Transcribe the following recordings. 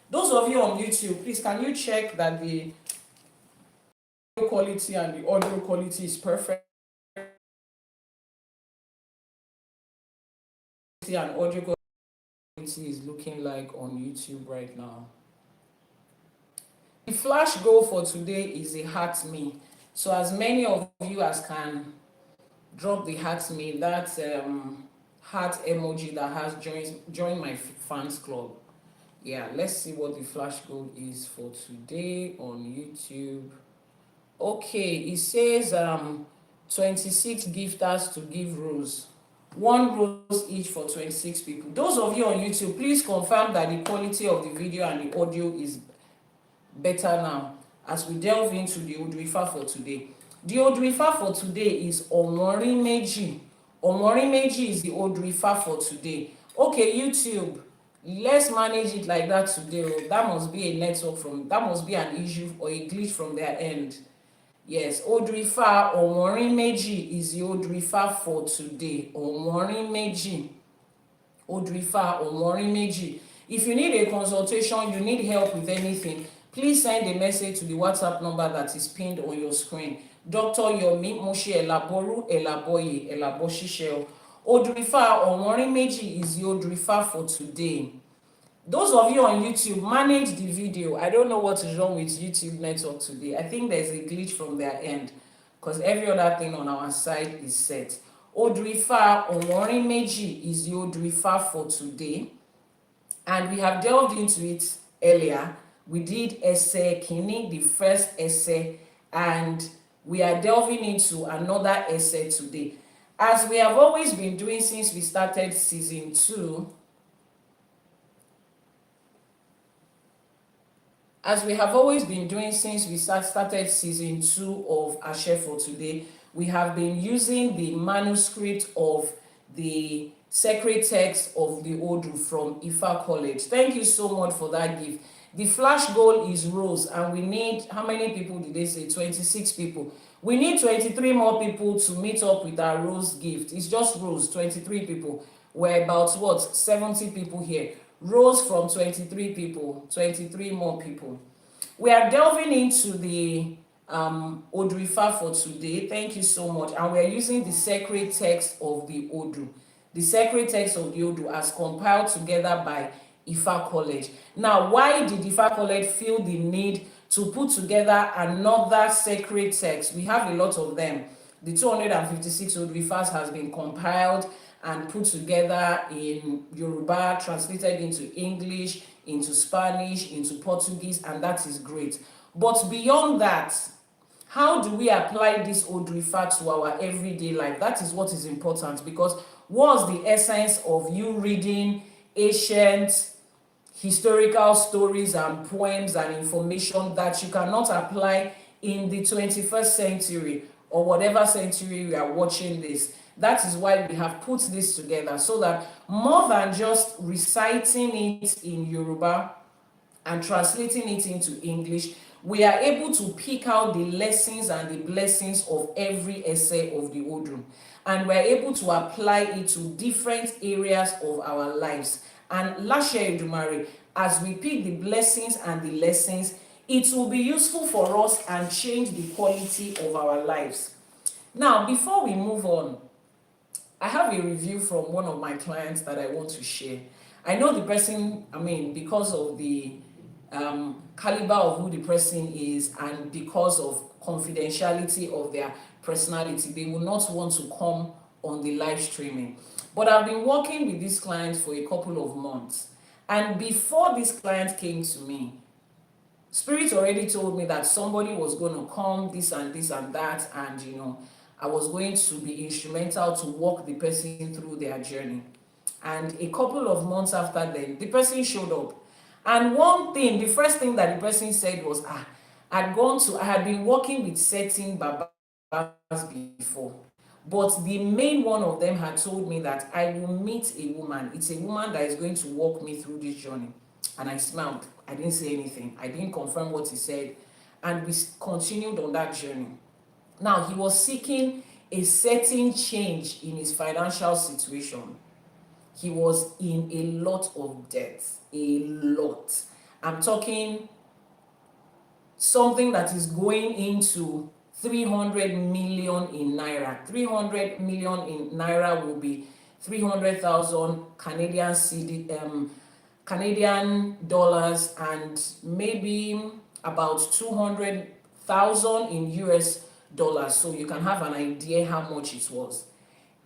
Those of you on YouTube, please can you check that the quality and the audio quality is perfect? And audio quality is looking like on YouTube right now. The flash goal for today is a heart me. So as many of you as can drop the heart me, that heart emoji that has joined my fans club. Yeah, let's see what the flash goal is for today on YouTube. Okay, it says 26 gifters to give rose. 1 rose each for 26 people. Those of you on YouTube, please confirm that the quality of the video and the audio is better now as we delve into the Odù Ifá for today. The Odù Ifá for today is Owonrin Meji. Owonrin Meji is the Odù Ifá for today. Okay, YouTube, let's manage it like that today. That must be a network that must be an issue or a glitch from their end. Yes, Odù Ifá Owonrin Meji is the Odù Ifá for today. Owonrin Meji. Odù Ifá Owonrin Meji. If you need a consultation, you need help with anything, please send a message to the WhatsApp number that is pinned on your screen. Dr. Yomi Moshe Àbọrú Àbọyè Àbọṣíṣẹ. Odù Ifá Owonrin Meji is the Odù Ifá for today. Those of you on YouTube, manage the video. I don't know what is wrong with YouTube network today. I think there's a glitch from their end because every other thing on our side is set. Odù Ifá Owonrin Meji is the Odù Ifá for today. And we have delved into it earlier. We did essay kini, the first essay, and we are delving into another essay today. As we have always been doing since we started season 2, started season 2 of Ashe for today, we have been using the manuscript of the sacred text of the Odù from Ifá College. Thank you so much for that gift. The flash goal is rose, and we need, how many people did they say? 26 people. We need 23 more people to meet up with our rose gift. It's just rose, 23 people. We're about what? 70 people here. Rose from 23 people, 23 more people. We are delving into the Odù Ifá for today. Thank you so much. And we are using the sacred text of the Odù. The sacred text of the Odù as compiled together by Ifá College. Now, why did Ifá College feel the need to put together another sacred text? We have a lot of them. The 256 Odù Ifás has been compiled and put together in Yoruba, translated into English, into Spanish, into Portuguese, and that is great. But beyond that, how do we apply this Odù Ifá to our everyday life? That is what is important, because what's the essence of you reading ancient historical stories and poems and information that you cannot apply in the 21st century or whatever century we are watching this? That is why we have put this together, so that more than just reciting it in Yoruba and translating it into English, we are able to pick out the lessons and the blessings of every essay of the Odù, and we're able to apply it to different areas of our lives. And Elédùmarè, as we pick the blessings and the lessons, it will be useful for us and change the quality of our lives. Now, before we move on, I have a review from one of my clients that I want to share. I know the person, because of the caliber of who the person is and because of confidentiality of their personality, they will not want to come on the live streaming. But I've been working with this client for a couple of months. And before this client came to me, Spirit already told me that somebody was going to come, this and that, and I was going to be instrumental to walk the person through their journey. And a couple of months after then, the person showed up. And the first thing that the person said was, I had been working with certain babas before, but the main one of them had told me that I will meet a woman. It's a woman that is going to walk me through this journey. And I smiled. I didn't say anything. I didn't confirm what he said. And we continued on that journey. Now, he was seeking a certain change in his financial situation. he was in a lot of debt. A lot. I'm talking something that is going into 300 million in naira. 300 million in naira will be 300,000 Canadian Canadian dollars, and maybe about 200,000 in US dollars. So you can have an idea how much it was.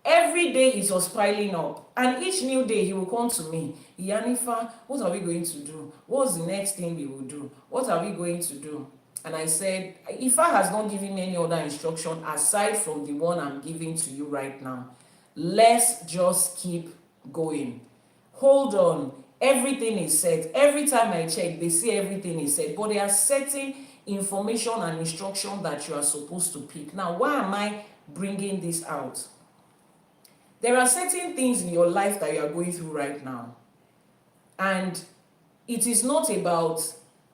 Every day it was piling up, and each new day he will come to me, Iyanifa, what are we going to do? What's the next thing we will do? What are we going to do? And I said, Ifa has not given me any other instruction aside from the one I'm giving to you right now. Let's just keep going. Hold on. Everything is set. Every time I check, they see everything is set, but they are setting information and instruction that you are supposed to pick. Now, why am I bringing this out? There are certain things in your life that you are going through right now, and it is not about,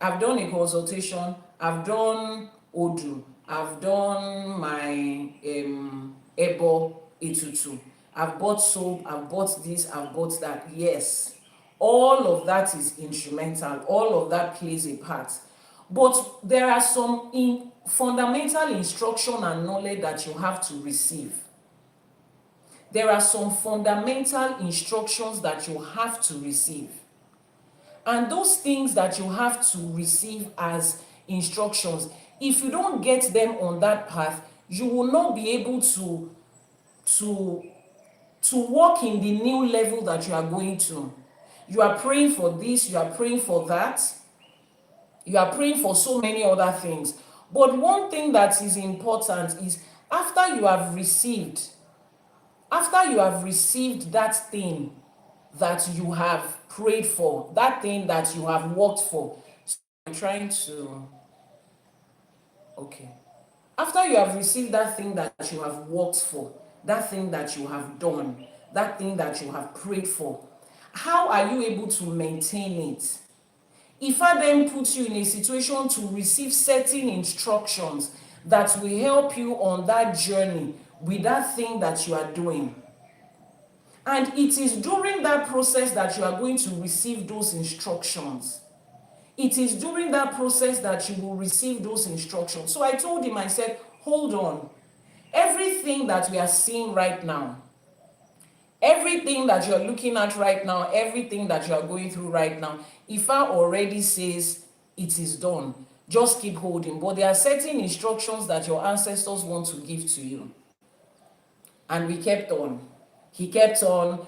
I've done a consultation, I've done Odù, I've done my EP14, I've bought soap, I've bought this, I've bought that. Yes, all of that is instrumental, all of that plays a part, but there are some fundamental instruction and knowledge that you have to receive. There are some fundamental instructions that you have to receive. And those things that you have to receive as instructions, if you don't get them on that path, you will not be able to walk in the new level that you are going to. You are praying for this, you are praying for that, you are praying for so many other things. But one thing that is important is after you have received that thing that you have prayed for, that thing that you have worked for. So I'm trying to, okay. After you have received that thing that you have worked for, that thing that you have done, that thing that you have prayed for, how are you able to maintain it? If I then put you in a situation to receive certain instructions that will help you on that journey with that thing that you are doing. And it is during that process that you are going to receive those instructions. It is during that process that you will receive those instructions. So I told him, I said, hold on. Everything that we are seeing right now, everything that you're looking at right now, everything that you are going through right now, Ifa already says it is done. Just keep holding. But there are certain instructions that your ancestors want to give to you. And we kept on. He kept on,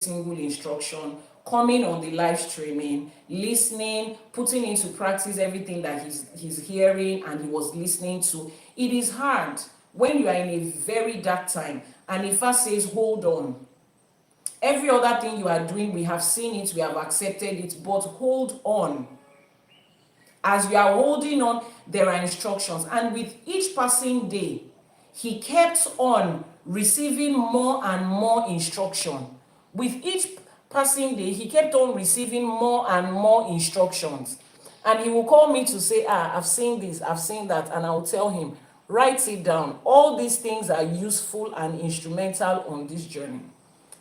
single instruction, coming on the live streaming, listening, putting into practice everything that he's hearing and he was listening to. It is hard when you are in a very dark time and Ifa says, hold on. Every other thing you are doing, we have seen it, we have accepted it, but hold on. As you are holding on, there are instructions. And with each passing day, he kept on receiving more and more instruction. With each passing day, he kept on receiving more and more instructions. And he will call me to say, I've seen this, I've seen that. And I will tell him, write it down. All these things are useful and instrumental on this journey.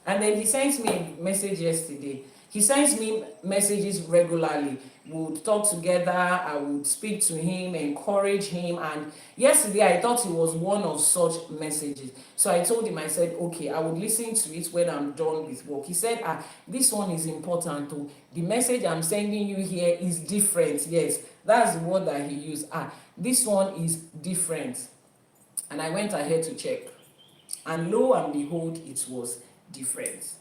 And then he sent me a message yesterday. He sends me messages regularly. We would talk together, I would speak to him, encourage him. And yesterday I thought it was one of such messages. So I told him, I said, okay, I would listen to it when I'm done with work. He said, this one is important too. The message I'm sending you here is different. Yes, that's the word that he used. This one is different. And I went ahead to check. And lo and behold, it was different.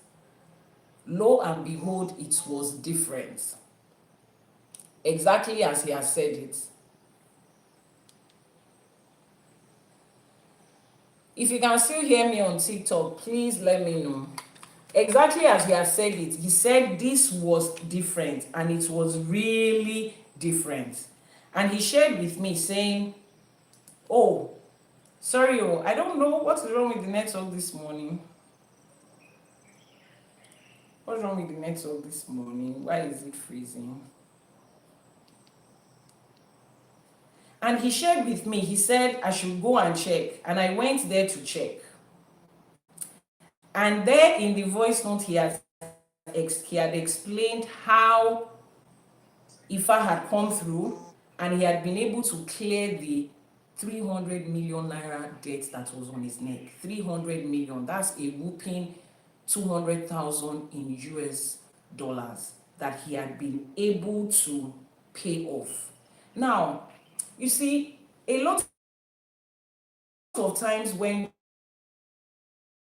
Lo and behold, it was different. Exactly as he has said it. If you can still hear me on TikTok, please let me know. Exactly as he has said it. He said this was different and it was really different. And he shared with me saying, oh, sorry, I don't know what's wrong with the network this morning. What's wrong with the network this morning? Why is it freezing? And he shared with me, he said I should go and check. And I went there to check. And there in the voice note, he had explained how Ifa had come through and he had been able to clear the 300 million naira debt that was on his neck. 300 million, that's a whooping 200,000 in US dollars that he had been able to pay off. Now, you see, a lot of times when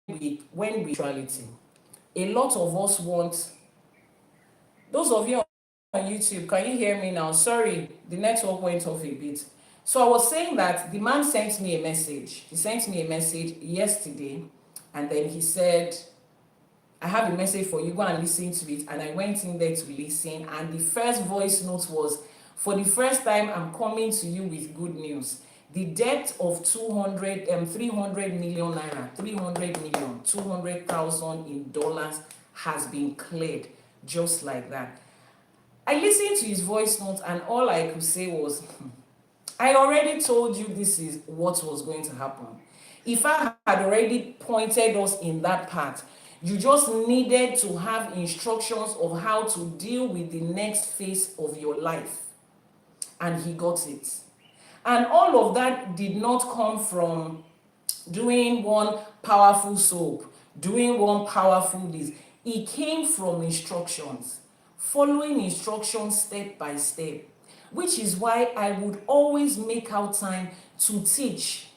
we spirituality, a lot of us want, those of you on YouTube, can you hear me now? Sorry, the network went off a bit. So I was saying that the man sent me a message. He sent me a message yesterday, and then he said, I have a message for you, go and listen to it. And I went in there to listen, and the first voice note was, for the first time, I'm coming to you with good news. The debt of 300 million naira, 300 million, 200,000 in dollars has been cleared, just like that. I listened to his voice note, and all I could say was, I already told you this is what was going to happen. If I had already pointed us in that path, you just needed to have instructions of how to deal with the next phase of your life. And he got it. And all of that did not come from doing one powerful soap, doing one powerful this. It came from instructions, following instructions step by step, which is why I would always make out time to teach,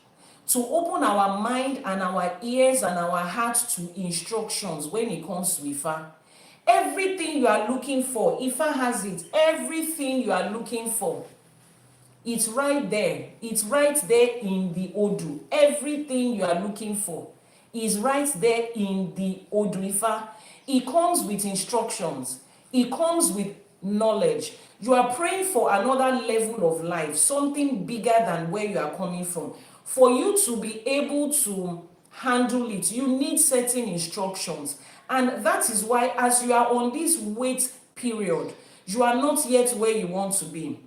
to open our mind and our ears and our hearts to instructions when it comes to Ifa. Everything you are looking for, Ifa has it. Everything you are looking for, it's right there. It's right there in the Odù. Everything you are looking for is right there in the Odù Ifá. It comes with instructions. It comes with knowledge. You are praying for another level of life, something bigger than where you are coming from. For you to be able to handle it, you need certain instructions. And that is why, as you are on this wait period, you are not yet where you want to be.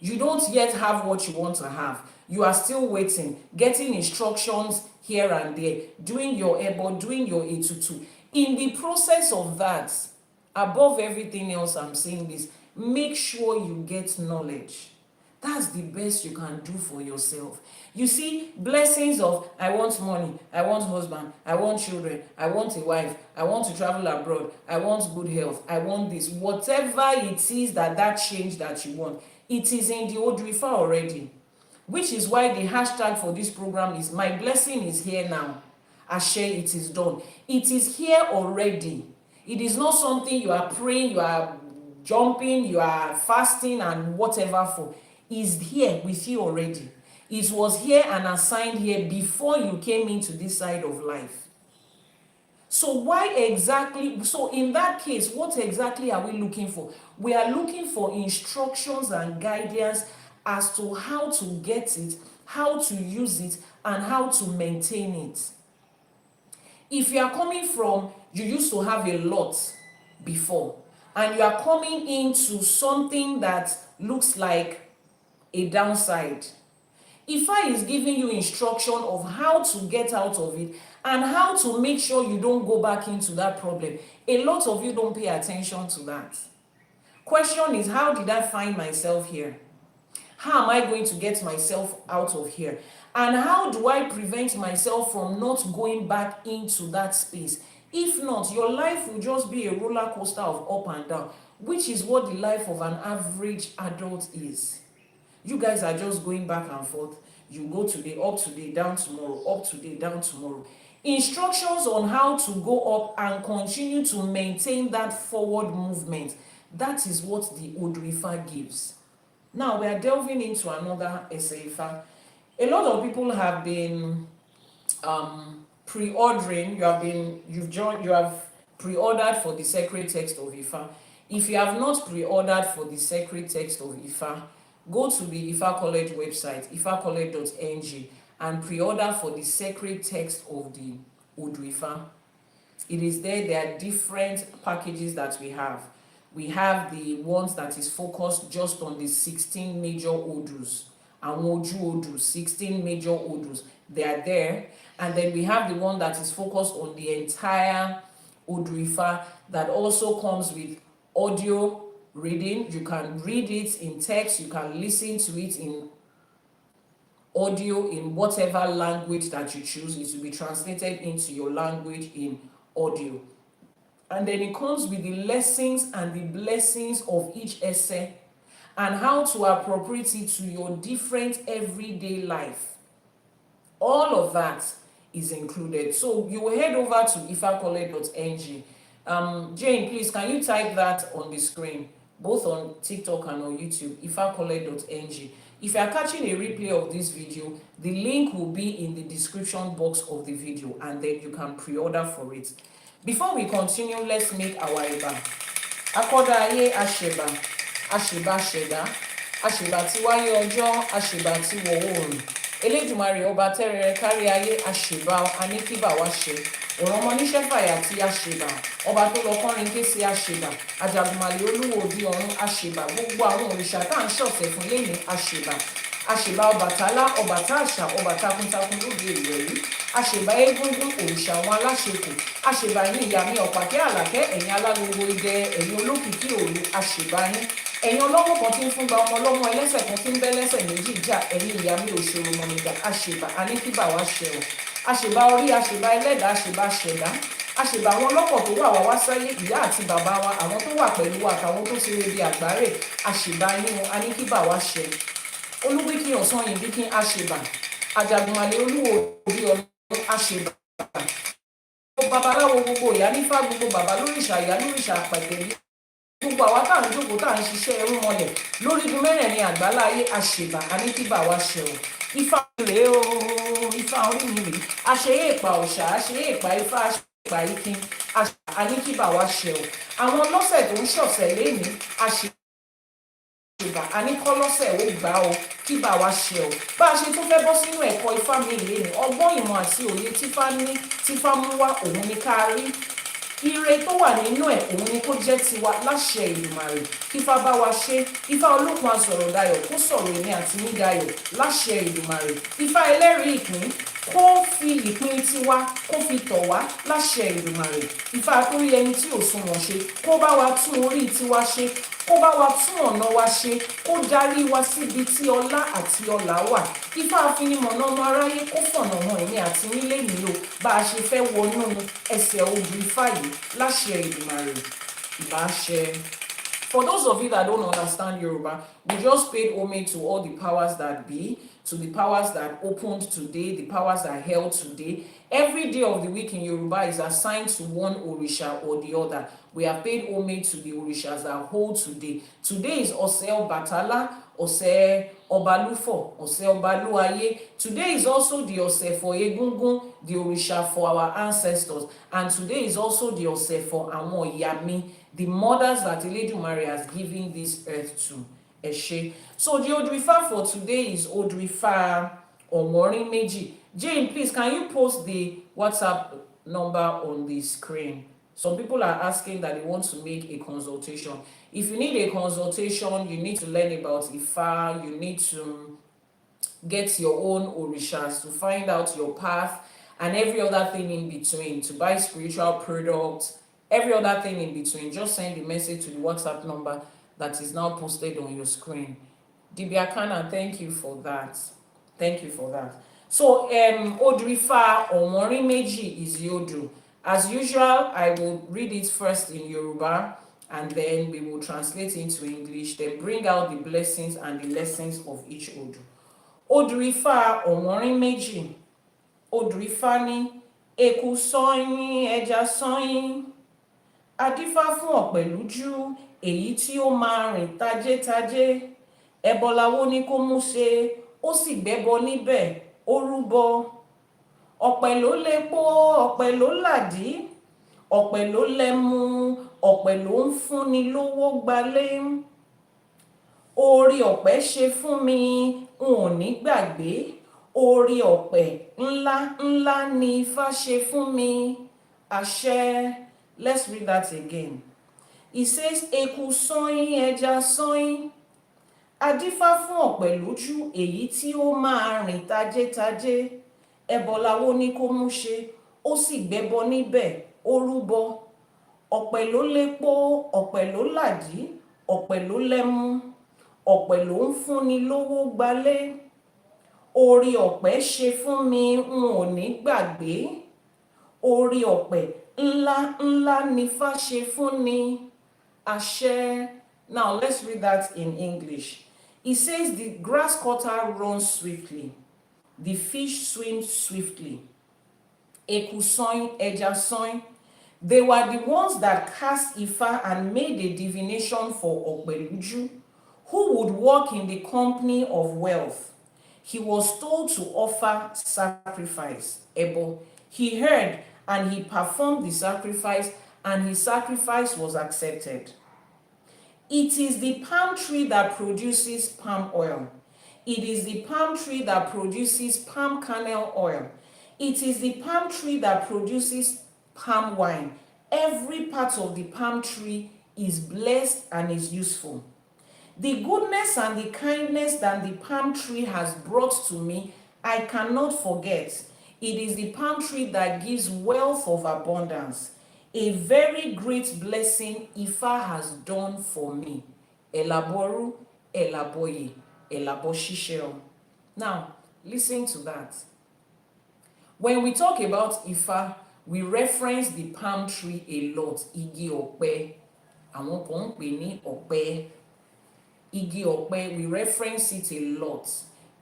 You don't yet have what you want to have. You are still waiting, getting instructions here and there, doing your ebo, doing your etutu. In the process of that, above everything else, I'm saying this, make sure you get knowledge. That's the best you can do for yourself. You see, blessings of, I want money, I want husband, I want children, I want a wife, I want to travel abroad, I want good health, I want this. Whatever it is that change that you want, it is in the Odù Ifá already. Which is why the hashtag for this program is, my blessing is here now. Ashe, it is done. It is here already. It is not something you are praying, you are jumping, you are fasting and whatever for. Is here with you already. It was here and assigned here before you came into this side of life. So why exactly, so in that case, what exactly are we looking for? We are looking for instructions and guidance as to how to get it, how to use it, and how to maintain it. If you are coming from, you used to have a lot before, and you are coming into something that looks like a downside, Ifa is giving you instruction of how to get out of it and how to make sure you don't go back into that problem. A lot of you don't pay attention to that. Question is, how did I find myself here? How am I going to get myself out of here? And how do I prevent myself from not going back into that space? If not, your life will just be a roller coaster of up and down, which is what the life of an average adult is. You guys are just going back and forth. You go today, up today, down tomorrow, up today, down tomorrow. Instructions on how to go up and continue to maintain that forward movement. That is what the Odù Ifá gives. Now we are delving into another Ifá. A lot of people have been pre-ordering. You have pre-ordered for the sacred text of Ifá. If you have not pre-ordered for the sacred text of Ifá, go to the Ifá College website, ifacollege.ng, and pre-order for the sacred text of the Odù Ifá. It is there. There are different packages that we have. We have the ones that is focused just on the 16 major Odus, àwọn ojú odù, 16 major odus, they are there. And then we have the one that is focused on the entire Odù Ifá, that also comes with audio reading. You can read it in text, you can listen to it in audio in whatever language that you choose. It will be translated into your language in audio. And then it comes with the lessons and the blessings of each essay and how to appropriate it to your different everyday life. All of that is included. So you will head over to ifakole.ng. Jane, please, can you type that on the screen, both on TikTok and on YouTube, ifakole.ng. If you are catching a replay of this video, the link will be in the description box of the video, and then you can pre-order for it. Before we continue, let's make our Eba. Akoda ayé àṣèbà, àṣèbà ṣẹ̀dá, àṣèbà tí wáyé ọjọ́, àṣèbà tí wọ̀ oòrùn. Elédùmarè ọba tẹ́rẹrẹ kárí ayé, àṣèbà aníkíbà wá ṣe. Ọ̀rọ̀ ọmọ níṣẹ́ fàyà tí àṣèbà, ọba tó lọ kọrin ké sí àṣèbà, àjàgùnmàlè olúwo òdi ọ̀run àṣèbà, gbogbo àwọn òrìṣà tá à ń ṣọ̀tẹ̀ fún lẹ́yìn àṣèbà. Àṣèbà Ọbàtálá, ọbàtá àṣà, ọba takuntakun lóde ìrẹ̀lú. Àṣèbà Egúngún, òrìṣà àwọn Aláṣẹkù. Àṣèbà yín ìyá mi ọ̀pàkẹ́ àlàkẹ́, ẹ̀yin alágbogbo idẹ, ẹ̀yin olókìkí òru, àṣèbà yín. Ẹ̀yin ọlọ́mọ kan tí ń fún gba ọmọ ọlọ́mọ ẹlẹ́sẹ̀ kan tí ń bẹ́ lẹ́sẹ̀ méjì jà, ẹ̀yin ìyá mi òṣèré mọ̀mìgà, àṣèbà aníkíbà wá ṣẹ̀wọ̀. Àṣèbà orí, àṣèbà ẹlẹ́dàá, àṣèbà ṣẹ̀dá. Àṣèbà àwọn ọlọ́pọ̀ tó wà wá wá sáyé, ìyá àti bàbá wa, àwọn tó wà pẹ̀lú wa àtàwọn tó ṣeré bí àgbáre, àṣèbà yín aníkíbà wá ṣẹ̀. Olúwíkí ọ̀sán yìí bí kí àṣèbà, àjàgùnmàlè olúwo òdi ọ̀run àṣèbà. Gbogbo babaláwo, gbogbo Iyanifa, gbogbo bàbá lóríṣà, ìyá lóríṣà àpàtẹ́lẹ́. Gbogbo àwa tá à ń jókòó tá à ń ṣiṣẹ́ ẹrú mọlẹ̀ lórígun mẹ́rẹ̀ẹ̀rin àgbálá ayé, àṣèbà aníkíbà wá ṣẹ̀ o. Ifá rèé o, Ifá orí mi rèé. Àṣeyé ìpà òòṣà, àṣeyé ìpà Ifá, àṣeyé ìpà ikin, àṣèbà aníkíbà wá ṣẹ̀ o. Àwọn lọ́sẹ̀ tó ń ṣọ̀sẹ̀ lénìí, àṣèbà aníkọ́lọ́sẹ̀ ó gbà o, kíbà wá ṣe o. Bá a ṣe tún fẹ́ bọ́ sínú ẹ̀kọ́ Ifá mi lénìí, ọgbọ́n ìmọ̀ àti òye tífá mú wá, òun ni ká rí. Ire tó wà nínú ẹ̀, òun ni kó jẹ́ tiwa láṣẹ Èdùmàrè. Kífá bá wa ṣe, Ifá olókun asọ̀rọ̀ dayọ̀, kó sọ̀rọ̀ èmi àti yín dayọ̀ láṣẹ Èdùmàrè. Ifá ẹlẹ́rìí ìpín, kó fi ìpín tiwa kó fi tọ̀ wá láṣẹ Èdùmàrè. Ifá torí ẹni tí ò sunwọ̀n ṣe, kó bá wa tún orí tiwa ṣe, kó bá wa tún ọ̀nà wa ṣe, kó darí wa síbi tí ọlá àti ọlà wà. Ifá afinimọ̀nà ọmọ aráyé, kó fọ̀nà hàn èmi àti nílé mi o, bá a ṣe fẹ́ wọnú ẹsẹ̀ Odù Ifá yìí láṣẹ Èdùmàrè. Ìbáṣẹ. For those of you that don't understand Yoruba, we just paid homage to all the powers that be, to the powers that opened today, the powers that held today. Every day of the week in Yoruba is assigned to one Orisha or the other. We have paid homage to the Orishas that hold today. Today is Ose Obatala, Ose Obalufo, Ose Obaluaye. Today is also the Ose for Egungun, the Orisha for our ancestors. And today is also the Ose for àwọn ìyá mi, the mothers that Elédùmarè has given this earth to. Eshe. So the Odù Ifá for today is Odù Ifá Owonrin Meji. Jane, please, can you post the WhatsApp number on the screen? Some people are asking that they want to make a consultation. If you need a consultation, you need to learn about Ifá, you need to get your own Orishas, to find out your path, and every other thing in between, to buy spiritual products, every other thing in between. Just send the message to the WhatsApp number that is now posted on your screen. Dibiakana, thank you for that. Thank you for that. So, Odù Ifá Owonrin Meji is Yodu. As usual, I will read it first in Yoruba, and then we will translate into English, then bring out the blessings and the lessons of each Odù. Odù Ifá Owonrin Meji. Odù Ifá ní eku sọ́yìn, ẹja sọ́yìn. Adífá fún ọ̀pẹ̀lújú, èyí tí ó máa rìn tajétajé. Ẹbọ lawó ní kó mú ṣe, ó sì gbẹ́bọ níbẹ̀, ó rúbọ. Ọ̀pẹ̀ ló lépo, ọ̀pẹ̀ ló làdí, ọ̀pẹ̀ ló lẹ́mu, ọ̀pẹ̀ ló ń fúnni lówó gbalé. Orí ọ̀pẹ̀ ṣe fún mi, n ò ní gbàgbé. Orí ọ̀pẹ̀ ńlá ńlá ni Ifá ṣe fún mi. Àṣẹ. Let's read that again. It says, eku sọ́yìn, ẹja sọ́yìn. Adífá fún ọ̀pẹ̀ lójú èyí tí ó máa rìn tajétajé. Ẹbọ lawó ní kó mú ṣe, ó sì gbẹ́bọ níbẹ̀, ó rúbọ. Ọ̀pẹ̀ ló lépo, ọ̀pẹ̀ ló làdí, ọ̀pẹ̀ ló lẹ́mú, ọ̀pẹ̀ ló ń fúnni lówó gbalé. Orí ọ̀pẹ̀ ṣe fún mi, n ò ní gbàgbé. Orí ọ̀pẹ̀ ńlá ńlá nifá ṣe fún ni. Àṣẹ. Now let's read that in English. It says the grass cutter runs swiftly, the fish swims swiftly. Eku soin, ẹja soin. They were the ones that cast Ifá and made a divination for Ọ̀pẹ̀lújú, who would walk in the company of wealth. He was told to offer sacrifice, ẹbọ. He heard and he performed the sacrifice, and his sacrifice was accepted. It is the palm tree that produces palm oil. It is the palm tree that produces palm kernel oil. It is the palm tree that produces palm wine. Every part of the palm tree is blessed and is useful. The goodness and the kindness that the palm tree has brought to me, I cannot forget. It is the palm tree that gives wealth of abundance. A very great blessing Ifá has done for me. Àbọrú, Àbọyè, Àbọṣíṣẹ. Now, listen to that. When we talk about Ifá, we reference the palm tree a lot. Igi ọ̀pẹ. Àwọn kan ń pè ní ọ̀pẹ. Igi ọ̀pẹ, we reference it a lot.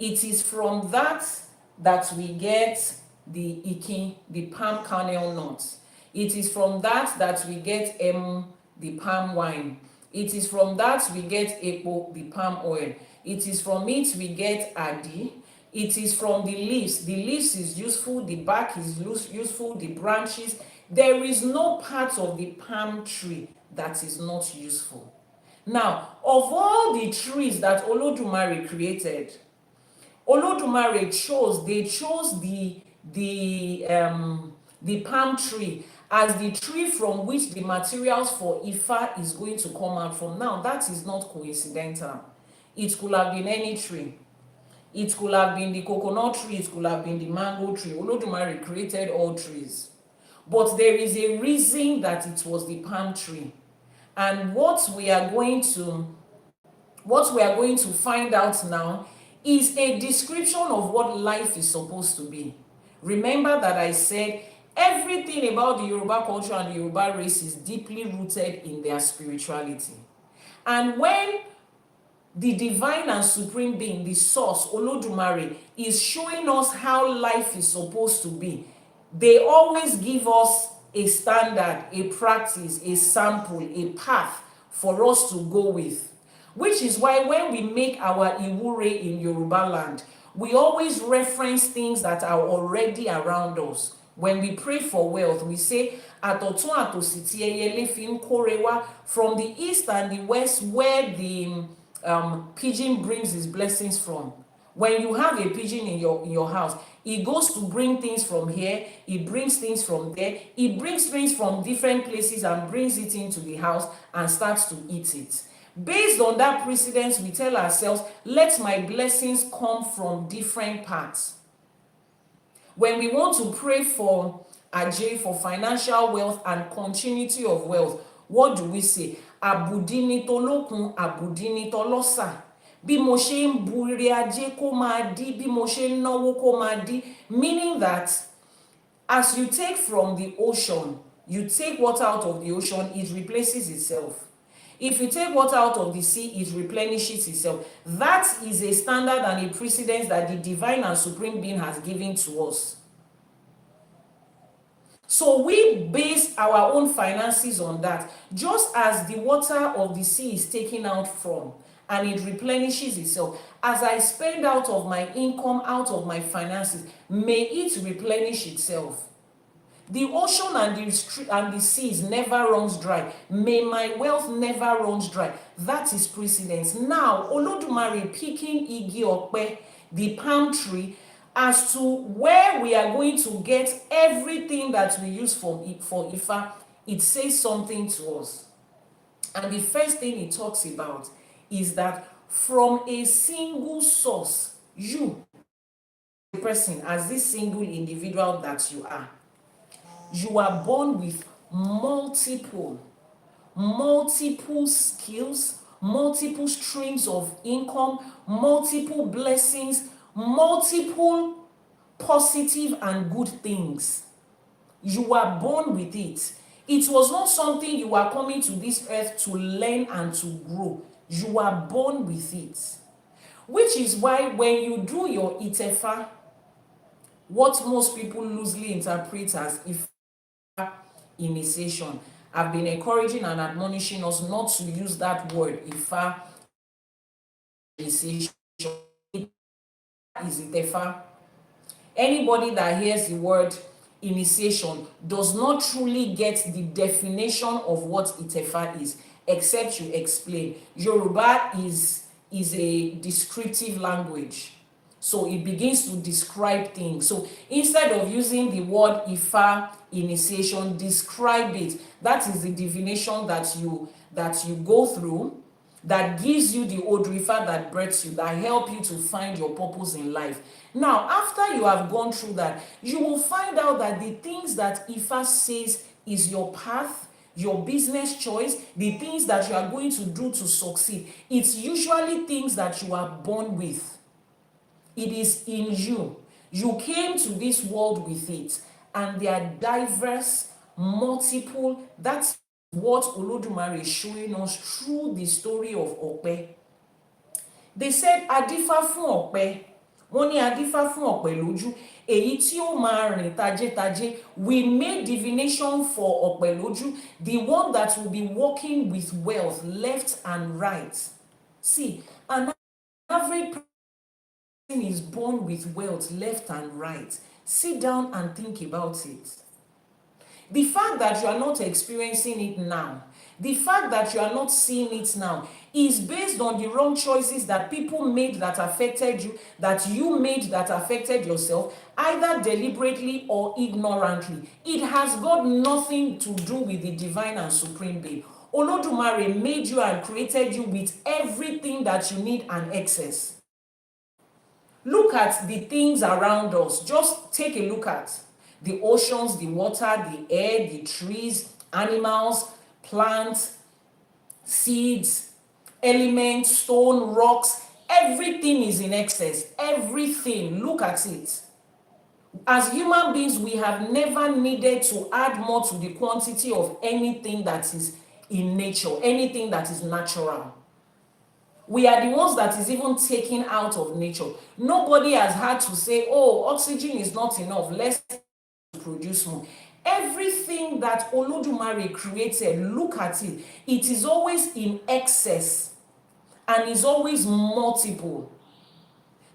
It is from that we get the ikin, the palm kernel nut. It is from that we get the palm wine. It is from that we get epo, the palm oil. It is from it we get adi. It is from the leaves. The leaves is useful, the bark is useful, the branches. There is no part of the palm tree that is not useful. Now, of all the trees that Olódùmarè created, Olódùmarè chose the palm tree as the tree from which the materials for Ifá is going to come out from. Now, that is not coincidental. It could have been any tree. It could have been the coconut tree, it could have been the mango tree. Olódùmarè created all trees. But there is a reason that it was the palm tree. And what we are going to find out now is a description of what life is supposed to be. Remember that I said everything about the Yoruba culture and the Yoruba race is deeply rooted in their spirituality. And when the divine and supreme being, the source, Olódùmarè, is showing us how life is supposed to be, they always give us a standard, a practice, a sample, a path for us to go with. Which is why when we make our Iwure in Yoruba land, we always reference things that are already around us. When we pray for wealth, we say, Àtọ̀tún àtòsì tí ẹyẹlé fi ń kórè wá, from the east and the west, where the pigeon brings his blessings from. When you have a pigeon in your house, it goes to bring things from here, it brings things from there, it brings things from different places and brings it into the house and starts to eat it. Based on that precedence, we tell ourselves, let my blessings come from different parts. When we want to pray for Ajé, for financial wealth and continuity of wealth, what do we say? Àbùdí ni tolókun, àbùdí ni tọlọ́sà. Bí mo ṣe ń bu ire ajé kó máa dí, bí mo ṣe ń náwó kó máa dí. Meaning that as you take from the ocean, you take water out of the ocean, it replaces itself. If you take water out of the sea, it replenishes itself. That is a standard and a precedence that the divine and supreme being has given to us. So we base our own finances on that. Just as the water of the sea is taken out from and it replenishes itself, as I spend out of my income, out of my finances, may it replenish itself. The ocean and the seas never runs dry. May my wealth never runs dry. That is precedence. Now, Olódùmarè picking igi ọ̀pẹ, the palm tree, as to where we are going to get everything that we use for Ifá, it says something to us. And the first thing it talks about is that from a single source. You, the person, as this single individual that you are born with multiple skills, multiple streams of income, multiple blessings, multiple positive and good things. You are born with it. It was not something you are coming to this earth to learn and to grow. You are born with it. Which is why when you do your Itefa, what most people loosely interpret as Ifa initiation, I've been encouraging and admonishing us not to use that word Ifa initiation. It is Itefa. Anybody that hears the word initiation does not truly get the definition of what Itefa is, except you explain. Yoruba is a descriptive language, so it begins to describe things. So instead of using the word Ifa initiation, describe it. That is the divination that you go through, that gives you the Odù Ifá that breaks you, that help you to find your purpose in life. Now, after you have gone through that, you will find out that the things that Ifá says is your path, your business choice, the things that you are going to do to succeed, it's usually things that you are born with. It is in you. You came to this world with it, and they are diverse, multiple. That's what Olódùmarè is showing us through the story of Ọ̀pẹ. They said adífá fún Ọ̀pẹ. Wọ́n ní adífá fún Ọ̀pẹ lójú. Èyí tí ó máa rìn tajétajé. We made divination for Ọ̀pẹ lójú, the one that will be walking with wealth left and right. See, an average person is born with wealth left and right. Sit down and think about it. The fact that you are not experiencing it now, the fact that you are not seeing it now, is based on the wrong choices that people made that affected you, that you made that affected yourself, either deliberately or ignorantly. It has got nothing to do with the divine and supreme being. Olódùmarè made you and created you with everything that you need and excess. Look at the things around us. Just take a look at the oceans, the water, the air, the trees, animals, plants, seeds, elements, stone, rocks. Everything is in excess. Everything. Look at it. As human beings, we have never needed to add more to the quantity of anything that is in nature, anything that is natural. We are the ones that is even taken out of nature. Nobody has had to say, oh, oxygen is not enough, let's produce more. Everything that Olódùmarè created, look at it. It is always in excess and is always multiple.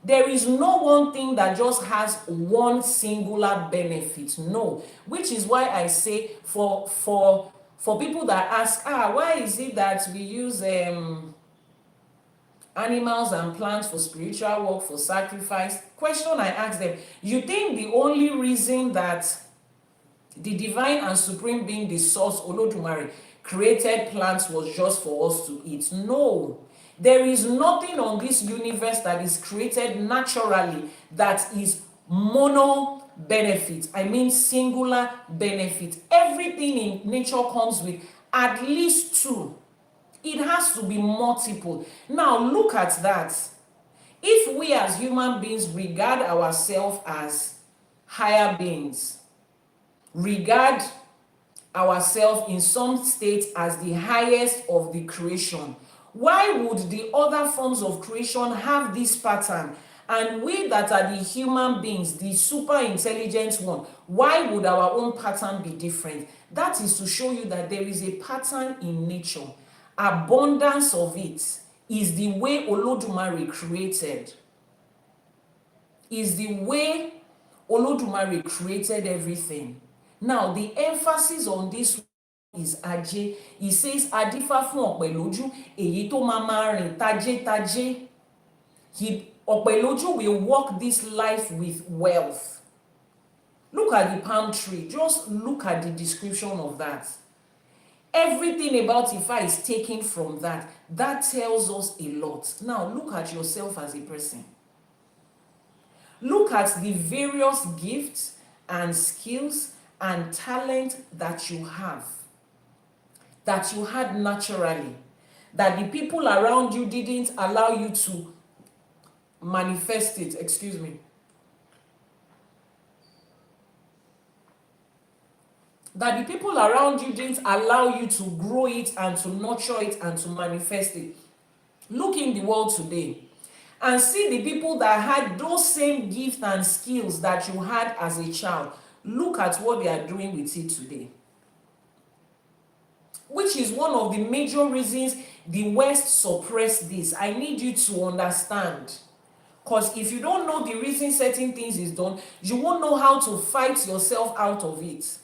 There is no one thing that just has one singular benefit. No. Which is why I say for people that ask, why is it that we use animals and plants for spiritual work, for sacrifice? Question I ask them, you think the only reason that the divine and supreme being, the source, Olódùmarè, created plants was just for us to eat? No. There is nothing on this universe that is created naturally that is mono benefit. I mean singular benefit. Everything in nature comes with at least two. It has to be multiple. Now look at that. If we as human beings regard ourselves as higher beings, regard ourselves in some state as the highest of the creation, why would the other forms of creation have this pattern? And we that are the human beings, the super intelligent one, why would our own pattern be different? That is to show you that there is a pattern in nature. Abundance of it is the way Olódùmarè created. Is the way Olódùmarè created everything. Now, the emphasis on this is Ajé. He says, adífá fún Ọ̀pẹ lójú, èyí tó máa rìn tajétajé. Ọ̀pẹ lójú will walk this life with wealth. Look at the palm tree. Just look at the description of that. Everything about Ifa is taken from that. That tells us a lot. Now, look at yourself as a person. Look at the various gifts and skills and talent that you have, that you had naturally, that the people around you didn't allow you to manifest it. Excuse me. That the people around you didn't allow you to grow it and to nurture it and to manifest it. Look in the world today and see the people that had those same gifts and skills that you had as a child. Look at what they are doing with it today. Which is one of the major reasons the West suppressed this. I need you to understand. Because if you don't know the reason certain things is done, you won't know how to fight yourself out of it.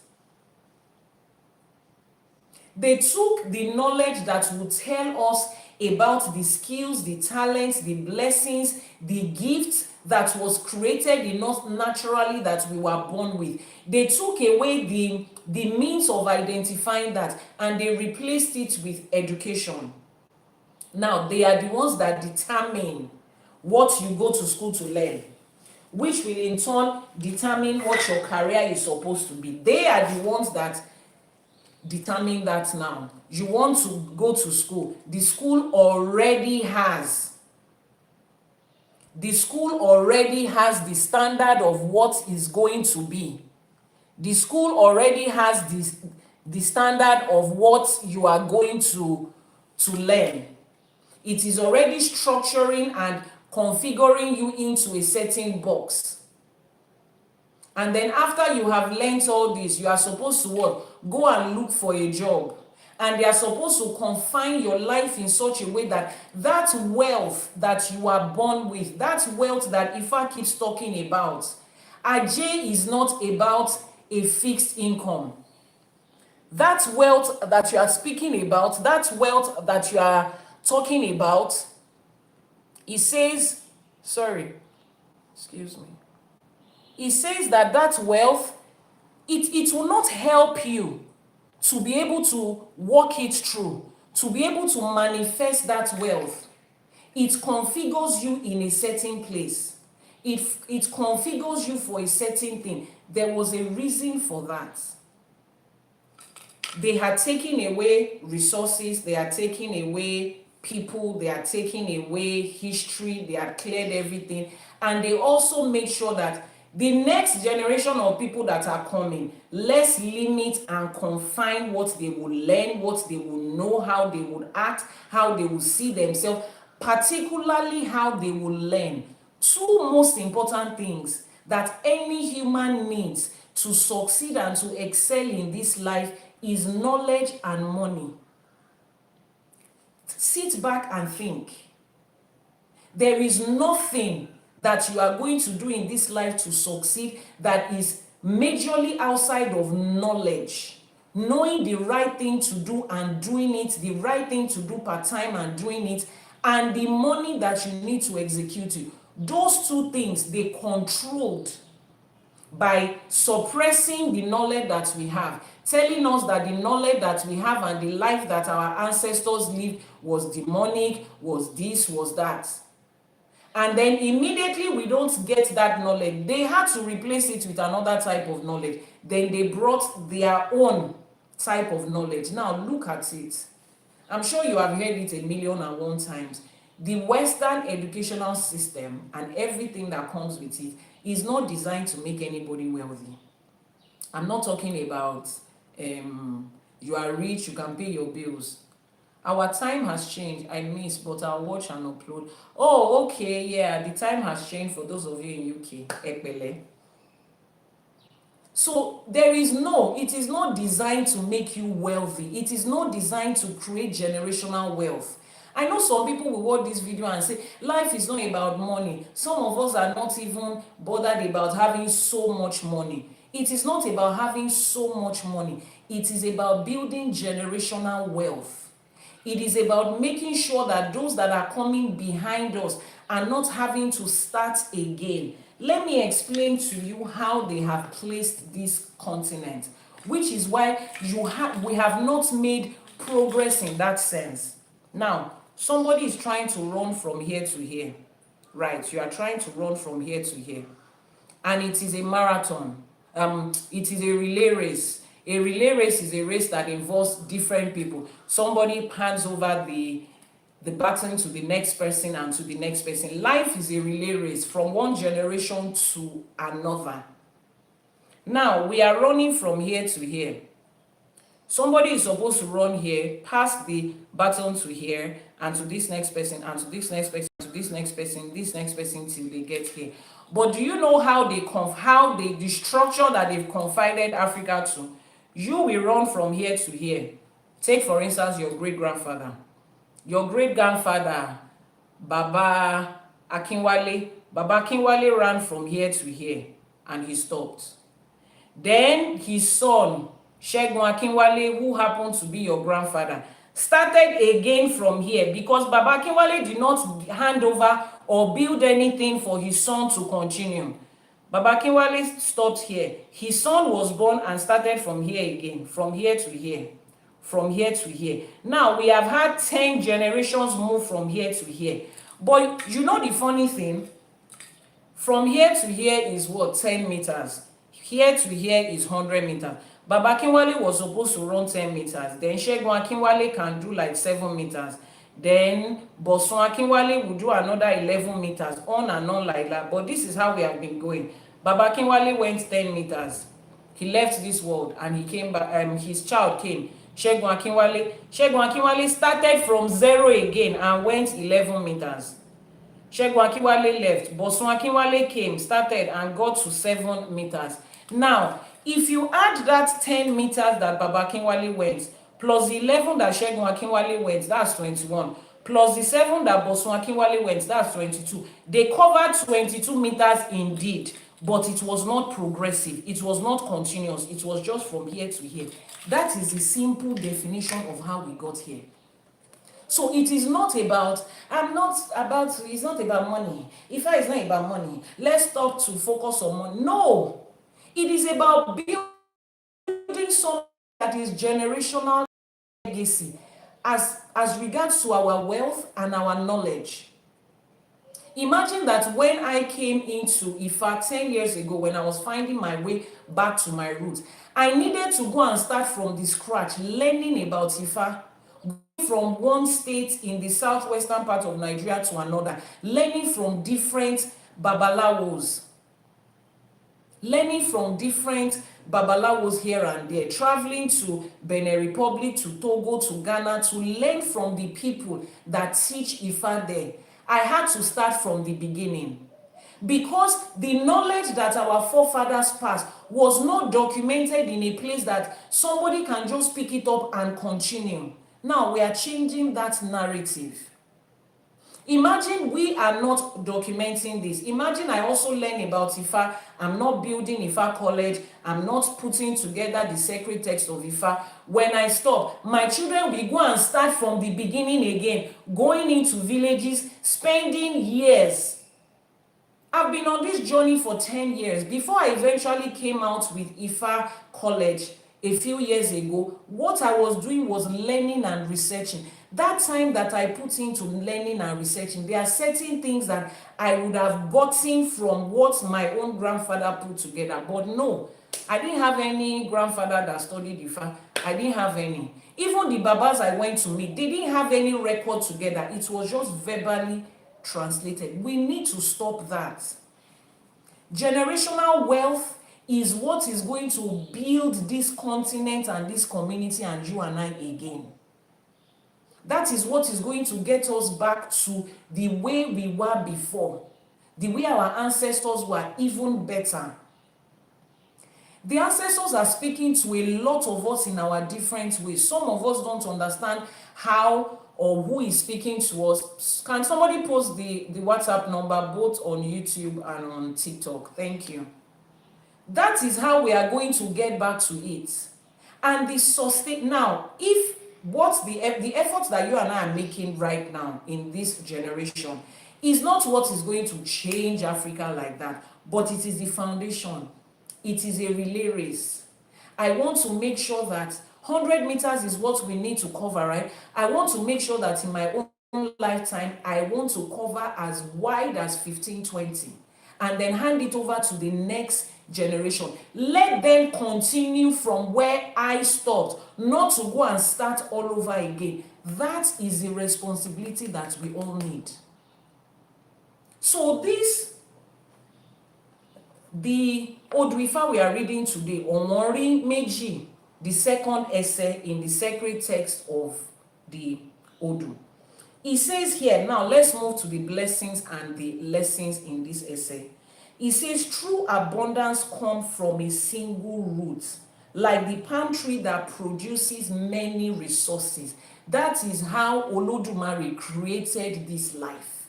They took the knowledge that would tell us about the skills, the talents, the blessings, the gifts that was created in us naturally that we were born with. They took away the means of identifying that and they replaced it with education. Now, they are the ones that determine what you go to school to learn, which will in turn determine what your career is supposed to be. They are the ones that determine that now. You want to go to school. The school already has the standard of what is going to be. The school already has the standard of what you are going to learn. It is already structuring and configuring you into a certain box. And then after you have learned all this, you are supposed to what? Go and look for a job. And they are supposed to confine your life in such a way that that wealth that you are born with, that wealth that Ifa keeps talking about, Ajay is not about a fixed income. That wealth that you are speaking about, that wealth that you are talking about, it says, it says that wealth, it will not help you to be able to walk it through, to be able to manifest that wealth. It configures you in a certain place. It configures you for a certain thing. There was a reason for that. They had taken away resources, they had taken away people, they had taken away history, they had cleared everything, and they also made sure that the next generation of people that are coming, let's limit and confine what they will learn, what they will know, how they will act, how they will see themselves, particularly how they will learn. Two most important things that any human needs to succeed and to excel in this life is knowledge and money. Sit back and think. There is nothing that you are going to do in this life to succeed that is majorly outside of knowledge. Knowing the right thing to do and doing it, the right thing to do part-time and doing it, and the money that you need to execute it. Those two things, they controlled by suppressing the knowledge that we have, telling us that the knowledge that we have and the life that our ancestors lived was demonic, was this, was that. And then immediately we don't get that knowledge. They had to replace it with another type of knowledge. Then they brought their own type of knowledge. Now look at it. I'm sure you have heard it 1,000,001 times. The Western educational system and everything that comes with it is not designed to make anybody wealthy. I'm not talking about you are rich, you can pay your bills. Our time has changed. I miss, but I'll watch and upload. Oh, okay, yeah, the time has changed for those of you in UK. Ekbele. So it is not designed to make you wealthy. It is not designed to create generational wealth. I know some people will watch this video and say, life is not about money. Some of us are not even bothered about having so much money. It is not about having so much money. It is about building generational wealth. It is about making sure that those that are coming behind us are not having to start again. Let me explain to you how they have placed this continent, which is why we have not made progress in that sense. Now, somebody is trying to run from here to here, right? You are trying to run from here to here, and it is a marathon. It is a relay race. A relay race is a race that involves different people. Somebody hands over the baton to the next person and to the next person. Life is a relay race from one generation to another. Now, we are running from here to here. Somebody is supposed to run here, pass the baton to here, and to this next person, and to this next person, to this next person, till they get here. But do you know how the structure that they've confided Africa to? You will run from here to here. Take, for instance, your great-grandfather. Your great-grandfather, Baba Akinwale ran from here to here, and he stopped. Then his son, Segun Akinwale, who happened to be your grandfather, started again from here, because Baba Akinwale did not hand over or build anything for his son to continue. Baba Akinwale stopped here. His son was born and started from here again, from here to here, from here to here. Now, we have had 10 generations move from here to here. But you know the funny thing? From here to here is what? 10 meters. Here to here is 100 meters. Baba Akinwale was supposed to run 10 meters. Then Segun Akinwale can do like 7 meters. Then Bosun Akinwale will do another 11 meters, on and on like that. But this is how we have been going. Baba Akinwale went 10 meters. He left this world and he came back. His child came, Segun Akinwale. Segun Akinwale started from 0 again and went 11 meters. Segun Akinwale left. Bosun Akinwale came, started and got to 7 meters. Now, if you add that 10 meters that Baba Akinwale went, plus the 11 that Segun Akinwale went, that's 21. Plus the 7 that Bosun Akinwale went, that's 22. They covered 22 meters indeed, but it was not progressive. It was not continuous. It was just from here to here. That is the simple definition of how we got here. So it is not about, it's not about money. Ifá is not about money. Let's stop to focus on money. No. It is about building something that is generational legacy as regards to our wealth and our knowledge. Imagine that when I came into Ifá 10 years ago, when I was finding my way back to my roots, I needed to go and start from the scratch, learning about Ifá, from one state in the southwestern part of Nigeria to another, learning from different babalawos, here and there, traveling to Benin Republic, to Togo, to Ghana, to learn from the people that teach Ifá there. I had to start from the beginning, because the knowledge that our forefathers passed was not documented in a place that somebody can just pick it up and continue. Now we are changing that narrative. Imagine we are not documenting this. Imagine I also learn about Ifá. I'm not building Ifá college. I'm not putting together the sacred text of Ifá. When I stop, my children will go and start from the beginning again, going into villages, spending years. I've been on this journey for 10 years. Before I eventually came out with Ifá college a few years ago, what I was doing was learning and researching. That time that I put into learning and researching, there are certain things that I would have gotten from what my own grandfather put together. But no, I didn't have any grandfather that studied Ifá. I didn't have any. Even the Babas I went to meet, they didn't have any record together. It was just verbally translated. We need to stop that. Generational wealth is what is going to build this continent and this community and you and I again. That is what is going to get us back to the way we were before, the way our ancestors were, even better. The ancestors are speaking to a lot of us in our different ways. Some of us don't understand how or who is speaking to us. Can somebody post the WhatsApp number both on YouTube and on TikTok? Thank you. That is how we are going to get back to it. And the sustain now, if what the efforts that you and I are making right now in this generation is not what is going to change Africa like that, but it is the foundation. It is a relay race. I want to make sure that 100 meters is what we need to cover, right? I want to make sure that in my own lifetime, I want to cover as wide as 15, 20, and then hand it over to the next generation. Let them continue from where I stopped, not to go and start all over again. That is the responsibility that we all need. So the Odù Ifá we are reading today, Owonrin Meji, the second essay in the sacred text of the Odù. It says here, now let's move to the blessings and the lessons in this essay. It says, true abundance comes from a single root, like the palm tree that produces many resources. That is how Elédùmarè created this life.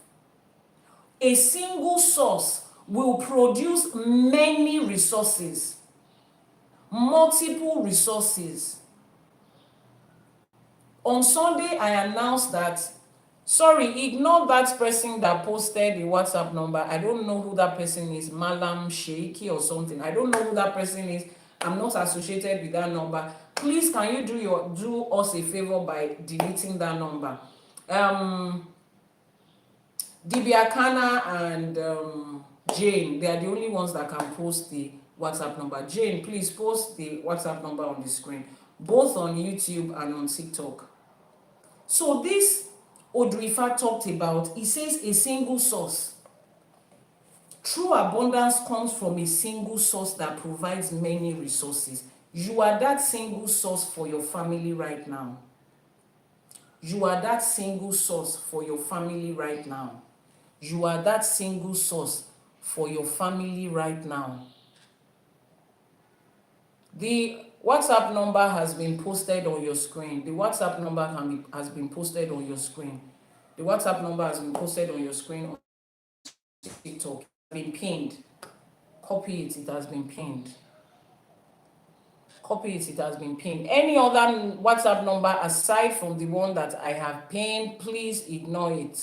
A single source will produce many resources, multiple resources. On Sunday, I announced that, sorry, ignore that person that posted the WhatsApp number. I don't know who that person is, Malam Sheiki or something. I don't know who that person is. I'm not associated with that number. Please, can you do us a favor by deleting that number? Dibiakana and Jane, they are the only ones that can post the WhatsApp number. Jane, please post the WhatsApp number on the screen, both on YouTube and on TikTok. So this Odù Ifá talked about, it says a single source. True abundance comes from a single source that provides many resources. You are that single source for your family right now. You are that single source for your family right now. You are that single source for your family right now. The WhatsApp number has been posted on your screen. The WhatsApp number has been posted on your screen. The WhatsApp number has been posted on your screen on TikTok. Been pinned. Copy it, it has been pinned. Copy it, it has been pinned. Any other WhatsApp number aside from the one that I have pinned, please ignore it.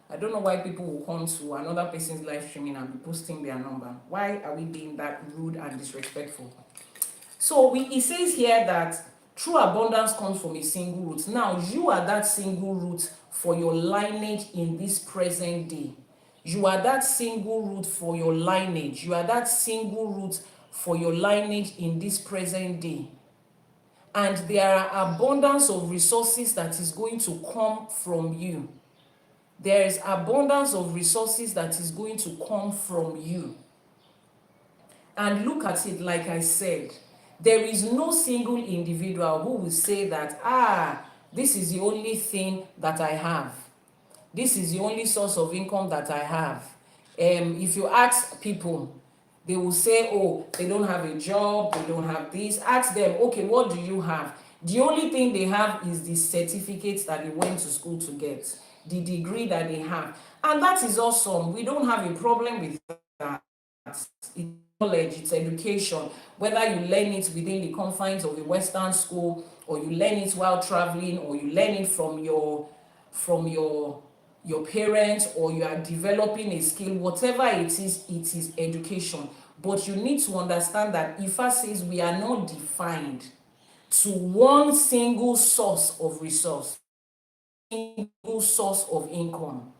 I don't know why people will come to another person's live streaming and be posting their number. Why are we being that rude and disrespectful? So it says here that true abundance comes from a single root. Now, you are that single root for your lineage in this present day. You are that single root for your lineage. You are that single root for your lineage in this present day. And there are abundance of resources that is going to come from you. There is abundance of resources that is going to come from you. And look at it, like I said, there is no single individual who will say that, this is the only thing that I have. This is the only source of income that I have. If you ask people, they will say, oh, they don't have a job, they don't have this. Ask them, okay, what do you have? The only thing they have is the certificates that they went to school to get, the degree that they have. And that is awesome. We don't have a problem with that. It's knowledge, it's education. Whether you learn it within the confines of a Western school, or you learn it while traveling, or you learn it from your parents, or you are developing a skill, whatever it is education. But you need to understand that Ifá says we are not defined to one single source of resource, single source of income,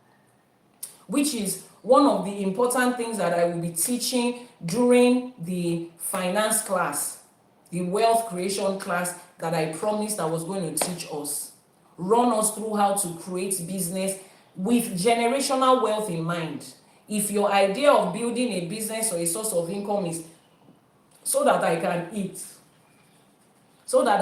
which is one of the important things that I will be teaching during the finance class, the wealth creation class that I promised I was going to teach us, run us through how to create business with generational wealth in mind. If your idea of building a business or a source of income is so that I can eat, so that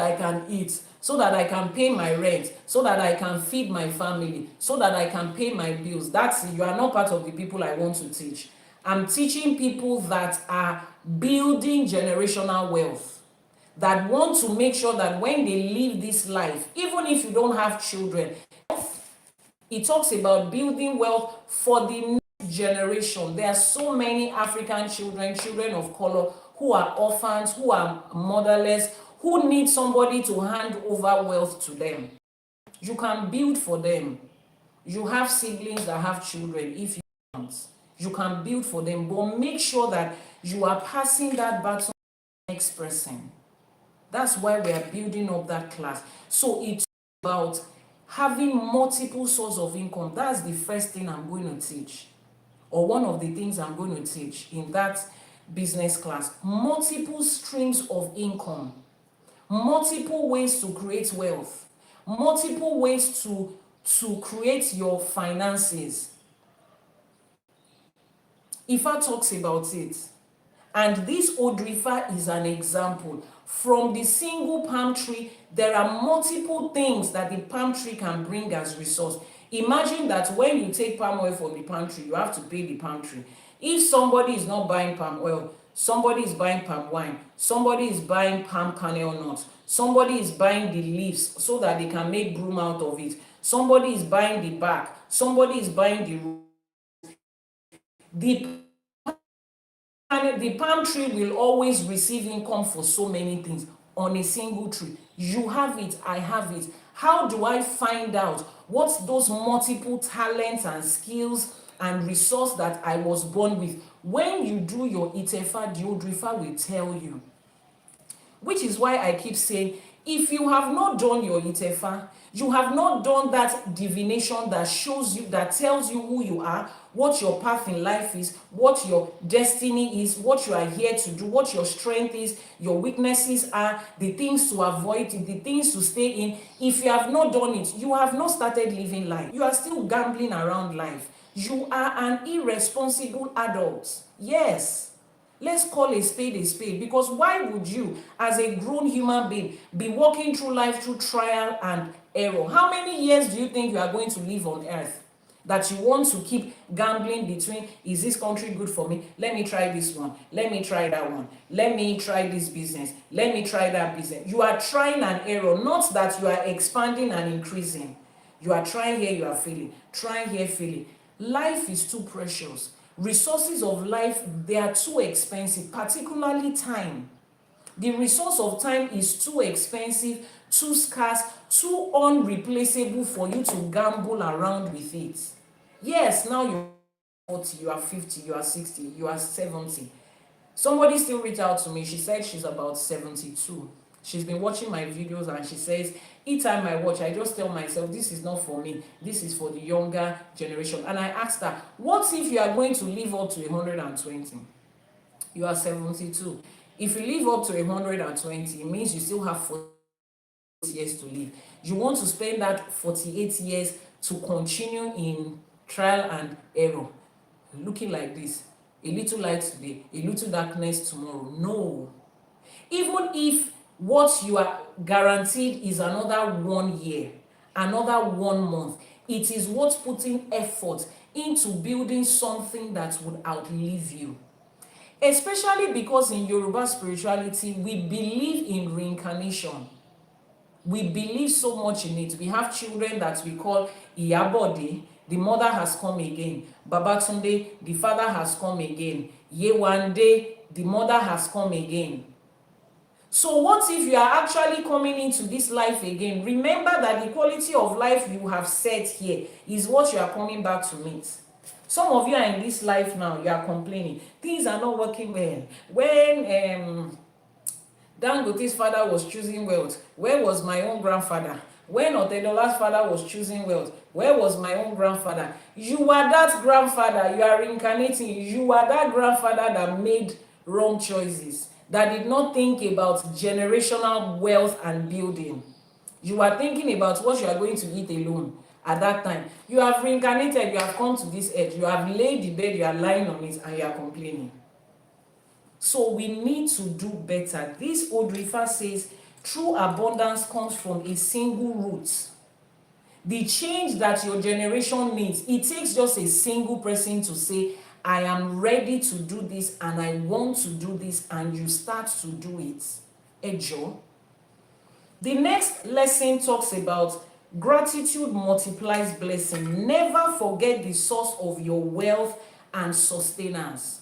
I can pay my rent, so that I can feed my family, so that I can pay my bills, you are not part of the people I want to teach. I'm teaching people that are building generational wealth, that want to make sure that when they live this life, even if you don't have children, it talks about building wealth for the next generation. There are so many African children of color, who are orphans, who are motherless, who need somebody to hand over wealth to them. You can build for them. You have siblings that have children. If you want, you can build for them, but make sure that you are passing that baton to the next person. That's why we are building up that class. So it's about having multiple sources of income. That's the first thing I'm going to teach, or one of the things I'm going to teach in that business class. Multiple streams of income, multiple ways to create wealth, multiple ways to create your finances. Ifa talks about it. And this Odù Ifá is an example. From the single palm tree, there are multiple things that the palm tree can bring as resource. Imagine that when you take palm oil from the palm tree, you have to pay the palm tree. If somebody is not buying palm oil, somebody is buying palm wine, somebody is buying palm kernel nuts, somebody is buying the leaves so that they can make broom out of it, somebody is buying the bark, somebody is buying the root. The palm tree will always receive income for so many things on a single tree. You have it, I have it. How do I find out what's those multiple talents and skills and resource that I was born with? When you do your Itefa, the Odù Ifá will tell you. Which is why I keep saying, if you have not done your Itefa, you have not done that divination that shows you, that tells you who you are, what your path in life is, what your destiny is, what you are here to do, what your strength is, your weaknesses are, the things to avoid, the things to stay in. If you have not done it, you have not started living life. You are still gambling around life. You are an irresponsible adult. Yes. Let's call a spade, because why would you, as a grown human being, be walking through life through trial and error? How many years do you think you are going to live on earth that you want to keep gambling between, is this country good for me? Let me try this one. Let me try that one. Let me try this business. Let me try that business. You are trying and error, not that you are expanding and increasing. You are trying here, you are failing. Trying here, failing. Life is too precious. Resources of life, they are too expensive, particularly time. The resource of time is too expensive, too scarce, too unreplaceable for you to gamble around with it. Yes, now you're 40, you are 50, you are 60, you are 70. Somebody still reached out to me. She said she's about 72. She's been watching my videos and she says, each time I watch, I just tell myself, this is not for me. This is for the younger generation. And I asked her, what if you are going to live up to 120? You are 72. If you live up to 120, it means you still have 40 years to live. You want to spend that 48 years to continue in trial and error, looking like this. A little light today, a little darkness tomorrow. No. Even if what you are guaranteed is another 1 year, another 1 month, it is worth putting effort into building something that would outlive you. Especially because in Yoruba spirituality, we believe in reincarnation. We believe so much in it. We have children that we call Iyabode, the mother has come again. Babatunde, the father has come again. Yewande, the mother has come again. So what if you are actually coming into this life again? Remember that the quality of life you have set here is what you are coming back to meet. Some of you are in this life now, you are complaining. Things are not working well. When Dangote's father was choosing wealth, where was my own grandfather? When Otedola's father was choosing wealth, where was my own grandfather? You are that grandfather, you are reincarnating. You are that grandfather that made wrong choices, that did not think about generational wealth and building. You are thinking about what you are going to eat alone at that time. You have reincarnated, you have come to this earth, you have laid the bed, you are lying on it, and you are complaining. So we need to do better. This Odù Ifá says, true abundance comes from a single root. The change that your generation needs, it takes just a single person to say, I am ready to do this and I want to do this, and you start to do it. Ejo. The next lesson talks about gratitude multiplies blessing. Never forget the source of your wealth and sustenance.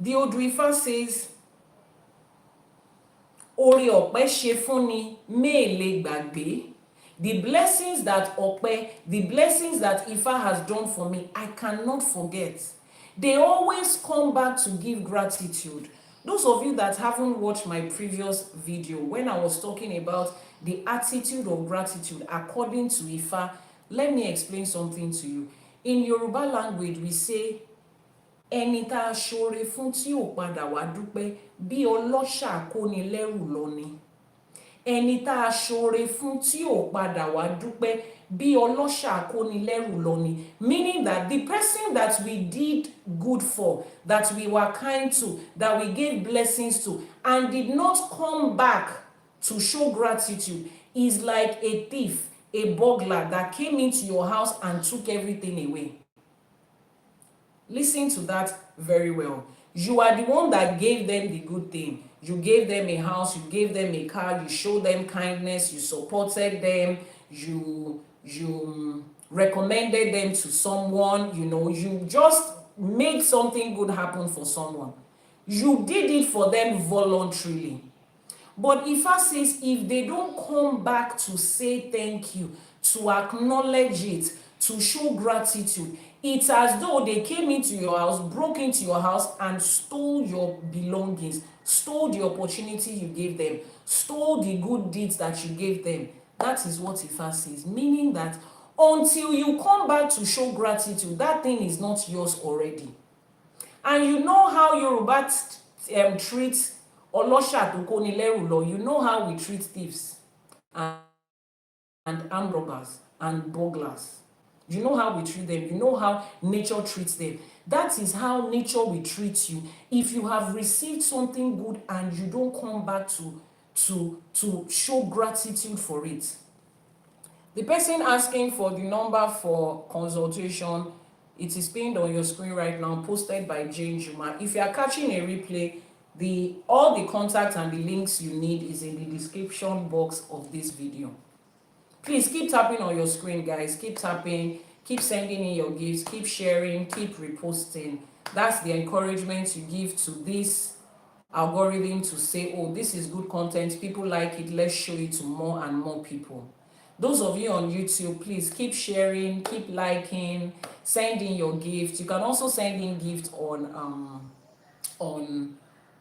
The Odù Ifá says, Oore ọ̀pẹ ṣe fúnni, méèlé gbàgbé. The blessings that Ope, the blessings that Ifa has done for me, I cannot forget. They always come back to give gratitude. Those of you that haven't watched my previous video, when I was talking about the attitude of gratitude according to Ifá, let me explain something to you. In Yoruba language, we say, ẹni tá a ṣoore fún tí ò padà wá dúpẹ́ bí ọlọ́ṣà kóni lẹ́rù lọ ni. Ẹni tá a ṣoore fún tí ò padà wá dúpẹ́ bí ọlọ́ṣà kóni lẹ́rù lọ ni. Meaning that the person that we did good for, that we were kind to, that we gave blessings to, and did not come back to show gratitude is like a thief, a burglar that came into your house and took everything away. Listen to that very well. You are the one that gave them the good thing. You gave them a house, you gave them a car, you showed them kindness, you supported them, you recommended them to someone, you just made something good happen for someone. You did it for them voluntarily. But Ifá says if they don't come back to say thank you, to acknowledge it, to show gratitude, it's as though they came into your house, broke into your house, and stole your belongings, stole the opportunity you gave them, stole the good deeds that you gave them. That is what Ifá says, meaning that until you come back to show gratitude, that thing is not yours already. And you know how Yoruba treats Olosha to koni lẹ́rù lọ. You know how we treat thieves and armed robbers and burglars. You know how we treat them. You know how nature treats them. That is how nature will treat you. If you have received something good and you don't come back to show gratitude for it. The person asking for the number for consultation, it is pinned on your screen right now, posted by Jane Juma. If you are catching a replay, all the contacts and the links you need is in the description box of this video. Please keep tapping on your screen, guys. Keep tapping, keep sending in your gifts, keep sharing, keep reposting. That's the encouragement you give to this algorithm to say, oh, this is good content, people like it, let's show it to more and more people. Those of you on YouTube, please keep sharing, keep liking, send in your gift. You can also send in gifts on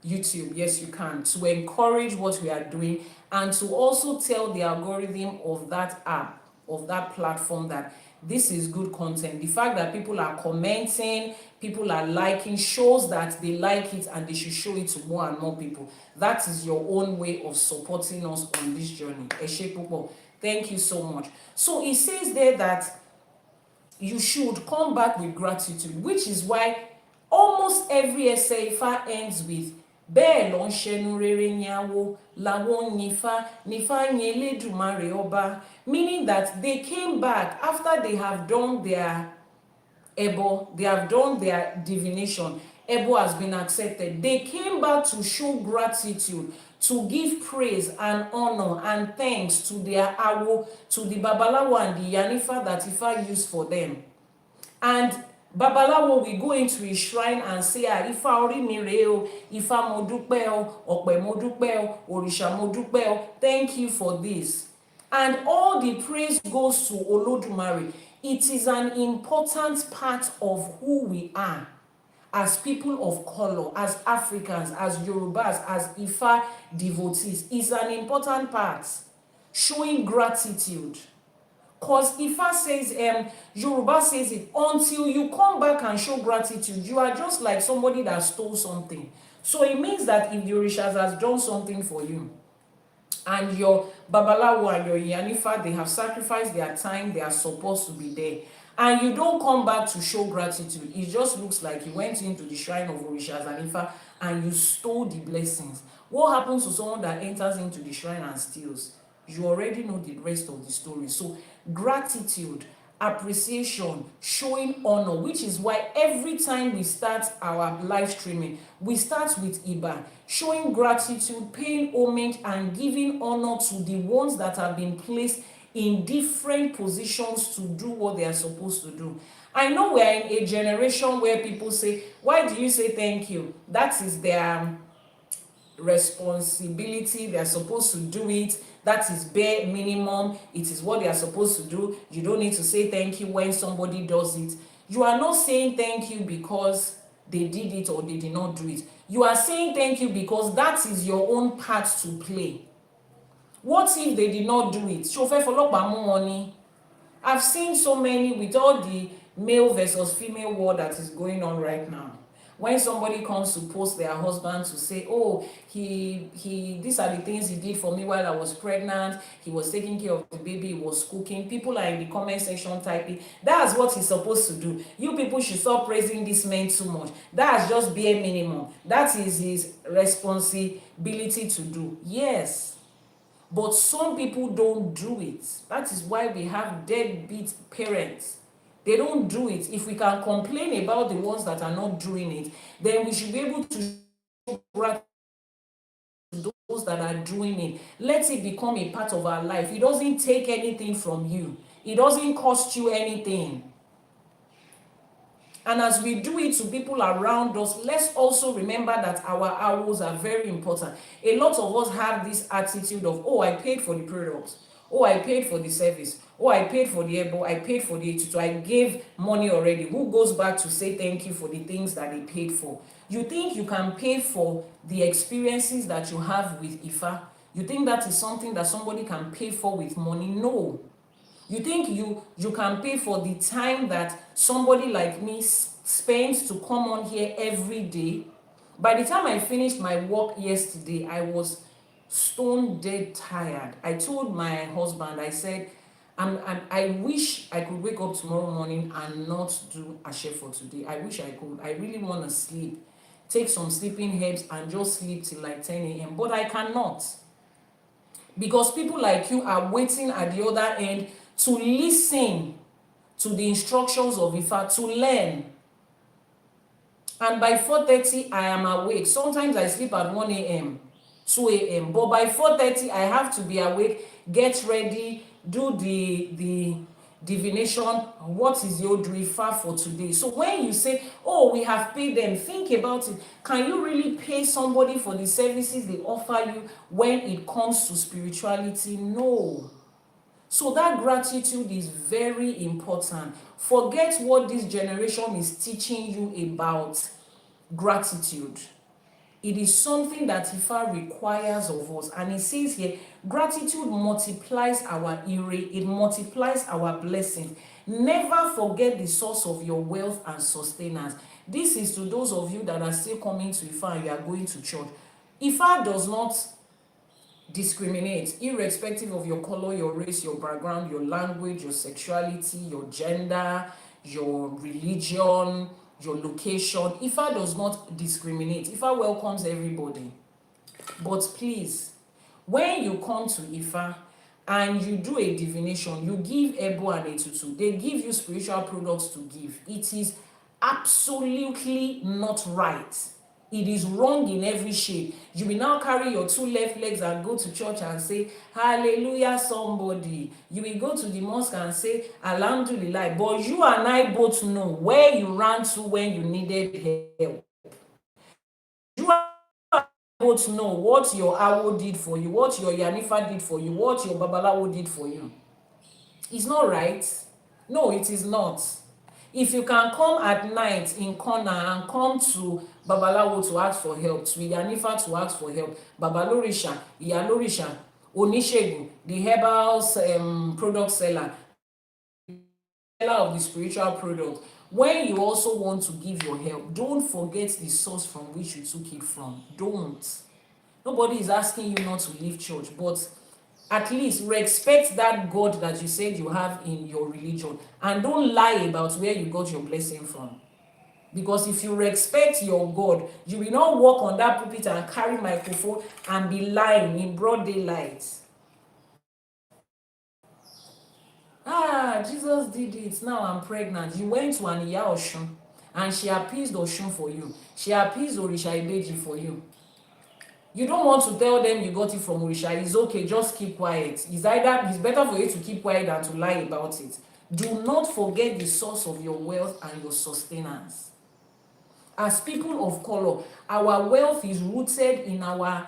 YouTube. Yes, you can, to encourage what we are doing and to also tell the algorithm of that app, of that platform, that this is good content. The fact that people are commenting, people are liking, shows that they like it and they should show it to more and more people. That is your own way of supporting us on this journey. Eshe pupo. Thank you so much. So it says there that you should come back with gratitude, which is why almost every Ifá ends with bẹ́ẹ̀ ló ń ṣẹnu rere yàwó làwọn nífá yin Elédùmarè ọba, meaning that they came back after they have done their ebo, they have done their divination. Ebo has been accepted. They came back to show gratitude, to give praise and honor and thanks to their awo, to the Babalawo and the Iyanifa that Ifá used for them. And Babalawo will go into his shrine and say, Ifá orí mi rèé o, Ifá mo dúpẹ́ o, Ọ̀pẹ mo dúpẹ́ o, Òrìṣà mo dúpẹ́ o, thank you for this. And all the praise goes to Olódùmarè. It is an important part of who we are as people of color, as Africans, as Yorubas, as Ifá devotees. It's an important part, showing gratitude. Because Ifá says, Yoruba says it, until you come back and show gratitude, you are just like somebody that stole something. So it means that if the Orishas has done something for you, and your Babalawo and your Iyanifa, they have sacrificed their time, they are supposed to be there, and you don't come back to show gratitude, it just looks like you went into the shrine of Orishas and Ifa and you stole the blessings. What happens to someone that enters into the shrine and steals? You already know the rest of the story. So gratitude, appreciation, showing honor, which is why every time we start our live streaming, we start with Iba, showing gratitude, paying homage and giving honor to the ones that have been placed in different positions to do what they are supposed to do. I know we are in a generation where people say, why do you say thank you? That is their responsibility. They are supposed to do it. That is bare minimum. It is what they are supposed to do. You don't need to say thank you when somebody does it. You are not saying thank you because they did it or they did not do it. You are saying thank you because that is your own part to play. What if they did not do it? Ṣó fẹ́ fọlọ́pàá mú wọn ni? I've seen so many with all the male versus female war that is going on right now. When somebody comes to post their husband to say, oh, these are the things he did for me while I was pregnant, he was taking care of the baby, he was cooking, people are in the comment section typing, that's what he's supposed to do. You people should stop praising this man too much. That's just bare minimum. That is his responsibility to do. Yes. But some people don't do it. That is why we have deadbeat parents. They don't do it. If we can complain about the ones that are not doing it, then we should be able to show gratitude to those that are doing it. Let it become a part of our life. It doesn't take anything from you. It doesn't cost you anything. And as we do it to people around us, let's also remember that our hours are very important. A lot of us have this attitude of, oh, I paid for the products. Oh, I paid for the service. Oh, I paid for the ebo. I paid for the etutu. I gave money already. Who goes back to say thank you for the things that they paid for? You think you can pay for the experiences that you have with Ifa? You think that is something that somebody can pay for with money? No. You think you can pay for the time that somebody like me spends to come on here every day? By the time I finished my work yesterday, I was stone dead tired. I told my husband, I said, I wish I could wake up tomorrow morning and not do ИШЭШЕ for today. I wish I could. I really want to sleep. Take some sleeping herbs and just sleep till like 10 a.m. But I cannot. Because people like you are waiting at the other end to listen to the instructions of Ifa, to learn. And by 4:30, I am awake. Sometimes I sleep at 1 a.m., 2 a.m. But by 4:30, I have to be awake, get ready, do the divination. What is your Odù Ifá for today? So when you say, oh, we have paid them, think about it. Can you really pay somebody for the services they offer you when it comes to spirituality? No. So that gratitude is very important. Forget what this generation is teaching you about gratitude. It is something that Ifa requires of us. And it says here, gratitude multiplies our ire, it multiplies our blessings. Never forget the source of your wealth and sustenance. This is to those of you that are still coming to Ifa and you are going to church. Ifa does not discriminate, irrespective of your color, your race, your background, your language, your sexuality, your gender, your religion, your location. Ifa does not discriminate. Ifa welcomes everybody. But please, when you come to Ifa and you do a divination, you give ebo and etutu, they give you spiritual products to give. It is absolutely not right. It is wrong in every shade. You will now carry your two left legs and go to church and say, hallelujah, somebody. You will go to the mosque and say, alhamdulillah. But you and I both know where you ran to when you needed help. You and I both know what your Awo did for you, what your Iyanifa did for you, what your Babalawo did for you. It's not right. No, it is not. If you can come at night in corner and come to Babalawo to ask for help, to Iyanifa to ask for help, Babalorisha, Iyalorisha, Onishegun, the herbal product seller of the spiritual product, when you also want to give your help, don't forget the source from which you took it from. Don't. Nobody is asking you not to leave church, but at least respect that God that you said you have in your religion, and don't lie about where you got your blessing from. Because if you respect your God, you will not walk on that pulpit and carry microphone and be lying in broad daylight. Jesus did it, now I'm pregnant. You went to an Iya Osun and she appeased Osun for you. She appeased Meji for you. You don't want to tell them you got it from Orisha. It's okay, just keep quiet. It's better for you to keep quiet than to lie about it. Do not forget the source of your wealth and your sustenance. As people of color, our wealth is rooted in our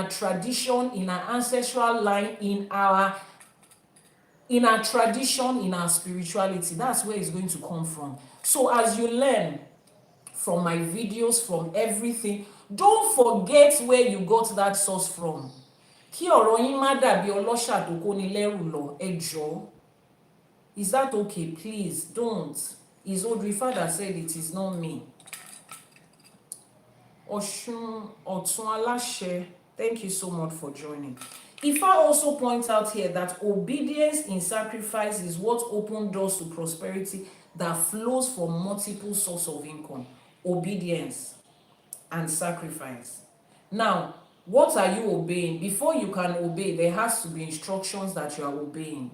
tradition, in our ancestral line, in our tradition, in our spirituality. That's where it's going to come from. So as you learn from my videos, from everything. Don't forget where you got that source from. Kí ọ̀rọ̀ yín má dàbí ọlọ́ṣà tó kó ní lẹ́rù lọ, ẹ jọ̀ọ́. Is that okay? Please don't. It's Odù Ifá that said it, is not me. Ọ̀ṣun Ọ̀tún Aláṣẹ, thank you so much for joining. Ifá also points out here that obedience in sacrifice is what opens doors to prosperity that flows from multiple sources of income. Obedience and sacrifice. Now, what are you obeying? Before you can obey, there has to be instructions that you are obeying.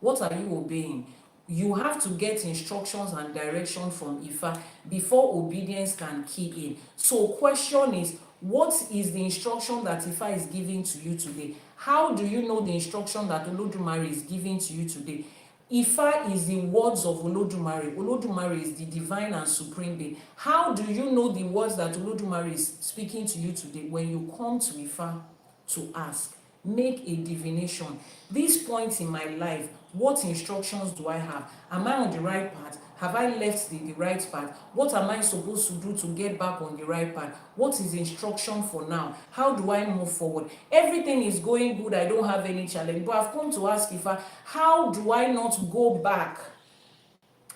What are you obeying? You have to get instructions and direction from Ifá before obedience can kick in. So question is, what is the instruction that Ifá is giving to you today? How do you know the instruction that Olódùmarè is giving to you today? Ifá is the words of Olódùmarè. Olódùmarè is the divine and supreme being. How do you know the words that Olódùmarè is speaking to you today? When you come to Ifá to ask, make a divination. This point in my life, what instructions do I have? Am I on the right path? Have I left the right path? What am I supposed to do to get back on the right path? What is the instruction for now? How do I move forward? Everything is going good. I don't have any challenge. But I've come to ask Ifá, how do I not go back?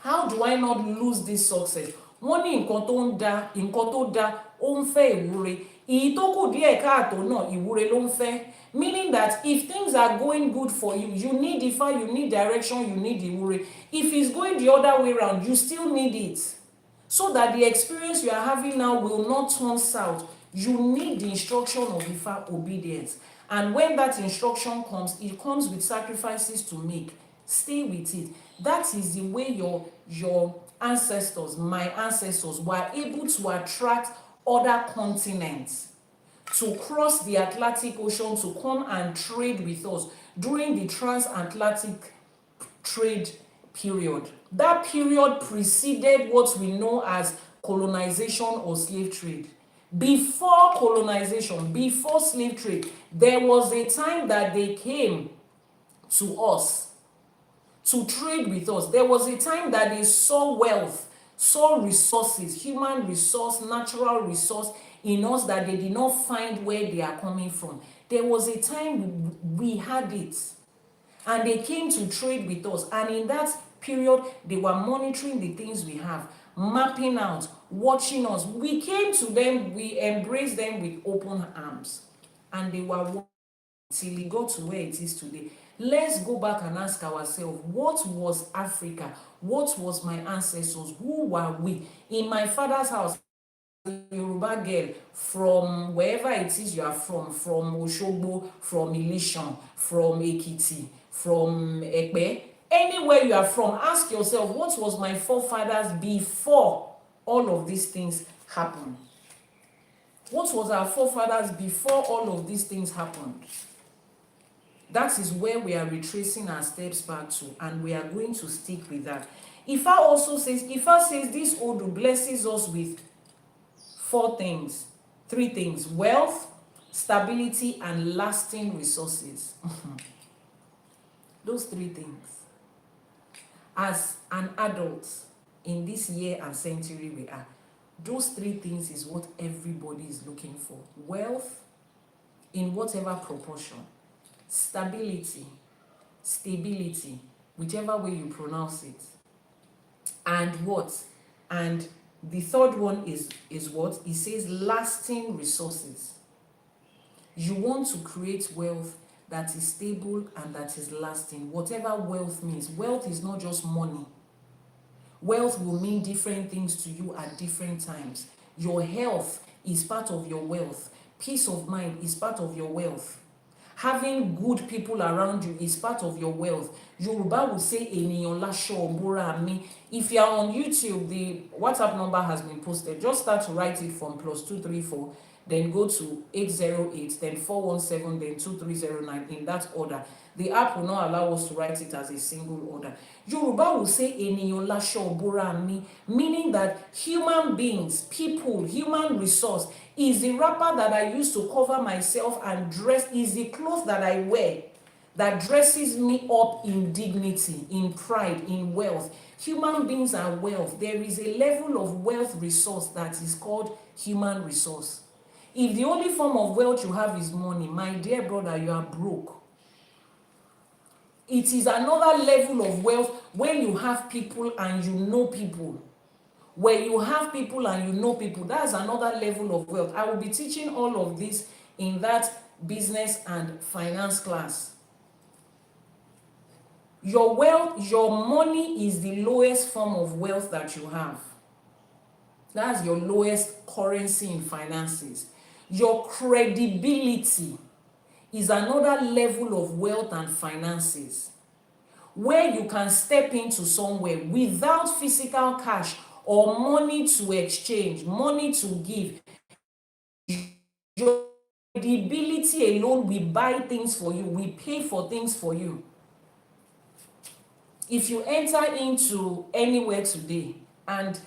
How do I not lose this success? Wọ́n ní nǹkan tó dá, ó ń fẹ́ ìwúre. Èyí tó kù díẹ̀ káàtó náà, ìwúre ló ń fẹ́. Meaning that if things are going good for you, you need Ifá, you need direction, you need ìwúre. If it's going the other way around, you still need it. So that the experience you are having now will not turn south. You need the instruction of Ifá, obedience. And when that instruction comes, it comes with sacrifices to make. Stay with it. That is the way your ancestors, my ancestors, were able to attract other continents to cross the Atlantic Ocean to come and trade with us during the transatlantic trade period. That period preceded what we know as colonization or slave trade. Before colonization, before slave trade, there was a time that they came to us to trade with us. There was a time that they saw wealth, saw resources, human resource, natural resource in us that they did not find where they are coming from. There was a time we had it, and they came to trade with us. And in that period, they were monitoring the things we have, mapping out, watching us. We came to them, we embraced them with open arms, and they were till it got to where it is today. Let's go back and ask ourselves, what was Africa? What was my ancestors? Who were we? In my father's house, Yoruba girl from wherever it is you are from Oshogbo, from Ilishan, from Ekiti, from Ekpe, anywhere you are from, ask yourself, what was my forefathers before all of these things happened? What was our forefathers before all of these things happened? That is where we are retracing our steps back to, and we are going to stick with that. Ifá says this Odù blesses us with three things: wealth, stability, and lasting resources. Those three things. As an adult in this year and century we are, those three things is what everybody is looking for. Wealth in whatever proportion. Stability, whichever way you pronounce it. And what? And the third one is what? It says lasting resources. You want to create wealth that is stable and that is lasting. Whatever wealth means. Wealth is not just money. Wealth will mean different things to you at different times. Your health is part of your wealth. Peace of mind is part of your wealth. Having good people around you is part of your wealth. Yoruba will say, "Ènìyàn láṣọ òbúra mi." If you are on YouTube, the WhatsApp number has been posted. Just start to write it from +234, then go to 808, then 417, then 2309 in that order. The app will not allow us to write it as a single order. Yoruba will say, "Ènìyàn láṣọ òbúra mi," meaning that human beings, people, human resource is the wrapper that I use to cover myself and dress, is the clothes that I wear that dresses me up in dignity, in pride, in wealth. Human beings are wealth. There is a level of wealth resource that is called human resource. If the only form of wealth you have is money, my dear brother, you are broke. It is another level of wealth when you have people and you know people. Where you have people and you know people, that's another level of wealth. I will be teaching all of this in that business and finance class. Your wealth, your money is the lowest form of wealth that you have. That's your lowest currency in finances. Your credibility is another level of wealth and finances, where you can step into somewhere without physical cash or money to exchange, money to give. Your credibility alone will buy things for you, will pay for things for you. If you enter into anywhere today and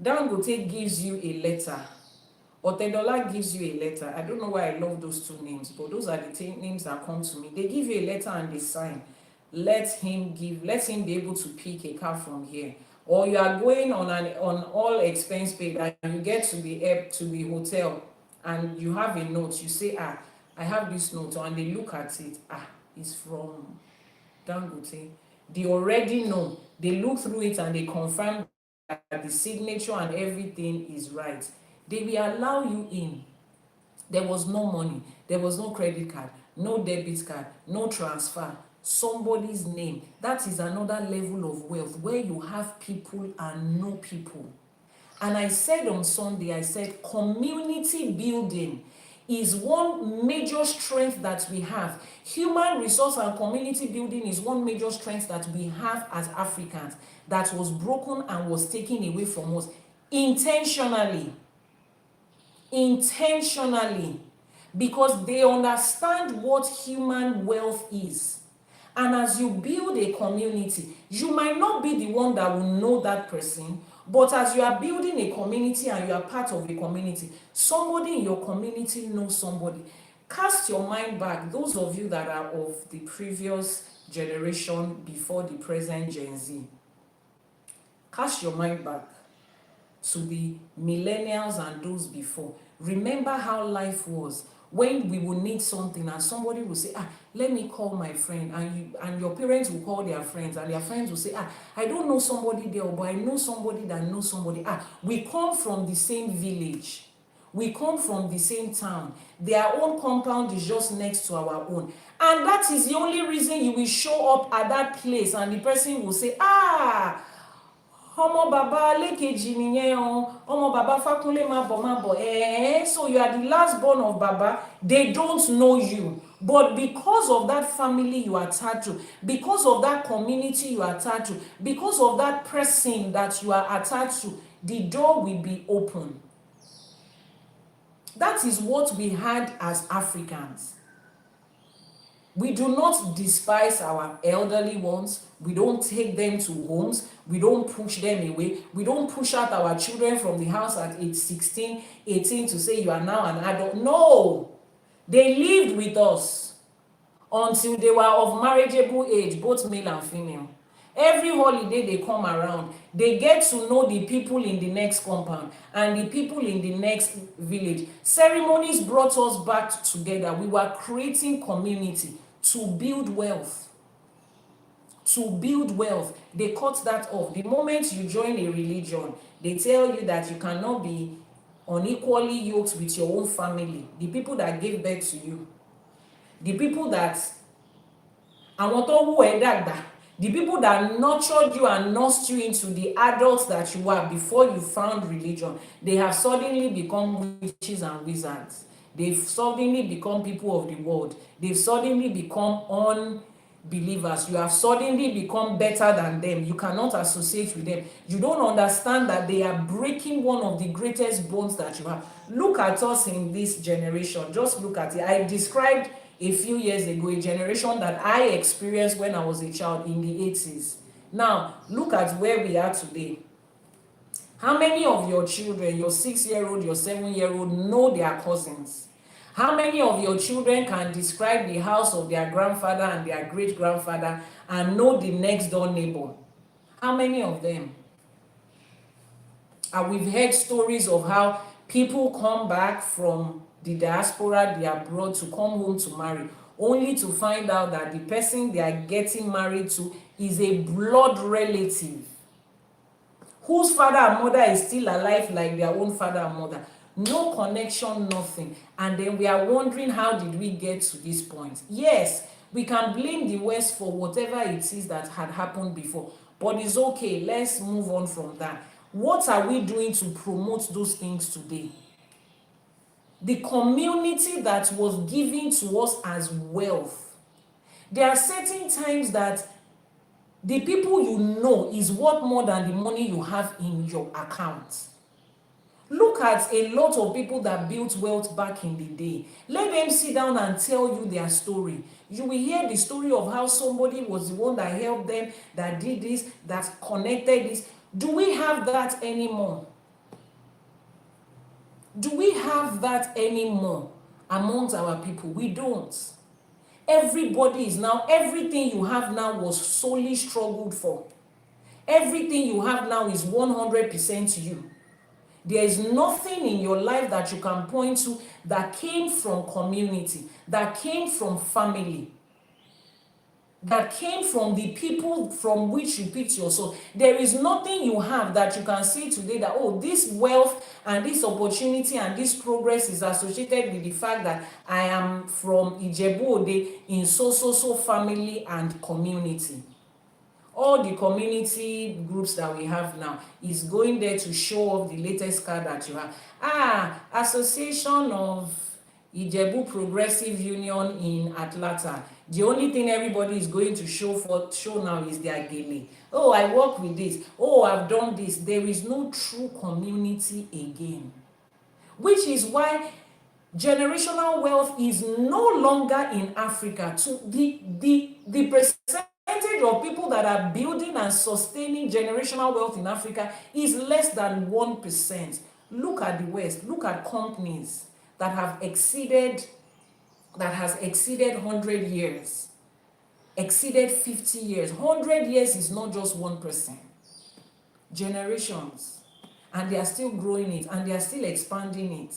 Dangote gives you a letter, Otedola gives you a letter. I don't know why I love those two names, but those are the names that come to me. They give you a letter and they sign. Let him be able to pick a car from here. Or you are going on all expense paid and you get to the hotel and you have a note. You say, I have this note, and they look at it. It's from Dangote. They already know. They look through it and they confirm that the signature and everything is right. They will allow you in. There was no money. There was no credit card, no debit card, no transfer. Somebody's name. That is another level of wealth where you have people and know people. And I said on Sunday, I said community building is one major strength that we have. Human resource and community building is one major strength that we have as Africans that was broken and was taken away from us intentionally, because they understand what human wealth is. And as you build a community, you might not be the one that will know that person, but as you are building a community and you are part of a community, somebody in your community knows somebody. Cast your mind back, those of you that are of the previous generation before the present Gen Z. Cast your mind back to the millennials and those before. Remember how life was when we will need something and somebody will say, let me call my friend, and your parents will call their friends and their friends will say, I don't know somebody there, but I know somebody that knows somebody. We come from the same village. We come from the same town. Their own compound is just next to our own. And that is the only reason you will show up at that place and the person will say, Ọmọ bàbá Lékejì nìyẹn o, ọmọ bàbá Fákúnlé má bọ̀. So you are the last born of Baba. They don't know you. But because of that family you are attached to, because of that community you are attached to, because of that person that you are attached to, the door will be open. That is what we had as Africans. We do not despise our elderly ones. We don't take them to homes. We don't push them away. We don't push out our children from the house at age 16, 18 to say you are now an adult. No! They lived with us until they were of marriageable age, both male and female. Every holiday they come around, they get to know the people in the next compound and the people in the next village. Ceremonies brought us back together. We were creating community to build wealth. To build wealth. They cut that off. The moment you join a religion, they tell you that you cannot be unequally yoked with your own family. The people that gave birth to you. The people that the people that nurtured you and nursed you into the adults that you are before you found religion, they have suddenly become witches and wizards. They've suddenly become people of the world. They've suddenly become unbelievers. You have suddenly become better than them. You cannot associate with them. You don't understand that they are breaking one of the greatest bonds that you have. Look at us in this generation. Just look at it. I described a few years ago a generation that I experienced when I was a child in the 80s. Now, look at where we are today. How many of your children, your 6-year-old, your 7-year-old, know their cousins? How many of your children can describe the house of their grandfather and their great-grandfather and know the next door neighbor? How many of them? And we've heard stories of how people come back from the diaspora, the abroad, to come home to marry, only to find out that the person they are getting married to is a blood relative whose father and mother is still alive like their own father and mother. No connection, nothing. And then we are wondering, how did we get to this point? Yes, we can blame the West for whatever it is that had happened before, but it's okay. Let's move on from that. What are we doing to promote those things today? The community that was given to us as wealth. There are certain times that the people you know is worth more than the money you have in your account. Look at a lot of people that built wealth back in the day. Let them sit down and tell you their story. You will hear the story of how somebody was the one that helped them, that did this, that connected this. Do we have that anymore? Do we have that anymore amongst our people? We don't. Everybody is now, everything you have now was solely struggled for. Everything you have now is 100% you. There is nothing in your life that you can point to that came from community, that came from family, that came from the people from which you picked your soul. There is nothing you have that you can say today that, oh, this wealth and this opportunity and this progress is associated with the fact that I am from Ijebu-Ode in so family and community. All the community groups that we have now is going there to show off the latest card that you have. Association of Ijebu Progressive Union in Atlanta. The only thing everybody is going to show now is their gele. Oh, I work with this. Oh, I've done this. There is no true community again. Which is why generational wealth is no longer in Africa. To the percentage of people that are building and sustaining generational wealth in Africa is less than 1%. Look at the West. Look at companies that has exceeded 100 years, exceeded 50 years. 100 years is not just 1%. Generations. And they are still growing it, and they are still expanding it.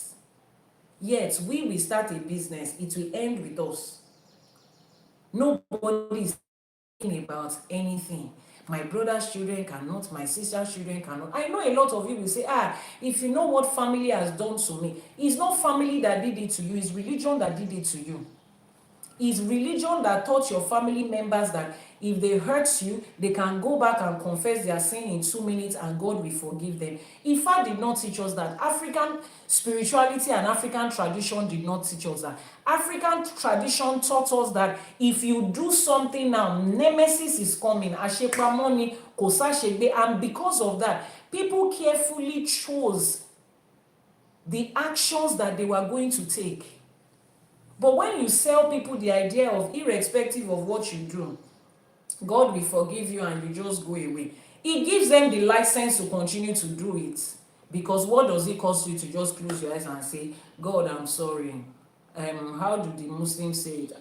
Yet, we will start a business, it will end with us. Nobody is thinking about anything. My brother's children cannot, my sister's children cannot. I know a lot of you will say, if you know what family has done to me, it's not family that did it to you, it's religion that did it to you. It's religion that taught your family members that if they hurt you, they can go back and confess their sin in 2 minutes and God will forgive them. Ifá did not teach us that. African spirituality and African tradition did not teach us that. African tradition taught us that if you do something now, nemesis is coming. Ashepamoni, kosashebe, and because of that, people carefully chose the actions that they were going to take. But when you sell people the idea of irrespective of what you do, God will forgive you and you just go away, it gives them the license to continue to do it. Because what does it cost you to just close your eyes and say, God, I'm sorry? How do the Muslims say it?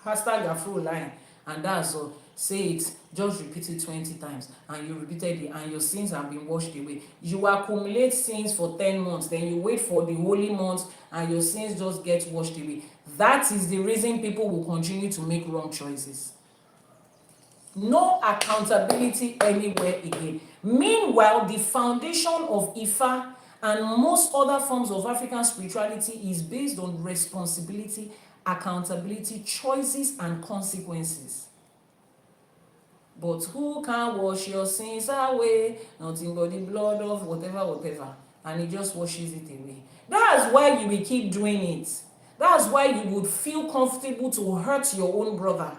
#Gafurulain, and that's all. Say it, just repeat it 20 times, and you repeated it, and your sins have been washed away. You accumulate sins for 10 months, then you wait for the holy months, and your sins just get washed away. That is the reason people will continue to make wrong choices. No accountability anywhere again. Meanwhile, the foundation of Ifá and most other forms of African spirituality is based on responsibility, accountability, choices, and consequences. But who can wash your sins away? Nothing but the blood of whatever. And it just washes it away. That's why you will keep doing it. That's why you would feel comfortable to hurt your own brother.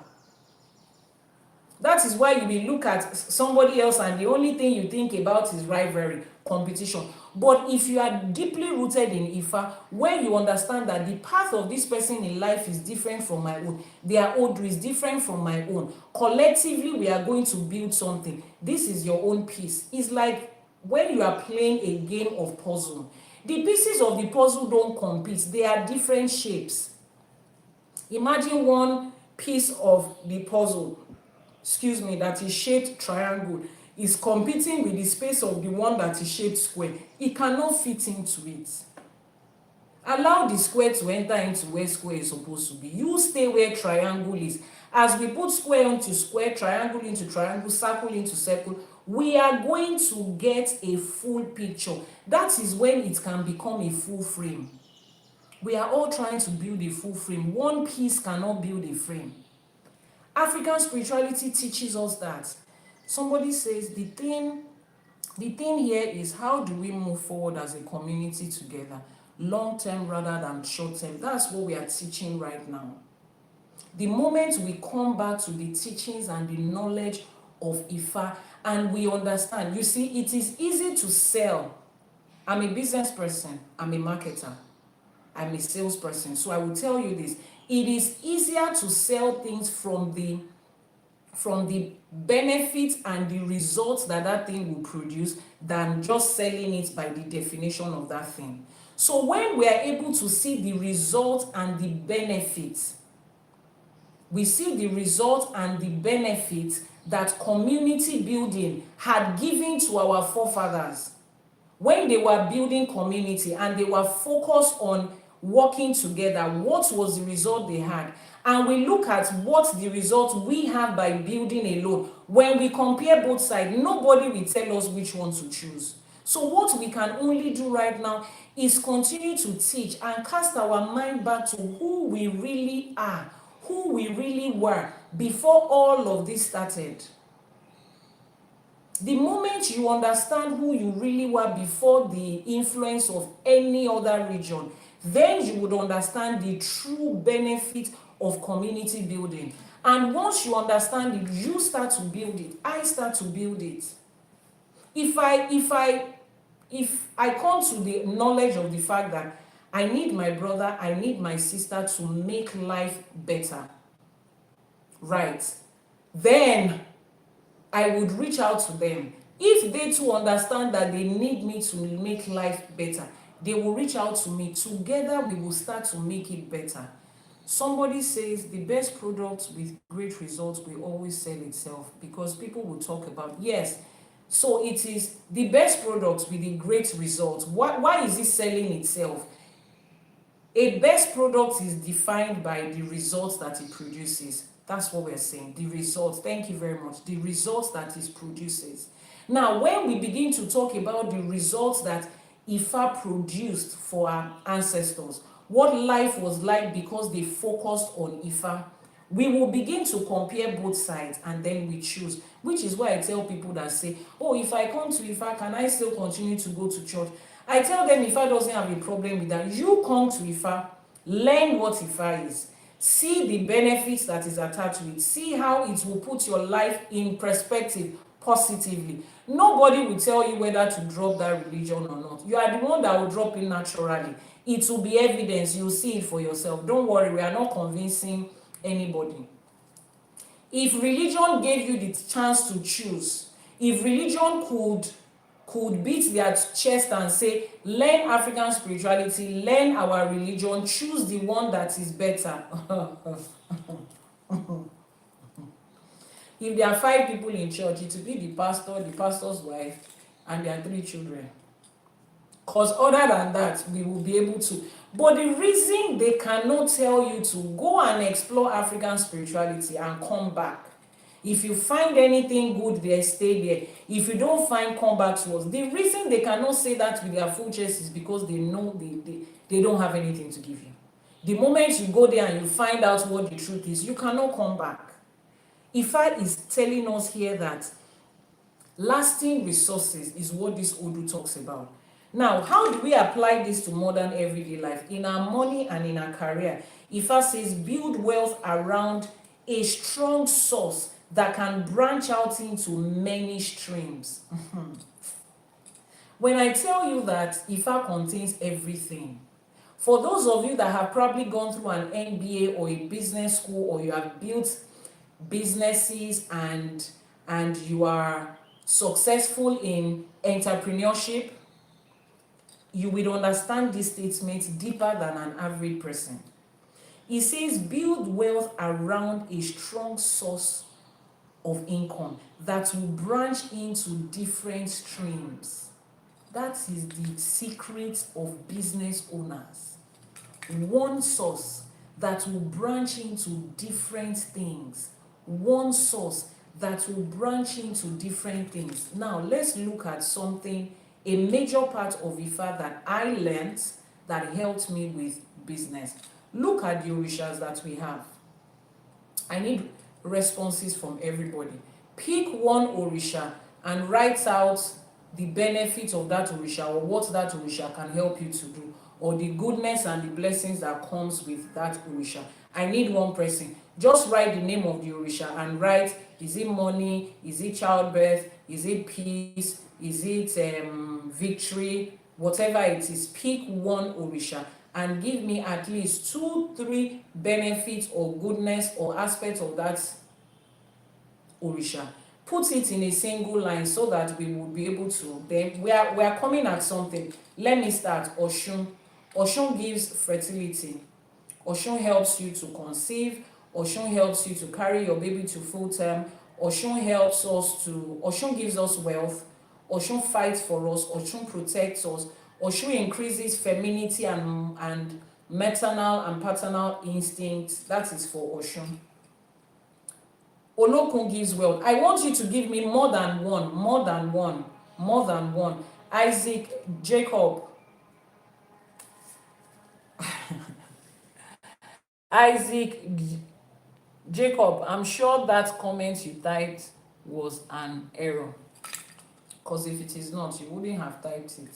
That is why you will look at somebody else and the only thing you think about is rivalry, competition. But if you are deeply rooted in Ifá, where you understand that the path of this person in life is different from my own, their Odù is different from my own, collectively we are going to build something. This is your own piece. It's like when you are playing a game of puzzle. The pieces of the puzzle don't compete. They are different shapes. Imagine one piece of the puzzle, that is shaped triangle, is competing with the space of the one that is shaped square. It cannot fit into it. Allow the square to enter into where square is supposed to be. You stay where triangle is. As we put square into square, triangle into triangle, circle into circle, we are going to get a full picture. That is when it can become a full frame. We are all trying to build a full frame. One piece cannot build a frame. African spirituality teaches us that. Somebody says the thing here is, how do we move forward as a community together, long term rather than short term? That's what we are teaching right now. The moment we come back to the teachings and the knowledge of Ifa and we understand, you see, it is easy to sell. I'm a business person, I'm a marketer, I'm a salesperson, so I will tell you this. It is easier to sell things from the benefits and the results that thing will produce than just selling it by the definition of that thing. So when we are able to see the results and the benefits, we see the results and the benefits that community building had given to our forefathers when they were building community and they were focused on working together. What was the result they had? And we look at what the result we have by building alone. When we compare both sides, nobody will tell us which one to choose. So what we can only do right now is continue to teach and cast our mind back to who we really are, who we really were before all of this started. The moment you understand who you really were before the influence of any other region, then you would understand the true benefit of community building. And once you understand it, you start to build it. I start to build it. If I come to the knowledge of the fact that I need my brother, I need my sister to make life better, right, then I would reach out to them. If they too understand that they need me to make life better, they will reach out to me. Together we will start to make it better. Somebody says the best product with great results will always sell itself because people will talk about, yes, so it is the best product with the great results. Why is it selling itself? A best product is defined by the results that it produces. That's what we're saying. The results. Thank you very much. The results that it produces. Now, when we begin to talk about the results that Ifa produced for our ancestors, what life was like because they focused on Ifa, we will begin to compare both sides and then we choose. Which is why I tell people that say, oh, if I come to Ifa, can I still continue to go to church? I tell them Ifa doesn't have a problem with that. You come to Ifa, learn what Ifa is. See the benefits that is attached to it. See how it will put your life in perspective positively. Nobody will tell you whether to drop that religion or not. You are the one that will drop it naturally. It will be evidence. You'll see it for yourself. Don't worry, we are not convincing anybody. If religion gave you the chance to choose, if religion could beat their chest and say, learn African spirituality, learn our religion, choose the one that is better. If there are 5 people in church, it will be the pastor, the pastor's wife, and their 3 children. Because other than that, we will be able to. But the reason they cannot tell you to go and explore African spirituality and come back, if you find anything good there, stay there. If you don't find, come back to us. The reason they cannot say that with their full chest is because they know they don't have anything to give you. The moment you go there and you find out what the truth is, you cannot come back. Ifa is telling us here that lasting resources is what this Odù talks about. Now, how do we apply this to modern everyday life? In our money and in our career, Ifa says build wealth around a strong source that can branch out into many streams. When I tell you that Ifa contains everything, for those of you that have probably gone through an MBA or a business school, or you have built businesses and you are successful in entrepreneurship, you will understand this statement deeper than an average person. It says, build wealth around a strong source of income that will branch into different streams. That is the secret of business owners. One source that will branch into different things. One source that will branch into different things. Now, let's look at something, a major part of Ifa that I learned that helped me with business. Look at the orishas that we have. I need responses from everybody. Pick one orisha and write out the benefit of that orisha, or what that orisha can help you to do, or the goodness and the blessings that comes with that orisha. I need one person. Just write the name of the orisha and write, is it money, is it childbirth, is it peace, is it victory, whatever it is. Pick one orisha and give me at least 2-3 benefits or goodness or aspects of that orisha. Put it in a single line so that we will be able to. Then we are coming at something. Let me start. Oshun. Oshun gives fertility. Oshun helps you to conceive. Oshun helps you to carry your baby to full term. Oshun helps us to. Oshun gives us wealth. Oshun fights for us. Oshun protects us. Oshun increases femininity and maternal and paternal instincts. That is for Oshun. Olokun gives wealth. I want you to give me more than one, more than one, more than one. Isaac, Jacob. Isaac, Jacob, I'm sure that comment you typed was an error. Because if it is not, you wouldn't have typed it.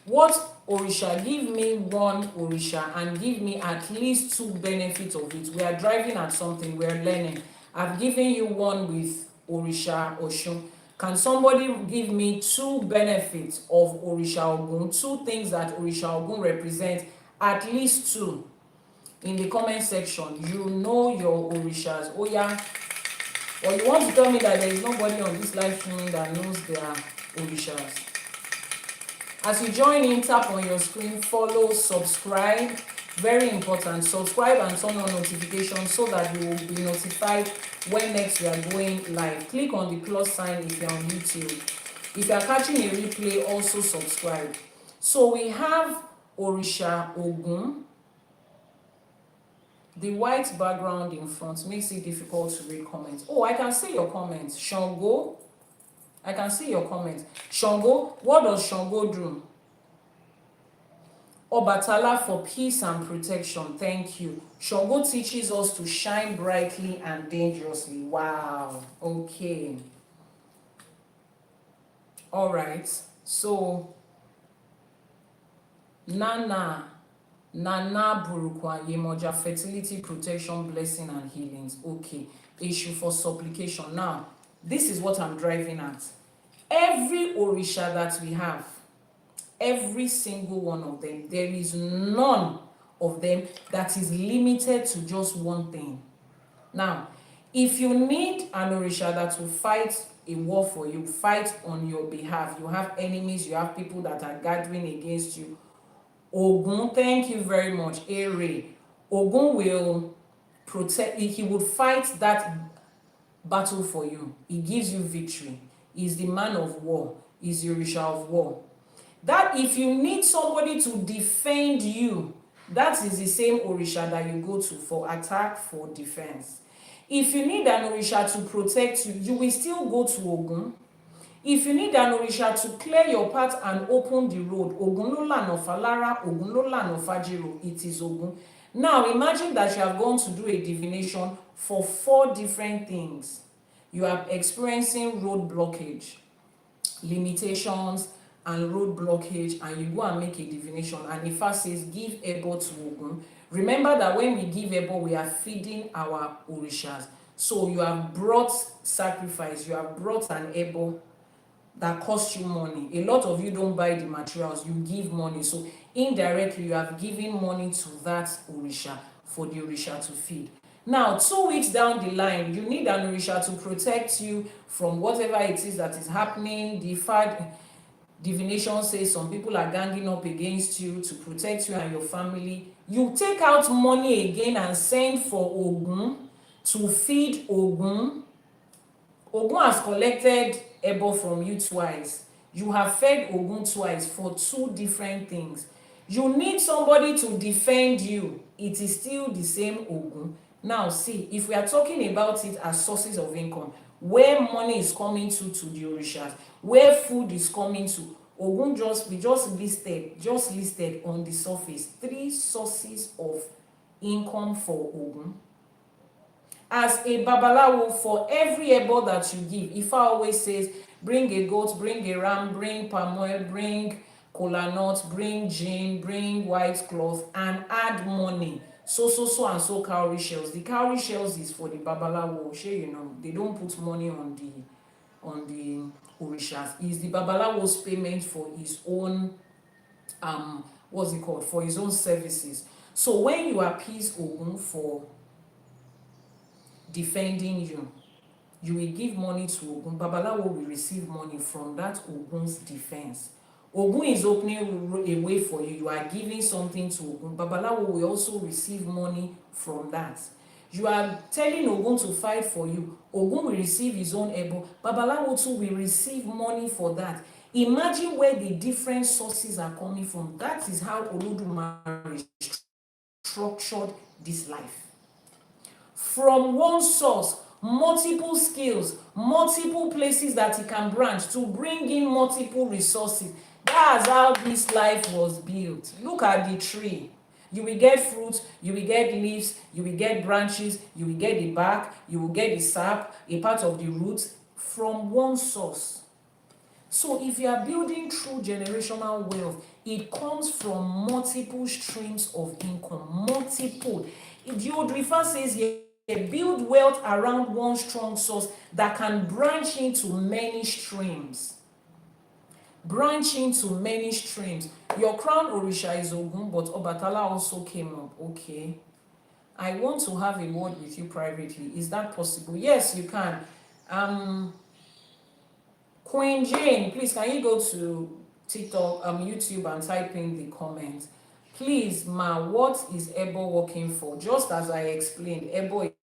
What orisha? Give me one orisha and give me at least 2 benefits of it. We are driving at something, we are learning. I've given you one with orisha Oshun. Can somebody give me 2 benefits of orisha Ogun? 2 things that orisha Ogun represents, at least 2. In the comment section, you know your orishas. Oh yeah. Or you want to tell me that there is nobody on this live streaming that knows their orishas. As you join in, tap on your screen, follow, subscribe. Very important. Subscribe and turn on notifications so that you will be notified when next we are going live. Click on the plus sign if you're on YouTube. If you are catching a replay, also subscribe. So we have orisha Ogun. The white background in front makes it difficult to read comments. Oh, I can see your comments. Shango. I can see your comments. Shango, what does Shango do? Obatala for peace and protection. Thank you. Shango teaches us to shine brightly and dangerously. Wow. Okay. All right. So, Nana Burukwa Yemoja, fertility, protection, blessing, and healings. Okay. Issue for supplication. Now, this is what I'm driving at. Every orisha that we have, every single one of them, there is none of them that is limited to just one thing. Now, if you need an orisha that will fight a war for you, fight on your behalf, you have enemies, you have people that are gathering against you, Ogun, thank you very much. Ere, Ogun will protect, he would fight that battle for you. He gives you victory. He's the man of war. He's the orisha of war. That if you need somebody to defend you, that is the same orisha that you go to for attack, for defense. If you need an orisha to protect you, you will still go to Ogun. If you need an orisha to clear your path and open the road, Ogun lo lana falara, Ogun lo lana fajiro, it is Ogun. Now imagine that you have gone to do a divination for 4 different things. You are experiencing road blockage, limitations, and road blockage, and you go and make a divination. And Ifa says, give ebo to Ogun. Remember that when we give ebo, we are feeding our orishas. So you have brought sacrifice, you have brought an ebo that costs you money. A lot of you don't buy the materials, you give money. So indirectly, you have given money to that orisha for the orisha to feed. Now, 2 weeks down the line, you need an orisha to protect you from whatever it is that is happening. divination says some people are ganging up against you to protect you and your family, you take out money again and send for Ogun to feed Ogun. Ogun has collected ebo from you twice. You have fed Ogun twice for two different things. You need somebody to defend you. It is still the same Ogun. Now see, if we are talking about it as sources of income, where money is coming to the Orishas, where food is coming to, Ogun we just listed on the surface 3 sources of income for Ogun. As a babalawo, for every ebo that you give, Ifa always says, bring a goat, bring a ram, bring palm oil, bring kola nut, bring gin, bring white cloth, and add money. So and so cowrie shells. The cowrie shells is for the babalawo. You know, they don't put money on the orishas. Is the babalawo's payment for his own what's it called, for his own services. So when you appease Ogun for defending you, you will give money to Ogun. Babalawo will receive money from that Ogun's defense. Ogun is opening a way for you. You are giving something to Ogun. Babalawo will also receive money from that. You are telling Ogun to fight for you. Ogun will receive his own ebo. Babalawo too will receive money for that. Imagine where the different sources are coming from. That is how Elédùmarè structured this life. From one source, multiple skills, multiple places that he can branch to bring in multiple resources. That's how this life was built. Look at the tree. You will get fruit, you will get leaves, you will get branches, you will get the bark, you will get the sap, a part of the roots from one source. So if you are building true generational wealth, it comes from multiple streams of income. Multiple. The Odù Ifá says here, build wealth around one strong source that can branch into many streams. Branch into many streams. Your crown Orisha is Ogun, but Obatala also came up. Okay. I want to have a word with you privately. Is that possible? Yes, you can. Queen Jane, please, can you go to TikTok, YouTube, and type in the comment? Please, ma, what is ebo working for? Just as I explained, ebo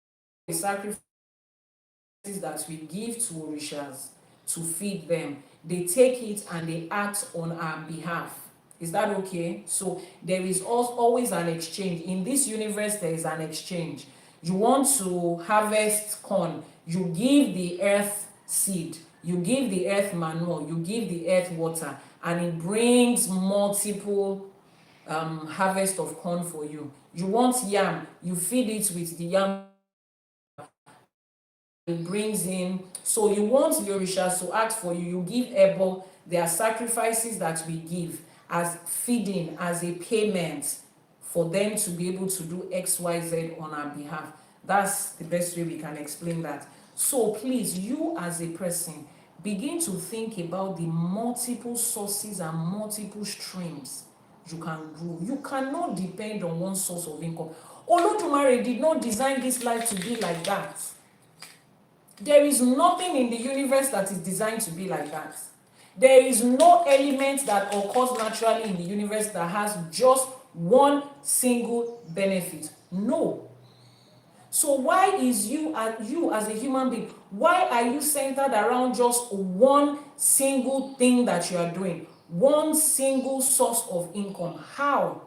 is sacrifices that we give to Orishas to feed them. They take it and they act on our behalf. Is that okay? So there is always an exchange. In this universe, there is an exchange. You want to harvest corn, you give the earth seed, you give the earth manure, you give the earth water, and it brings multiple harvest of corn for you. You want yam, you feed it with the yam, it brings in. So you want the Orishas to act for you, you give ebo. There are sacrifices that we give as feeding, as a payment for them to be able to do XYZ on our behalf. That's the best way we can explain that. So please, you as a person, begin to think about the multiple sources and multiple streams you can grow. You cannot depend on one source of income. Olodumare did not design this life to be like that. There is nothing in the universe that is designed to be like that. There is no element that occurs naturally in the universe that has just one single benefit. No. So why is you as a human being, why are you centered around just one single thing that you are doing? One single source of income? How?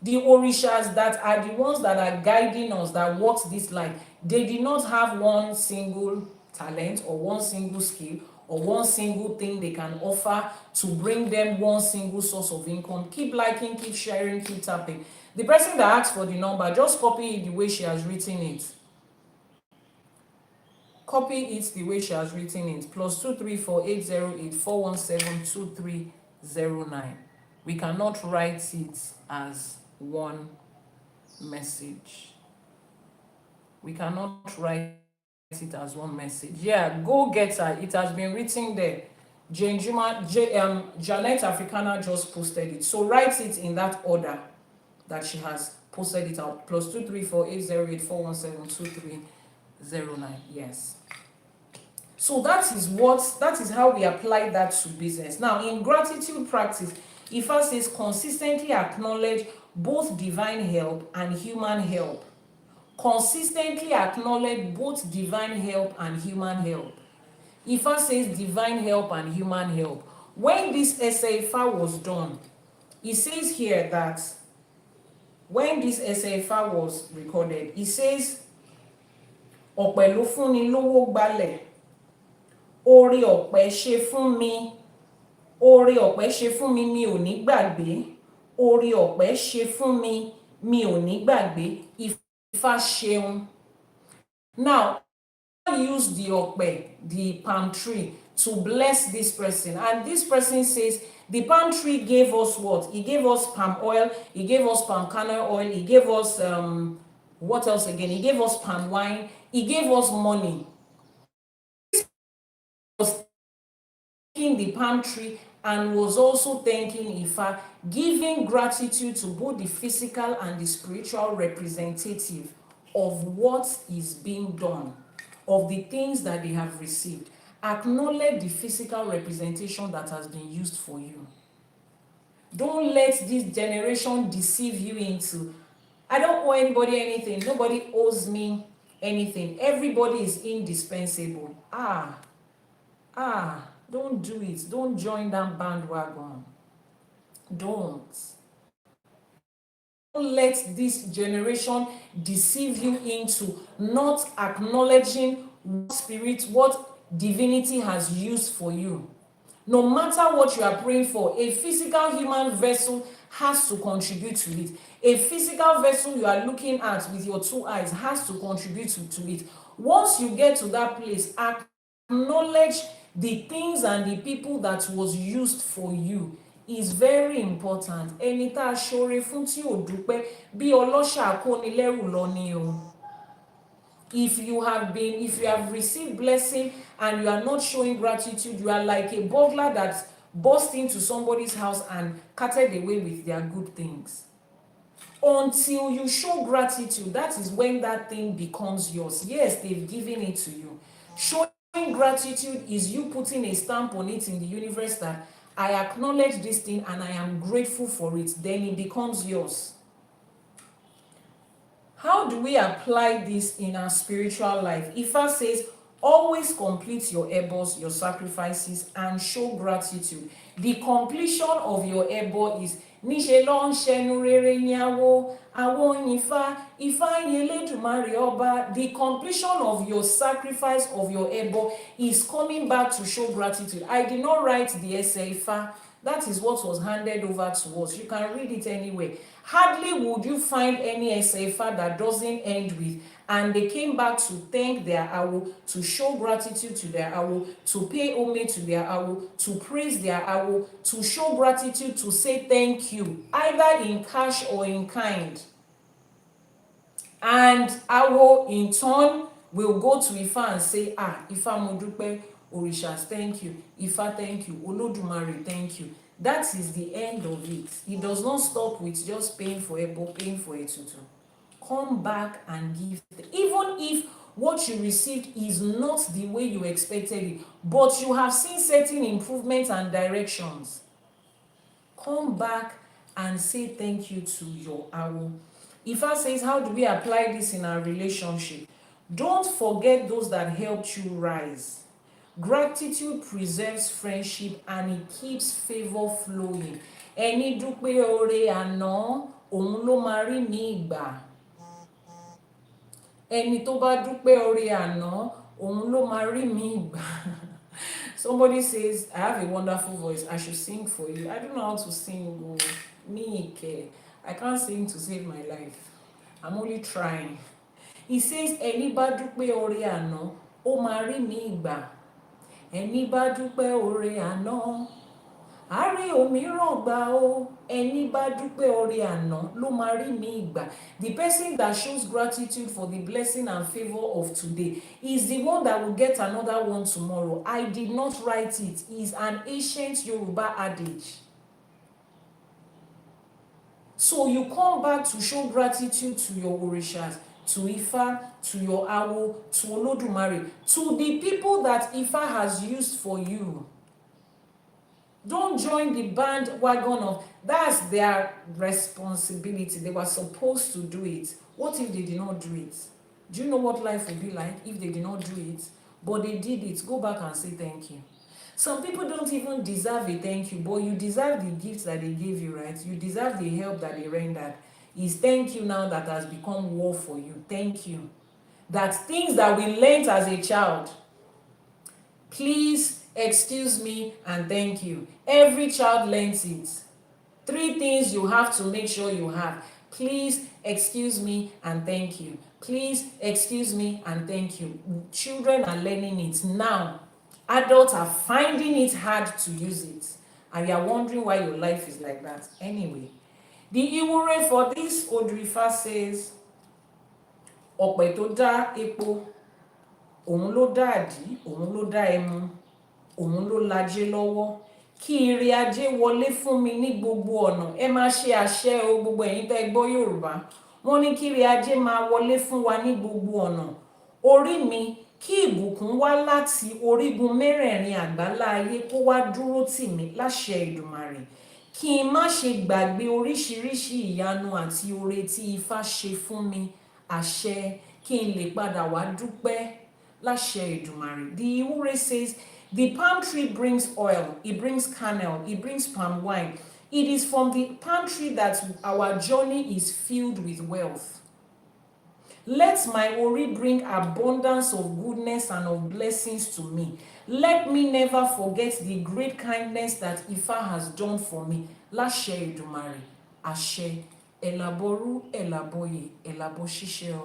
The Orishas that are the ones that are guiding us, that walk this life, they did not have one single talent or one single skill or one single thing they can offer to bring them one single source of income. Keep liking, keep sharing, keep tapping. The person that asks for the number, just copy it the way she has written it. Copy it the way she has written it. +234 808 417 2309. We cannot write it as one message. We cannot write it as one message. Yeah, go get her. It has been written there. Janet Africana just posted it. So write it in that order that she has posted it out. +234 808 417 2309. Yes. So that is how we apply that to business. Now, in gratitude practice, Ifa says consistently acknowledge both divine help and human help. Consistently acknowledge both divine help and human help. Ifa says divine help and human help. When this essay Ifa was done, it says here that when this essay Ifa was recorded, it says ọ̀pẹ ló fún ni lówó gbalẹ̀, oore ọ̀pẹ ṣe fún mi, oore ọ̀pẹ ṣe fún mi, mi ò ní gbàgbé, oore ọ̀pẹ ṣe fún mi, mi ò ní gbàgbé, Ifá ṣeun. Now, I use the ọ̀pẹ, the palm tree, to bless this person, and this person says the palm tree gave us what? He gave us palm oil, he gave us palm kernel oil, he gave us what else again? He gave us palm wine, he gave us money. He was thanking the palm tree and was also thanking Ifa, giving gratitude to both the physical and the spiritual representative of what is being done, of the things that they have received. Acknowledge the physical representation that has been used for you. Don't let this generation deceive you into, I don't owe anybody anything, nobody owes me anything, everybody is indispensable. Don't do it. Don't join that bandwagon. Don't let this generation deceive you into not acknowledging what spirit, what divinity has used for you. No matter what you are praying for, a physical human vessel has to contribute to it. A physical vessel you are looking at with your two eyes has to contribute to it. Once you get to that place, acknowledge the things and the people that was used for you is very important. Ẹni tá a ṣoore fún tí ò dúpẹ́ bí ọlọ́ṣà kónilẹ́rù lọ ni o. If you have received blessing and you are not showing gratitude, you are like a burglar that burst into somebody's house and carted away with their good things. Until you show gratitude, that is when that thing becomes yours. Yes, they've given it to you. Showing gratitude is you putting a stamp on it in the universe that I acknowledge this thing and I am grateful for it. Then it becomes yours. How do we apply this in our spiritual life? Ifa says, always complete your ebos, your sacrifices, and show gratitude. The completion of your ebo is níṣe ló ń ṣẹnu rere ní àwo, àwọn Ifá, Ifá yin Elédùmarè ọba. The completion of your sacrifice of your ebo is coming back to show gratitude. I did not write the essay Ifa. That is what was handed over to us. You can read it anyway. Hardly would you find any essay Ifa that doesn't end with, and they came back to thank their Awo, to show gratitude to their Awo, to pay homage to their Awo, to praise their Awo, to show gratitude, to say thank you, either in cash or in kind. And Awo in turn will go to Ifa and say, Ifa mo dúpẹ́, Orishas, thank you, Ifa, thank you, Olódùmarè, thank you. That is the end of it. It does not stop with just paying for ebo, paying for etutu. Come back and give. Even if what you received is not the way you expected it, but you have seen certain improvements and directions, come back and say thank you to your Awo. Ifa says, how do we apply this in our relationship? Don't forget those that helped you rise. Gratitude preserves friendship and it keeps favor flowing. Ẹni dúpẹ́ oore àná, òun ló máa rí mi ìgbà. Ẹni tó bá dúpẹ́ oore àná, òun ló máa rí mi ìgbà. Somebody says, I have a wonderful voice, I should sing for you. I don't know how to sing. I can't sing to save my life. I'm only trying. He says, ẹni bá dúpẹ́ oore àná, ó máa rí mi ìgbà. Ẹni bá dúpẹ́ oore àná, á rí òmíràn gbà o. Ẹni bá dúpẹ́ oore àná ló máa rí mi ìgbà. The person that shows gratitude for the blessing and favor of today is the one that will get another one tomorrow. I did not write it. It's an ancient Yoruba adage. So you come back to show gratitude to your Orishas. to Ifa, to your Awo, to Olódùmarè, to the people that Ifa has used for you. Don't join the bandwagon of that's their responsibility. They were supposed to do it. What if they did not do it? Do you know what life would be like if they did not do it? But they did it. Go back and say thank you. Some people don't even deserve a thank you, but you deserve the gifts that they gave you, right? You deserve the help that they rendered. It's thank you now that has become war for you. Thank you. That things that we learned as a child, please excuse me and thank you. Every child learns it. 3 things you have to make sure you have. Please excuse me and thank you. Please excuse me and thank you. Children are learning it now. Adults are finding it hard to use it. And you are wondering why your life is like that. Anyway, the Iwure for this Odù Ifá says, ọ̀pẹ tó dá epo, òun ló dá àdí, òun ló dá ẹmu, òun ló lajé lọ́wọ́. Kí ire ajé wọlé fún mi ní gbogbo ọ̀nà. Ẹ máa ṣe àṣẹ o gbogbo ẹ̀yin tẹ́ gbọ́ Yorùbá. Wọ́n ní kí ire ajé máa wọlé fún wa ní gbogbo ọ̀nà. Orí mi, kí ìbùkún wá láti orígun mẹ́rẹ̀ẹ̀rin àgbálá ayé kó wá dúró tì mí láṣẹ Èdùmàrè. Kí n má ṣe gbàgbé oríṣiríṣi ìyanu àti oore tí Ifá ṣe fún mi. Àṣẹ, kí n lè padà wá dúpẹ́ láṣẹ Èdùmàrè. The Iwure says, the palm tree brings oil, it brings kernel, it brings palm wine. It is from the palm tree that our journey is filled with wealth. Let my Ori bring abundance of goodness and of blessings to me. Let me never forget the great kindness that Ifa has done for me. Láṣẹ Èdùmàrè, àṣẹ, Àbọrú, Àbọyè, Àbọṣíṣẹ.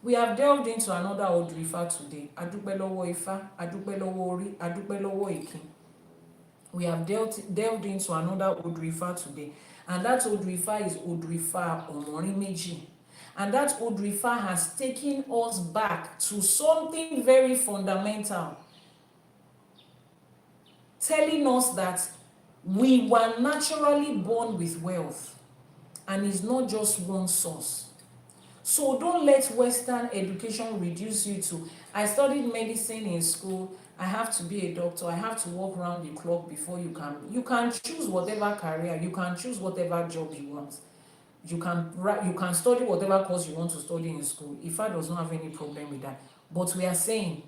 We have delved into another Odù Ifá today. Adúpẹ́ lọ́wọ́ Ifá, adúpẹ́ lọ́wọ́ Orí, adúpẹ́ lọ́wọ́ Ìkin. We have delved into another Odù Ifá today. And that Odù Ifá is Odù Ifá Owonrin Meji. And that Odù Ifá has taken us back to something very fundamental. Telling us that we were naturally born with wealth. And it's not just one source. So don't let Western education reduce you to, I studied medicine in school, I have to be a doctor, I have to walk around the clock before you can choose whatever career, you can choose whatever job you want. You can study whatever course you want to study in school. Ifa does not have any problem with that. But we are saying,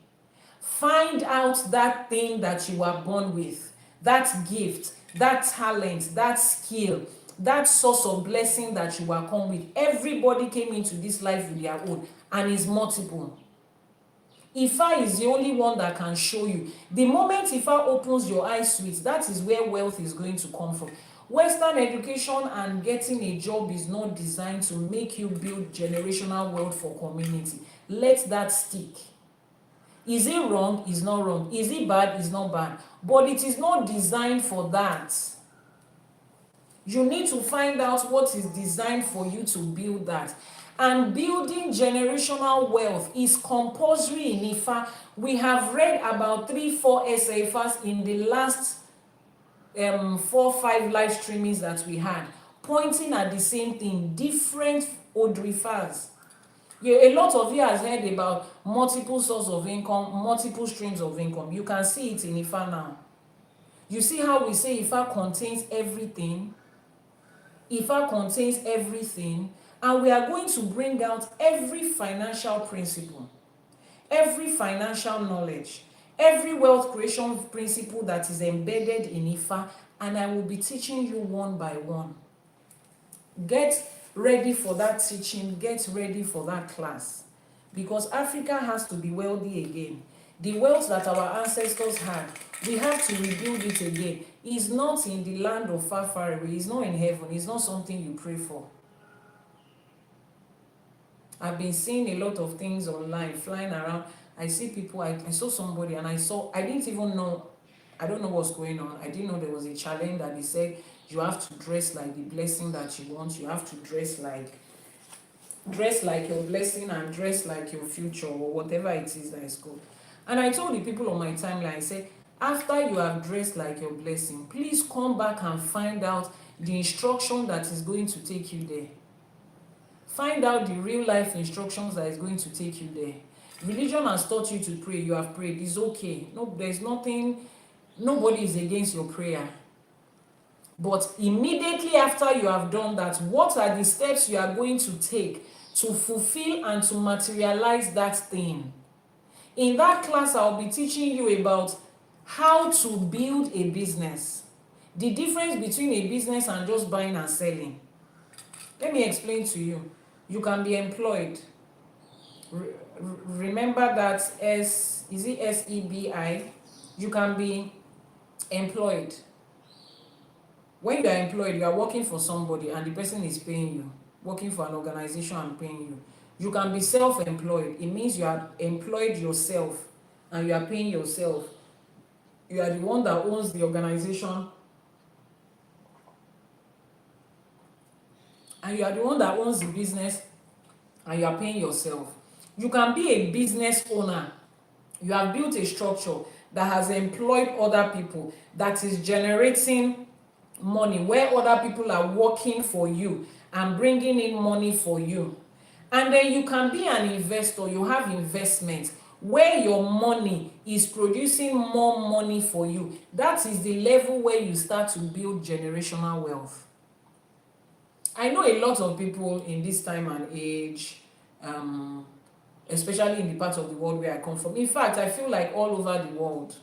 find out that thing that you are born with, that gift, that talent, that skill, that source of blessing that you are come with. Everybody came into this life with their own, and is multiple. Ifa is the only one that can show you. The moment Ifa opens your eyes to it, that is where wealth is going to come from. Western education and getting a job is not designed to make you build generational wealth for community. Let that stick. Is it wrong? It's not wrong. Is it bad? It's not bad. But it is not designed for that. You need to find out what is designed for you to build that. And building generational wealth is compulsory in Ifa. We have read about 3-4 SAFAs in the last 4-5 live streamings that we had, pointing at the same thing, different Odù Ifás. A lot of you has heard about multiple sources of income, multiple streams of income. You can see it in Ifa now. You see how we say Ifa contains everything? Ifa contains everything, and we are going to bring out every financial principle, every financial knowledge, every wealth creation principle that is embedded in Ifa, and I will be teaching you one by one. Get ready for that teaching, get ready for that class, because Africa has to be wealthy again. The wealth that our ancestors had, we have to rebuild it again. It's not in the land of far, far away. It's not in heaven. It's not something you pray for. I've been seeing a lot of things online, flying around. I see people, I saw somebody and I didn't even know, I don't know what's going on. I didn't know there was a challenge that they said, you have to dress like the blessing that you want. You have to dress like your blessing and dress like your future, or whatever it is that is good. And I told the people on my timeline, I said, after you have dressed like your blessing, please come back and find out the instruction that is going to take you there. Find out the real life instructions that is going to take you there. Religion has taught you to pray, you have prayed, it's okay. No, there's nothing, nobody is against your prayer. But immediately after you have done that, what are the steps you are going to take to fulfill and to materialize that thing? In that class, I'll be teaching you about how to build a business. The difference between a business and just buying and selling. Let me explain to you. You can be employed. Remember that is it SEBI? You can be employed. When you are employed, you are working for somebody and the person is paying you, working for an organization and paying you. You can be self-employed. It means you are employed yourself and you are paying yourself. You are the one that owns the organization and you are the one that owns the business and you are paying yourself. You can be a business owner. You have built a structure that has employed other people, that is generating money, where other people are working for you and bringing in money for you. And then you can be an investor. You have investments where your money is producing more money for you. That is the level where you start to build generational wealth. I know a lot of people in this time and age, especially in the part of the world where I come from. In fact, I feel like all over the world,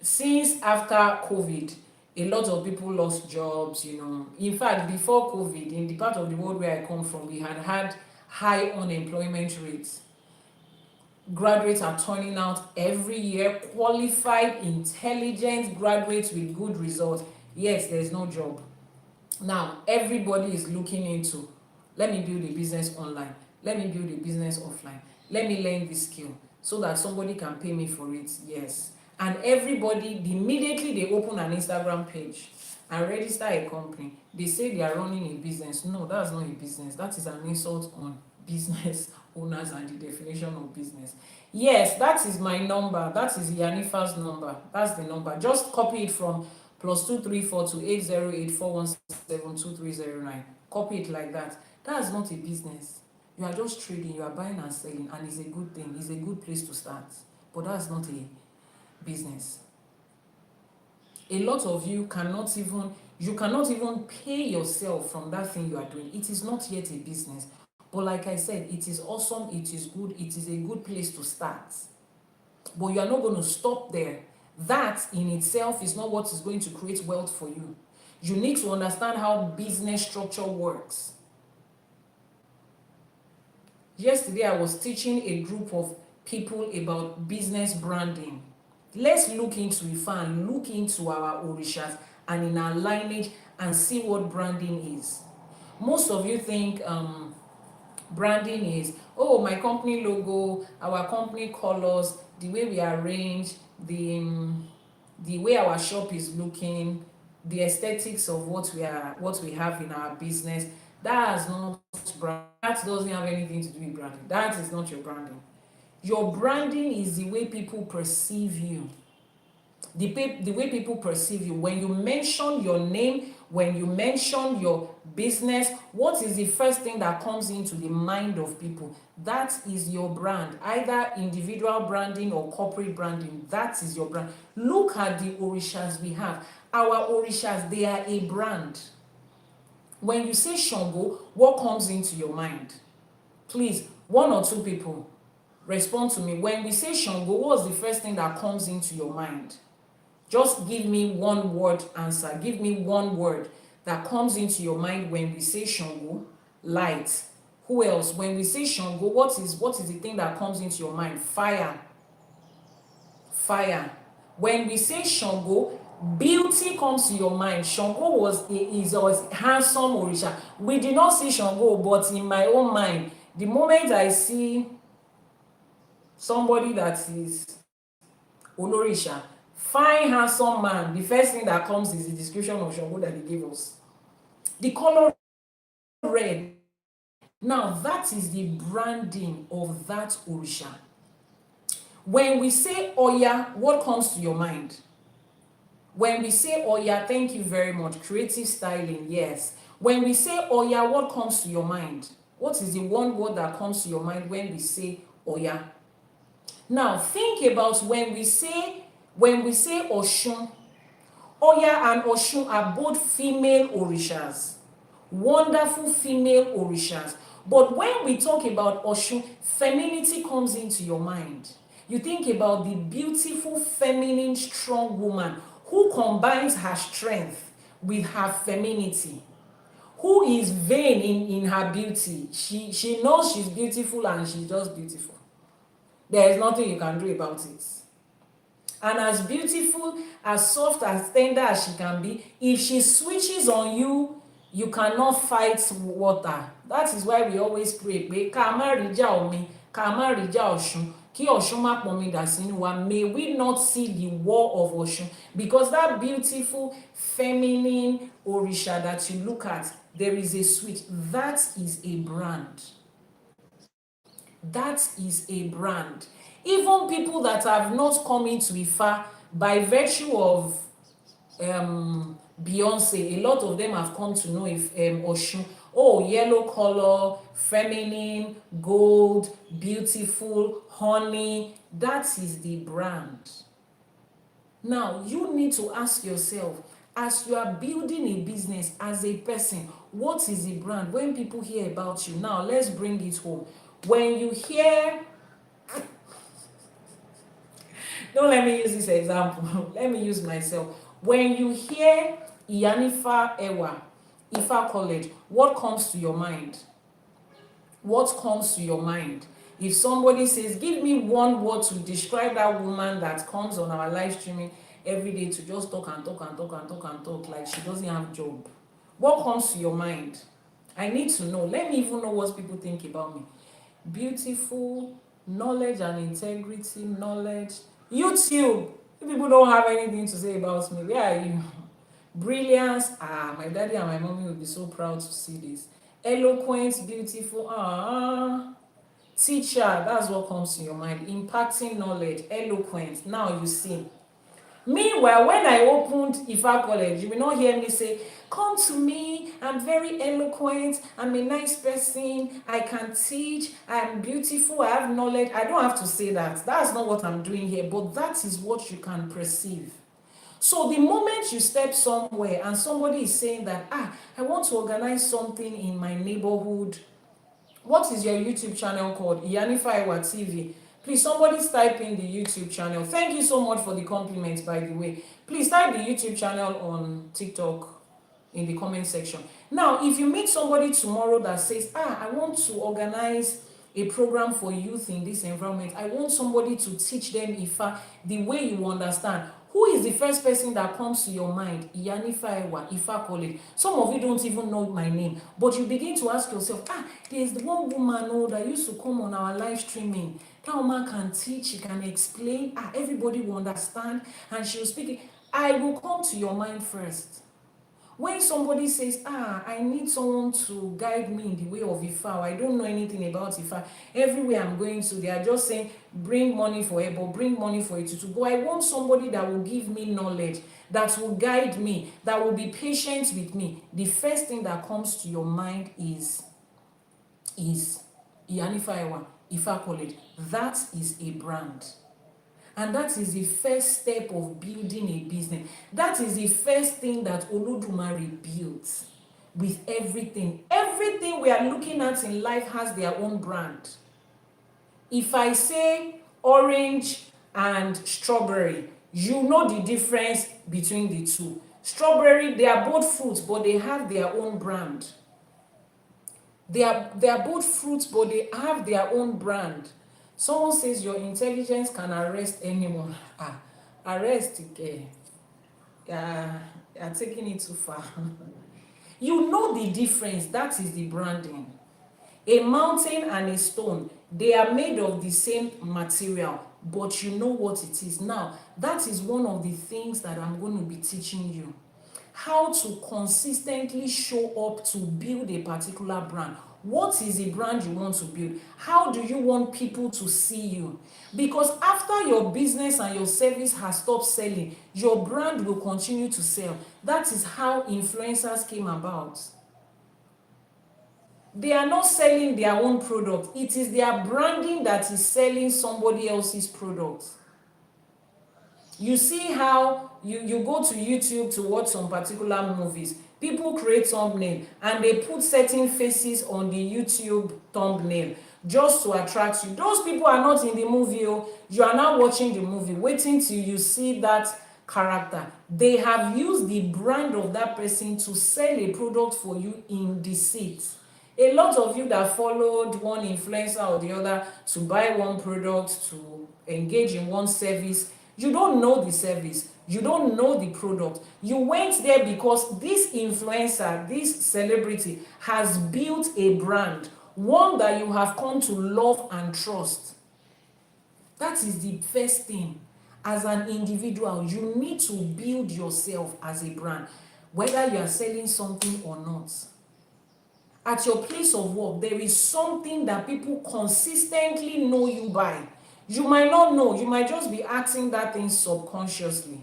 since after COVID, a lot of people lost jobs, you know. In fact, before COVID, in the part of the world where I come from, we had high unemployment rates. Graduates are turning out every year, qualified, intelligent graduates with good results. Yes, there's no job. Now, everybody is looking into, let me build a business online. Let me build a business offline. Let me learn this skill so that somebody can pay me for it. Yes. And everybody, immediately they open an Instagram page and register a company. They say they are running a business. No, that's not a business. That is an insult on business owners and the definition of business. Yes, that is my number. That is Iyanifa's number. That's the number. Just copy it from +234 to 808-417-2309. Copy it like that. That's not a business. You are just trading. You are buying and selling, and it's a good thing. It's a good place to start. But that's not a business. A lot of you cannot even pay yourself from that thing you are doing. It is not yet a business. But like I said, it is awesome, it is good, it is a good place to start. But you are not going to stop there. That in itself is not what is going to create wealth for you. You need to understand how business structure works. Yesterday, I was teaching a group of people about business branding. Let's look into Ifá and look into our orishas and in our lineage and see what branding is. Most of you think branding is, oh, my company logo, our company colors, the way we arrange, the way our shop is looking, the aesthetics of what we have in our business. That doesn't have anything to do with branding. That is not your branding. Your branding is the way people perceive you. The way people perceive you. When you mention your name, when you mention your business, what is the first thing that comes into the mind of people? That is your brand. Either individual branding or corporate branding. That is your brand. Look at the orishas we have. Our orishas, they are a brand. When you say Shango, what comes into your mind? Please, one or two people, respond to me. When we say Shango, what's the first thing that comes into your mind? Just give me one word answer. Give me one word that comes into your mind when we say Shango. Light. Who else? When we say Shango, what is the thing that comes into your mind? Fire. Fire. When we say Shango, beauty comes to your mind. Shango is a handsome orisha. We did not see Shango, but in my own mind, the moment I see somebody that is Olorisha, fine, handsome man, the first thing that comes is the description of Shango that they gave us. The color red. Now, that is the branding of that Orisha. When we say Oya, what comes to your mind? When we say Oya, thank you very much. Creative styling, yes. When we say Oya, what comes to your mind? What is the one word that comes to your mind when we say Oya? Now, think about when we say Oshun. Oya and Oshun are both female orishas. Wonderful female orishas. But when we talk about Oshun, femininity comes into your mind. You think about the beautiful, feminine, strong woman who combines her strength with her femininity, who is vain in her beauty. She knows she's beautiful and she's just beautiful. There is nothing you can do about it. And as beautiful, as soft, as tender as she can be, if she switches on you, you cannot fight water. That is why we always pray, ká má rìjà omi, ká má rìjà Ọ̀ṣun, kí Ọ̀ṣun má pọnmi dà sínú wa. May we not see the war of Ọ̀ṣun, because that beautiful feminine orisha that you look at, there is a switch. That is a brand. That is a brand. Even people that have not come into Ifa by virtue of Beyonce, a lot of them have come to know if Oshun. Oh, yellow color, feminine, gold, beautiful, honey. That is the brand. Now, you need to ask yourself, as you are building a business as a person, what is the brand? When people hear about you, now let's bring it home. When you hear, don't let me use this example, let me use myself. When you hear Iyanifa Ewa, Ifa College, what comes to your mind? What comes to your mind? If somebody says, give me one word to describe that woman that comes on our live streaming every day to just talk and talk and talk and talk and talk like she doesn't have a job, what comes to your mind? I need to know. Let me even know what people think about me. Beautiful, knowledge and integrity, knowledge. YouTube, if people don't have anything to say about me, where are you? Brilliance, my daddy and my mommy will be so proud to see this. Eloquent, beautiful, teacher, that's what comes to your mind. Impacting knowledge, eloquent. Now you see. Meanwhile, when I opened Ifa College, you will not hear me say, come to me, I'm very eloquent, I'm a nice person, I can teach, I'm beautiful, I have knowledge. I don't have to say that. That's not what I'm doing here, but that is what you can perceive. So the moment you step somewhere and somebody is saying that, I want to organize something in my neighborhood. What is your YouTube channel called? Iyanifa Ewa TV. Please, somebody type in the YouTube channel. Thank you so much for the compliments, by the way. Please type the YouTube channel on TikTok in the comment section. Now, if you meet somebody tomorrow that says, I want to organize a program for youth in this environment, I want somebody to teach them Ifa the way you understand. Who is the first person that comes to your mind? Iyanifa Ewa, Ifa College. Some of you don't even know my name, but you begin to ask yourself, there's the one woman that used to come on our live streaming. That woman can teach, she can explain, everybody will understand, and she'll speak. I will come to your mind first. When somebody says, I need someone to guide me in the way of Ifa, I don't know anything about Ifa, everywhere I'm going to, they are just saying, bring money for Ebo, bring money for Etutu. But I want somebody that will give me knowledge, that will guide me, that will be patient with me. The first thing that comes to your mind is Iyanifa Ewa, Ifa College. That is a brand. And that is the first step of building a business. That is the first thing that Elédùmarè built with everything. Everything we are looking at in life has their own brand. If I say orange and strawberry, you know the difference between the two. Strawberry, they are both fruits, but they have their own brand. They are both fruits, but they have their own brand. Someone says your intelligence can arrest anyone. Arrest, okay. You're taking it too far. You know the difference. That is the branding. A mountain and a stone, they are made of the same material, but you know what it is. Now, that is one of the things that I'm going to be teaching you. how to consistently show up to build a particular brand. What is a brand you want to build? How do you want people to see you? Because after your business and your service has stopped selling, your brand will continue to sell. That is how influencers came about. They are not selling their own product. It is their branding that is selling somebody else's product. You see how you go to YouTube to watch some particular movies. People create thumbnail and they put certain faces on the YouTube thumbnail just to attract you. Those people are not in the movie. You are now watching the movie, waiting till you see that character. They have used the brand of that person to sell a product for you in deceit. A lot of you that followed one influencer or the other to buy one product, to engage in one service, you don't know the service, you don't know the product. You went there because this influencer, this celebrity has built a brand, one that you have come to love and trust. That is the first thing. As an individual, you need to build yourself as a brand, whether you are selling something or not. At your place of work, there is something that people consistently know you by. You might not know, you might just be acting that thing subconsciously.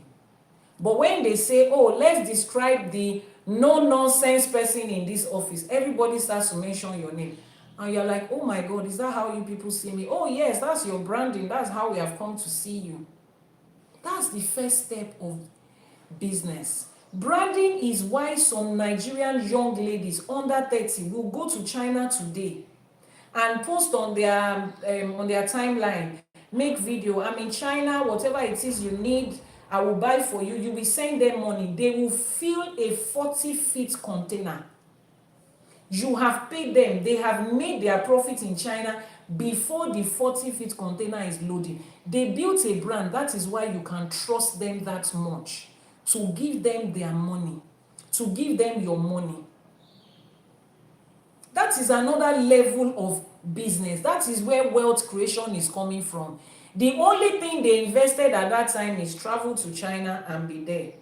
But when they say, oh, let's describe the no-nonsense person in this office, everybody starts to mention your name. And you're like, oh my God, is that how you people see me? Oh yes, that's your branding. That's how we have come to see you. That's the first step of business. Branding is why some Nigerian young ladies under 30 will go to China today and post on their timeline, make video. I'm in China, whatever it is you need, I will buy for you. You will send them money. They will fill a 40-feet container. You have paid them. They have made their profit in China before the 40-feet container is loaded. They built a brand. That is why you can trust them that much to give them their money, to give them your money. That is another level of business. That is where wealth creation is coming from. The only thing they invested at that time is travel to China and be there,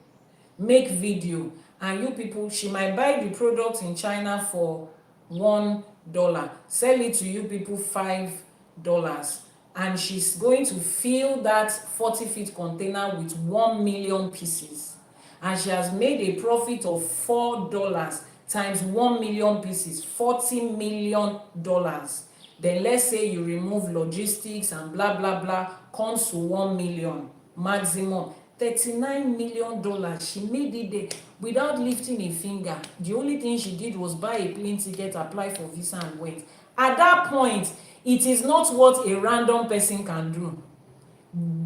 make video, and you people, she might buy the product in China for $1, sell it to you people $5, and she's going to fill that 40-feet container with 1 million pieces, and she has made a profit of $4 times 1 million pieces, $40 million. Then let's say you remove logistics and blah blah blah, comes to 1 million maximum. $39 million. She made it there without lifting a finger. The only thing she did was buy a plane ticket, apply for visa, and went. At that point, it is not what a random person can do.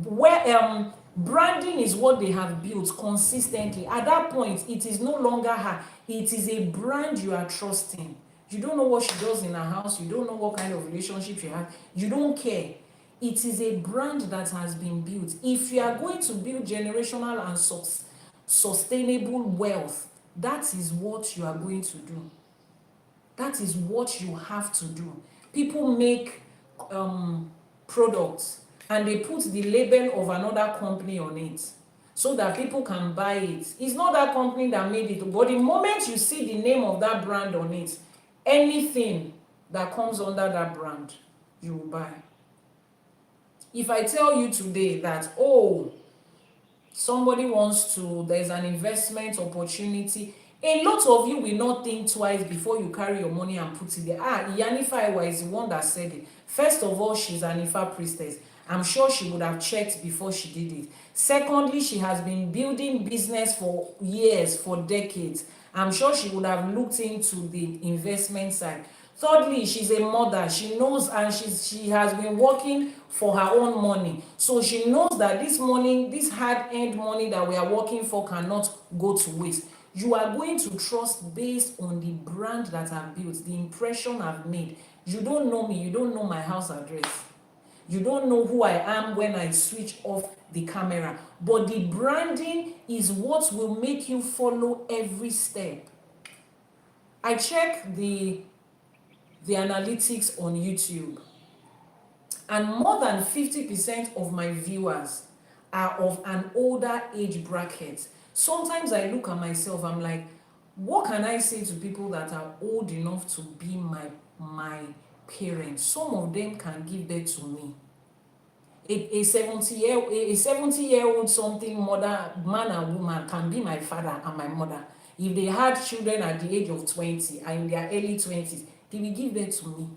Where branding is what they have built consistently. At that point, it is no longer her. It is a brand you are trusting. You don't know what she does in her house. You don't know what kind of relationship she has. You don't care. It is a brand that has been built. If you are going to build generational and sustainable wealth, that is what you are going to do. That is what you have to do. People make products and they put the label of another company on it so that people can buy it. It's not that company that made it, but the moment you see the name of that brand on it, anything that comes under that brand, you will buy. If I tell you today that, oh, somebody wants to, there's an investment opportunity, a lot of you will not think twice before you carry your money and put it there. Iyanifa Ewa is the one that said it. First of all, she's an Ifa priestess. I'm sure she would have checked before she did it. Secondly, she has been building business for years, for decades. I'm sure she would have looked into the investment side. Thirdly, she's a mother. She knows, and she has been working for her own money. So she knows that this money, this hard-earned money that we are working for, cannot go to waste. You are going to trust based on the brand that I've built, the impression I've made. You don't know me. You don't know my house address. You don't know who I am when I switch off the camera. But the branding is what will make you follow every step. I check the analytics on YouTube, and more than 50% of my viewers are of an older age bracket. Sometimes I look at myself, I'm like, what can I say to people that are old enough to be my parents? Some of them can give birth to me. A 70-year-old something mother, man and woman, can be my father and my mother. If they had children at the age of 20 and in their early 20s, they will give birth to me.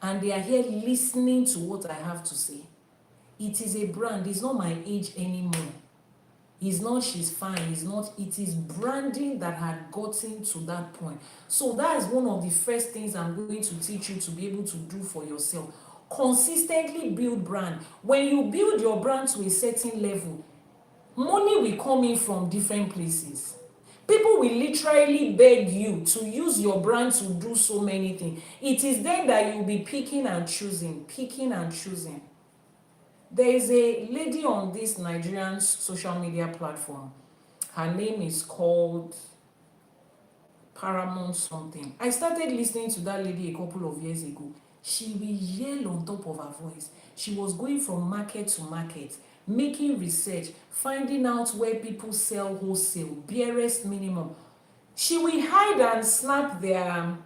And they are here listening to what I have to say. It is a brand. It's not my age anymore. It's not she's fine. It's not. It is branding that had gotten to that point. So that is one of the first things I'm going to teach you to be able to do for yourself. Consistently build brand. When you build your brand to a certain level, money will come in from different places. People will literally beg you to use your brand to do so many things. It is then that you'll be picking and choosing. There is a lady on this Nigerian social media platform. Her name is called Paramount something. I started listening to that lady a couple of years ago. She will yell on top of her voice. She was going from market to market, making research, finding out where people sell wholesale, barest minimum. She will hide and snap their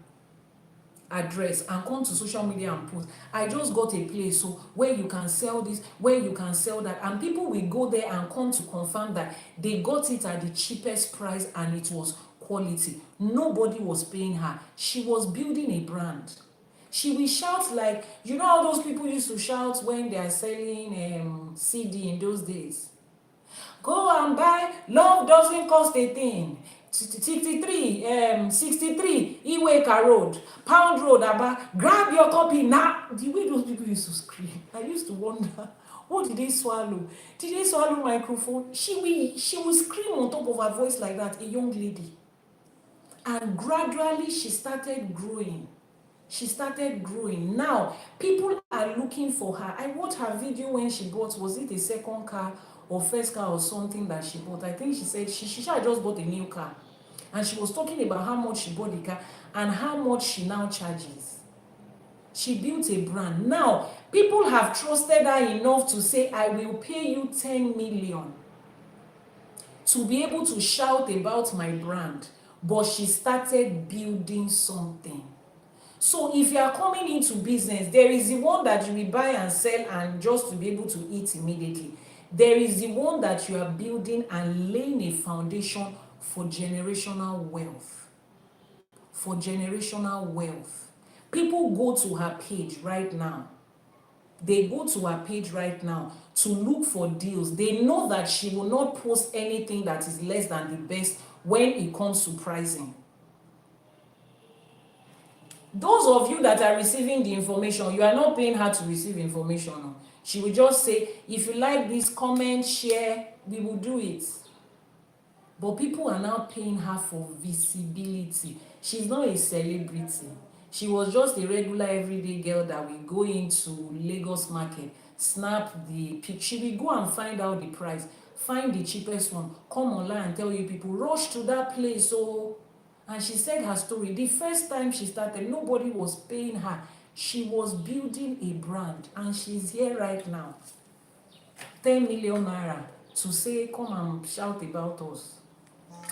address and come to social media and post, I just got a place so where you can sell this, where you can sell that, and people will go there and come to confirm that they got it at the cheapest price and it was quality. Nobody was paying her. She was building a brand. She will shout like, you know how those people used to shout when they are selling CD in those days? Go and buy, love doesn't cost a thing. 63 Iweka Road, Pound Road, Aba, grab your copy now. The way those people used to scream, I used to wonder, what did they swallow? Did they swallow microphone? She will scream on top of her voice like that, a young lady. And gradually she started growing. Now, people are looking for her. I watched her video when she bought, was it a second car or first car or something that she bought? I think she said she just bought a new car. And she was talking about how much she bought the car and how much she now charges. She built a brand. Now, people have trusted her enough to say, I will pay you 10 million to be able to shout about my brand. But she started building something. So if you are coming into business, there is the one that you will buy and sell and just to be able to eat immediately. There is the one that you are building and laying a foundation for generational wealth. People go to her page right now. They go to her page right now to look for deals. They know that she will not post anything that is less than the best when it comes to pricing. Those of you that are receiving the information, you are not paying her to receive information. She will just say, if you like this, comment, share, we will do it. But people are now paying her for visibility. She's not a celebrity. She was just a regular everyday girl that will go into Lagos market, snap the pic. She will go and find out the price, find the cheapest one, come online and tell you people, rush to that place. So, and she said her story. The first time she started, nobody was paying her. She was building a brand, and she's here right now. 10 million naira to say, come and shout about us.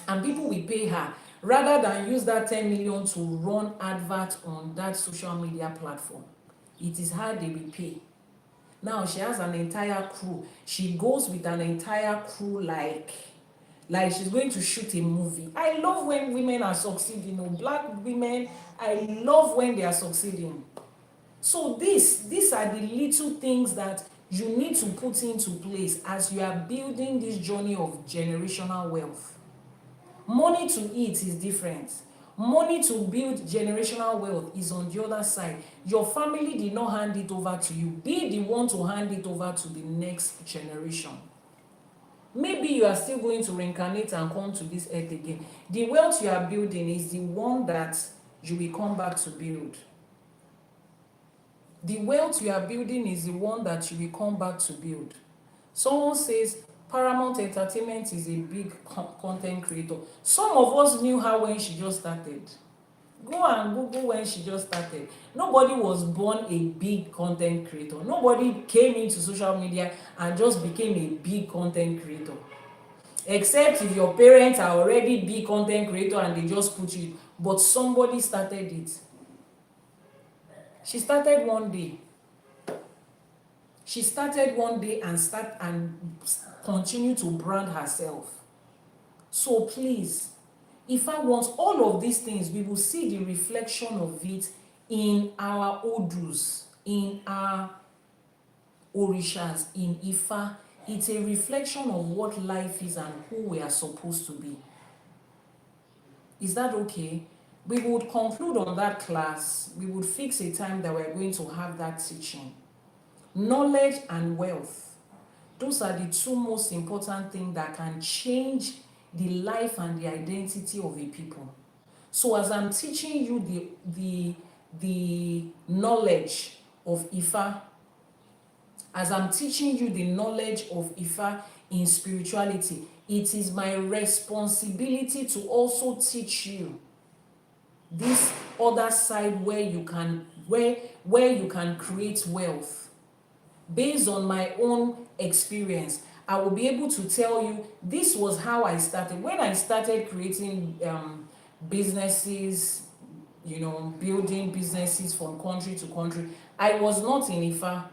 And people will pay her rather than use that 10 million to run adverts on that social media platform. It is her they will pay. Now she has an entire crew. She goes with an entire crew like she's going to shoot a movie. I love when women are succeeding. Black women, I love when they are succeeding. So these are the little things that you need to put into place as you are building this journey of generational wealth. Money to eat is different. Money to build generational wealth is on the other side. Your family did not hand it over to you. Be the one to hand it over to the next generation. Maybe you are still going to reincarnate and come to this earth again. The wealth you are building is the one that you will come back to build. The wealth you are building is the one that you will come back to build. Someone says Paramount Entertainment is a big content creator. Some of us knew her when she just started. Go and Google when she just started. Nobody was born a big content creator. Nobody came into social media and just became a big content creator. except if your parents are already big content creator and they just put you, but somebody started it. She started one day. She started one day and continue to brand herself. So please, if I want all of these things, we will see the reflection of it in our Odus, in our Orishas, in Ifa. It's a reflection of what life is and who we are supposed to be. Is that okay? We would conclude on that class. We would fix a time that we're going to have that teaching. Knowledge and wealth. Those are the two most important things that can change the life and the identity of a people. So as I'm teaching you the knowledge of Ifa, as I'm teaching you the knowledge of Ifa in spirituality, it is my responsibility to also teach you this other side where you can create wealth. Based on my own experience, I will be able to tell you this was how I started. When I started creating businesses, building businesses from country to country, I was not in Ifa.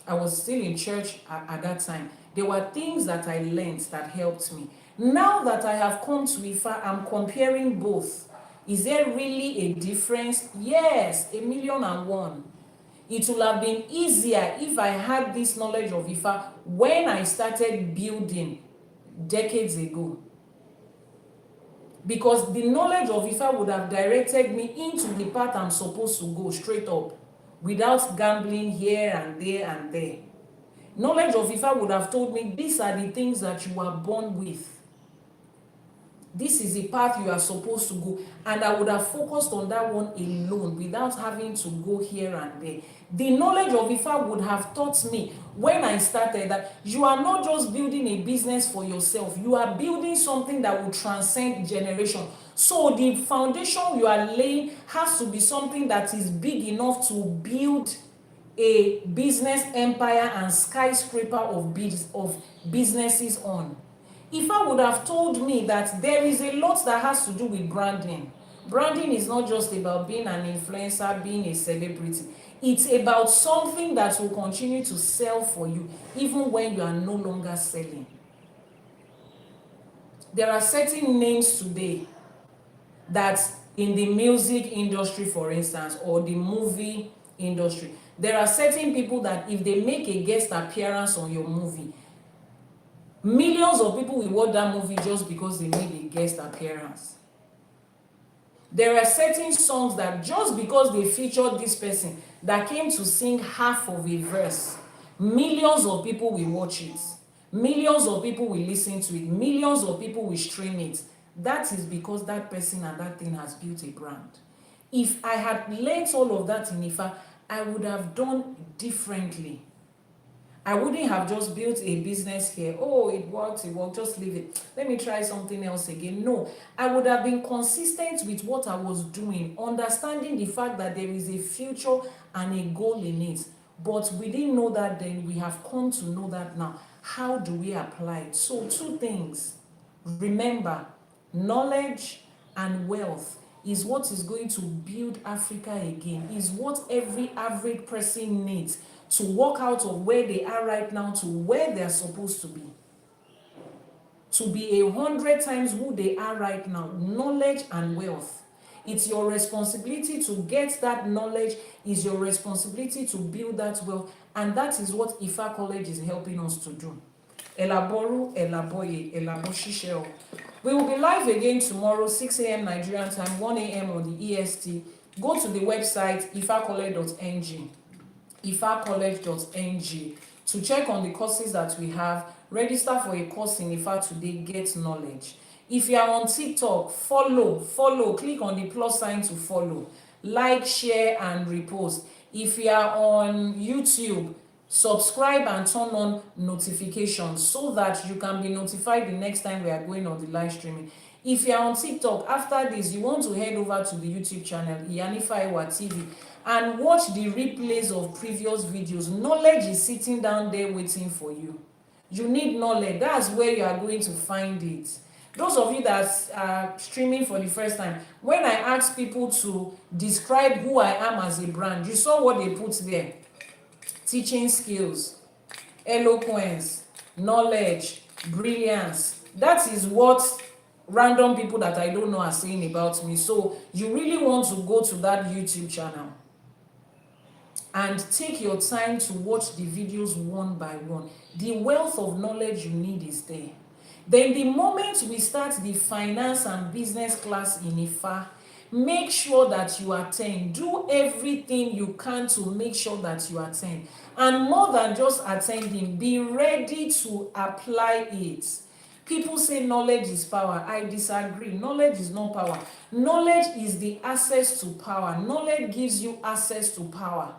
I was still in church at that time. There were things that I learned that helped me. Now that I have come to Ifa, I'm comparing both. Is there really a difference? Yes, 1,000,001. It would have been easier if I had this knowledge of Ifa when I started building decades ago. Because the knowledge of Ifa would have directed me into the path I'm supposed to go straight up, without gambling here and there and there. Knowledge of Ifa would have told me these are the things that you are born with. This is the path you are supposed to go. And I would have focused on that one alone without having to go here and there. The knowledge of Ifa would have taught me when I started that you are not just building a business for yourself. You are building something that will transcend generation. So the foundation you are laying has to be something that is big enough to build a business empire and skyscraper of businesses on. Ifa would have told me that there is a lot that has to do with branding. Branding is not just about being an influencer, being a celebrity. It's about something that will continue to sell for you even when you are no longer selling. There are certain names today that in the music industry, for instance, or the movie industry, there are certain people that if they make a guest appearance on your movie, millions of people will watch that movie just because they made a guest appearance. There are certain songs that just because they featured this person that came to sing half of a verse, millions of people will watch it. Millions of people will listen to it. Millions of people will stream it. That is because that person and that thing has built a brand. If I had learned all of that in Ifa, I would have done differently. I wouldn't have just built a business here. Oh, it worked, just leave it. Let me try something else again. No, I would have been consistent with what I was doing, understanding the fact that there is a future and a goal in it. But we didn't know that then. We have come to know that now. How do we apply it? So 2 things. Remember, knowledge and wealth is what is going to build Africa again, is what every average person needs to walk out of where they are right now to where they are supposed to be. To be 100 times who they are right now, knowledge and wealth. It's your responsibility to get that knowledge, it's your responsibility to build that wealth, and that is what Ifa College is helping us to do. Àbọrú, Àbọyè, Àbọṣíṣẹ. We will be live again tomorrow, 6 a.m. Nigerian time, 1 a.m. on the EST. Go to the website ifacollege.ng. ifacollege.ng to check on the courses that we have. Register for a course in Ifa today, get knowledge. If you are on TikTok, follow, click on the plus sign to follow, like, share and repost. If you are on YouTube, subscribe and turn on notifications so that you can be notified the next time we are going on the live streaming. If you are on TikTok, after this you want to head over to the YouTube channel Iyanifa Ewa TV and watch the replays of previous videos. Knowledge is sitting down there waiting for you. You need knowledge. That's where you are going to find it. Those of you that are streaming for the first time, when I ask people to describe who I am as a brand, you saw what they put there. Teaching skills, eloquence, knowledge, brilliance. That is what random people that I don't know are saying about me. So you really want to go to that YouTube channel and take your time to watch the videos one by one. The wealth of knowledge you need is there. Then the moment we start the finance and business class in Ifa, make sure that you attend. Do everything you can to make sure that you attend. And more than just attending, be ready to apply it. People say knowledge is power. I disagree. Knowledge is not power. Knowledge is the access to power. Knowledge gives you access to power.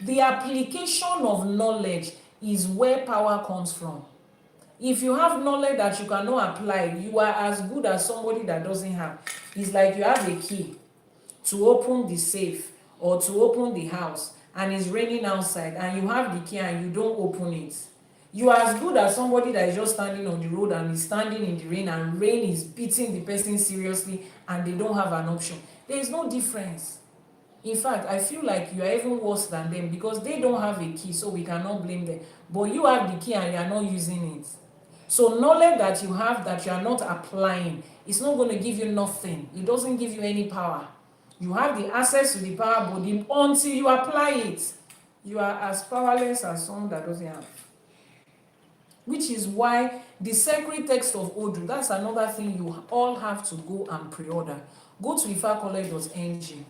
The application of knowledge is where power comes from. If you have knowledge that you cannot apply, you are as good as somebody that doesn't have. It's like you have a key to open the safe or to open the house, and it's raining outside, and you have the key and you don't open it. You are as good as somebody that is just standing on the road and is standing in the rain, and rain is beating the person seriously and they don't have an option. There is no difference. In fact, I feel like you are even worse than them because they don't have a key, so we cannot blame them. But you have the key and you are not using it. So knowledge that you have that you are not applying, it's not going to give you nothing. It doesn't give you any power. You have the access to the power, but until you apply it, you are as powerless as someone that doesn't have. Which is why the sacred text of Odù, that's another thing you all have to go and pre-order. Go to ifacollege.ng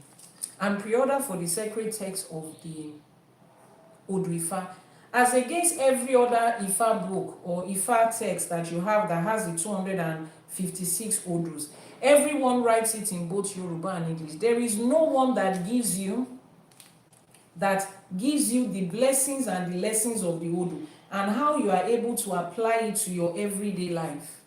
and pre-order for the sacred text of the Odù Ifá. As against every other Ifá book or Ifá text that you have that has the 256 Odus, everyone writes it in both Yoruba and English. There is no one that gives you the blessings and the lessons of the Odù and how you are able to apply it to your everyday life.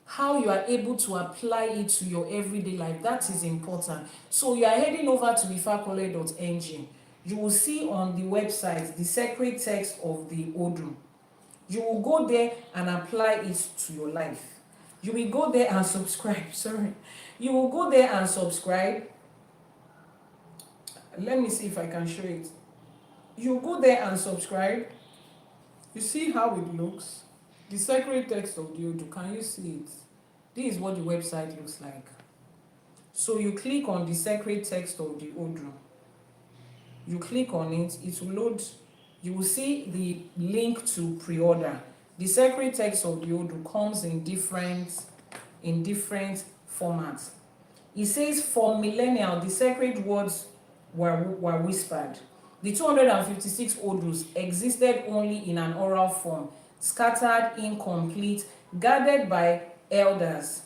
How you are able to apply it to your everyday life, that is important. So you are heading over to ifacollege.ng. You will see on the website the sacred text of the Odù. You will go there and apply it to your life. You will go there and subscribe. You will go there and subscribe. Let me see if I can show it. You go there and subscribe. You see how it looks? The sacred text of the Odù. Can you see it? This is what the website looks like. So you click on the sacred text of the Odù. You click on it, it will load. You will see the link to pre-order. The sacred text of the Odù comes in different formats. It says, for millennia, the sacred words were whispered. The 256 Odus existed only in an oral form, scattered, incomplete, guarded by elders.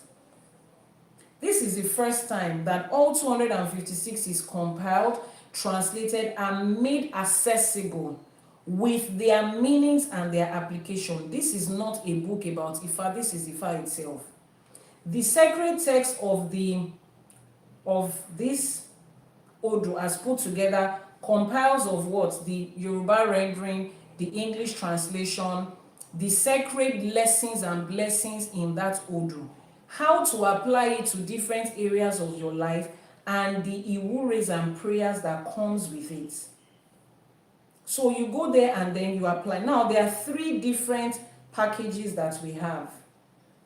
This is the first time that all 256 is compiled, translated, and made accessible with their meanings and their application. This is not a book about Ifa, this is Ifa itself. The sacred text of this Odù as put together compiles of what? The Yoruba rendering, the English translation, the sacred lessons and blessings in that Odù, how to apply it to different areas of your life, and the iwures and prayers that comes with it. So you go there and then you apply. Now there are 3 different packages that we have.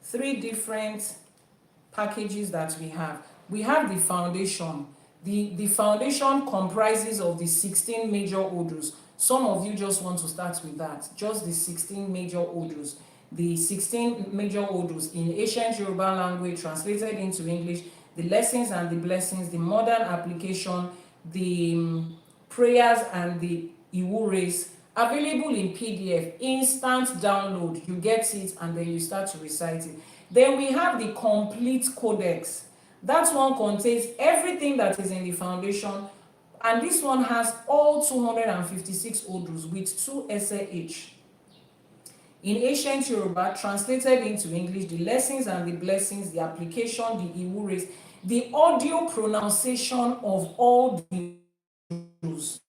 3 different packages that we have. We have the foundation. The foundation comprises of the 16 major Odus. Some of you just want to start with that. Just the 16 major Odus. The 16 major Odus in ancient Yoruba language translated into English, the lessons and the blessings, the modern application, the prayers and the iwures, available in PDF, instant download. You get it and then you start to recite it. Then we have the complete codex. That one contains everything that is in the foundation, and this one has all 256 Odus with 2 essay each. In ancient Yoruba, translated into English, the lessons and the blessings, the application, the iwures, the audio pronunciation of all the Odus.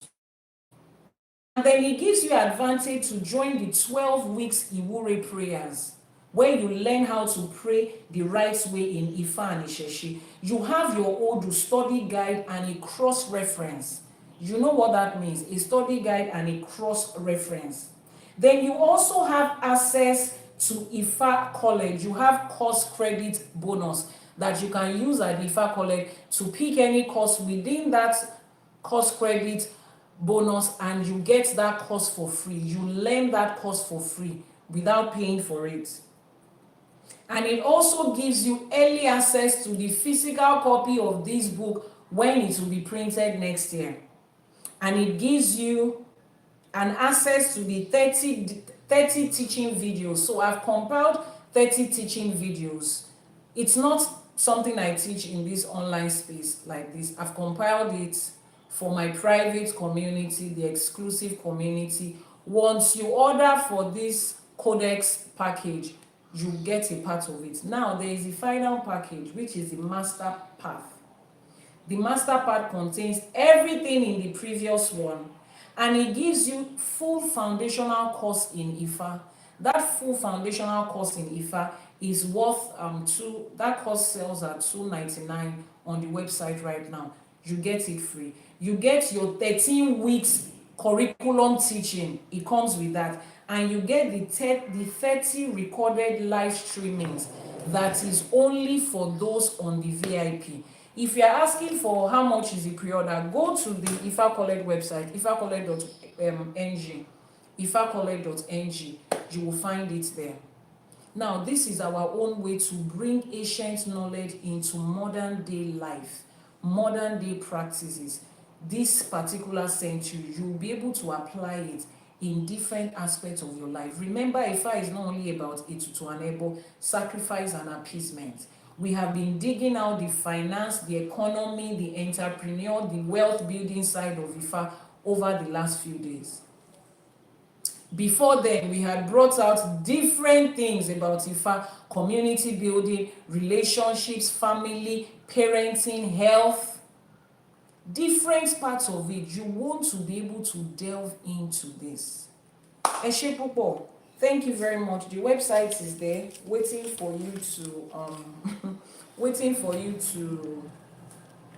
then it gives you advantage to join the 12 weeks Iwure prayers, where you learn how to pray the right way in Ifa and ÌШЭШE. You have your Odù study guide and a cross-reference. You know what that means, a study guide and a cross-reference. Then you also have access to Ifa College. You have course credit bonus that you can use at Ifa College to pick any course within that course credit bonus, and you get that course for free. You learn that course for free without paying for it. And it also gives you early access to the physical copy of this book when it will be printed next year. And it gives you an access to the 30 teaching videos. So I've compiled 30 teaching videos. It's not something I teach in this online space like this. I've compiled it for my private community, the exclusive community. Once you order for this codex package, you get a part of it. Now there is the final package, which is the master path. The master path contains everything in the previous one, and it gives you full foundational course in Ifa. That full foundational course in Ifa is worth that course sells at $299 on the website right now. You get it free. You get your 13 weeks curriculum teaching. It comes with that. And you get the 30 recorded live streamings that is only for those on the VIP. If you are asking for how much is the pre-order, go to the Ifa College website, ifacollege.ng, ifacollege.ng. You will find it there. Now, this is our own way to bring ancient knowledge into modern day life, modern day practices. This particular century, you will be able to apply it in different aspects of your life. Remember, Ifa is not only about Etutu and Ebo, sacrifice and appeasement. We have been digging out the finance, the economy, the entrepreneur, the wealth building side of Ifa over the last few days. Before then, we had brought out different things about Ifa: community building, relationships, family, parenting, health. Different parts of it. You want to be able to delve into this. Ẹ ṣé púpọ̀. Thank you very much. The website is there, waiting for you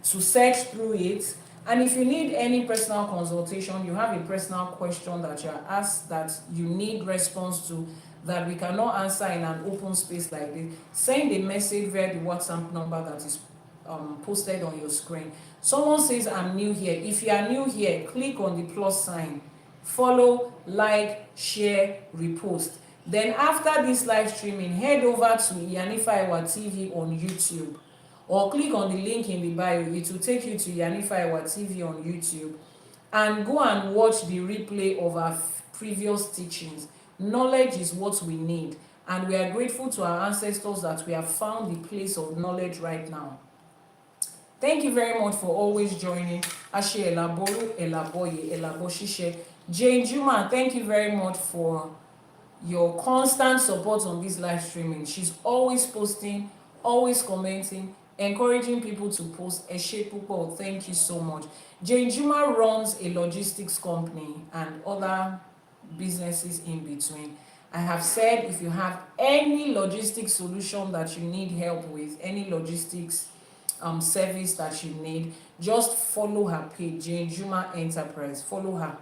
to search through it. And if you need any personal consultation, you have a personal question that you are asked that you need response to, that we cannot answer in an open space like this, send a message via the WhatsApp number that is posted on your screen. Someone says, I'm new here. If you are new here, click on the plus sign, follow, like, share, repost. Then after this live streaming, head over to Iyanifa Ewa TV on YouTube, or click on the link in the bio. It will take you to Iyanifa Ewa TV on YouTube, and go and watch the replay of our previous teachings. Knowledge is what we need, and we are grateful to our ancestors that we have found the place of knowledge right now. Thank you very much for always joining. Àṣẹ Àbọrú, Àbọyè, Àbọṣíṣẹ. Jane Juma, thank you very much for your constant support on this live streaming. She's always posting, always commenting, encouraging people to post. Ẹ ṣé púpọ̀, thank you so much. Jane Juma runs a logistics company and other businesses in between. I have said, if you have any logistics solution that you need help with, any logistics service that you need, just follow her page, Jane Juma Enterprise. Follow her.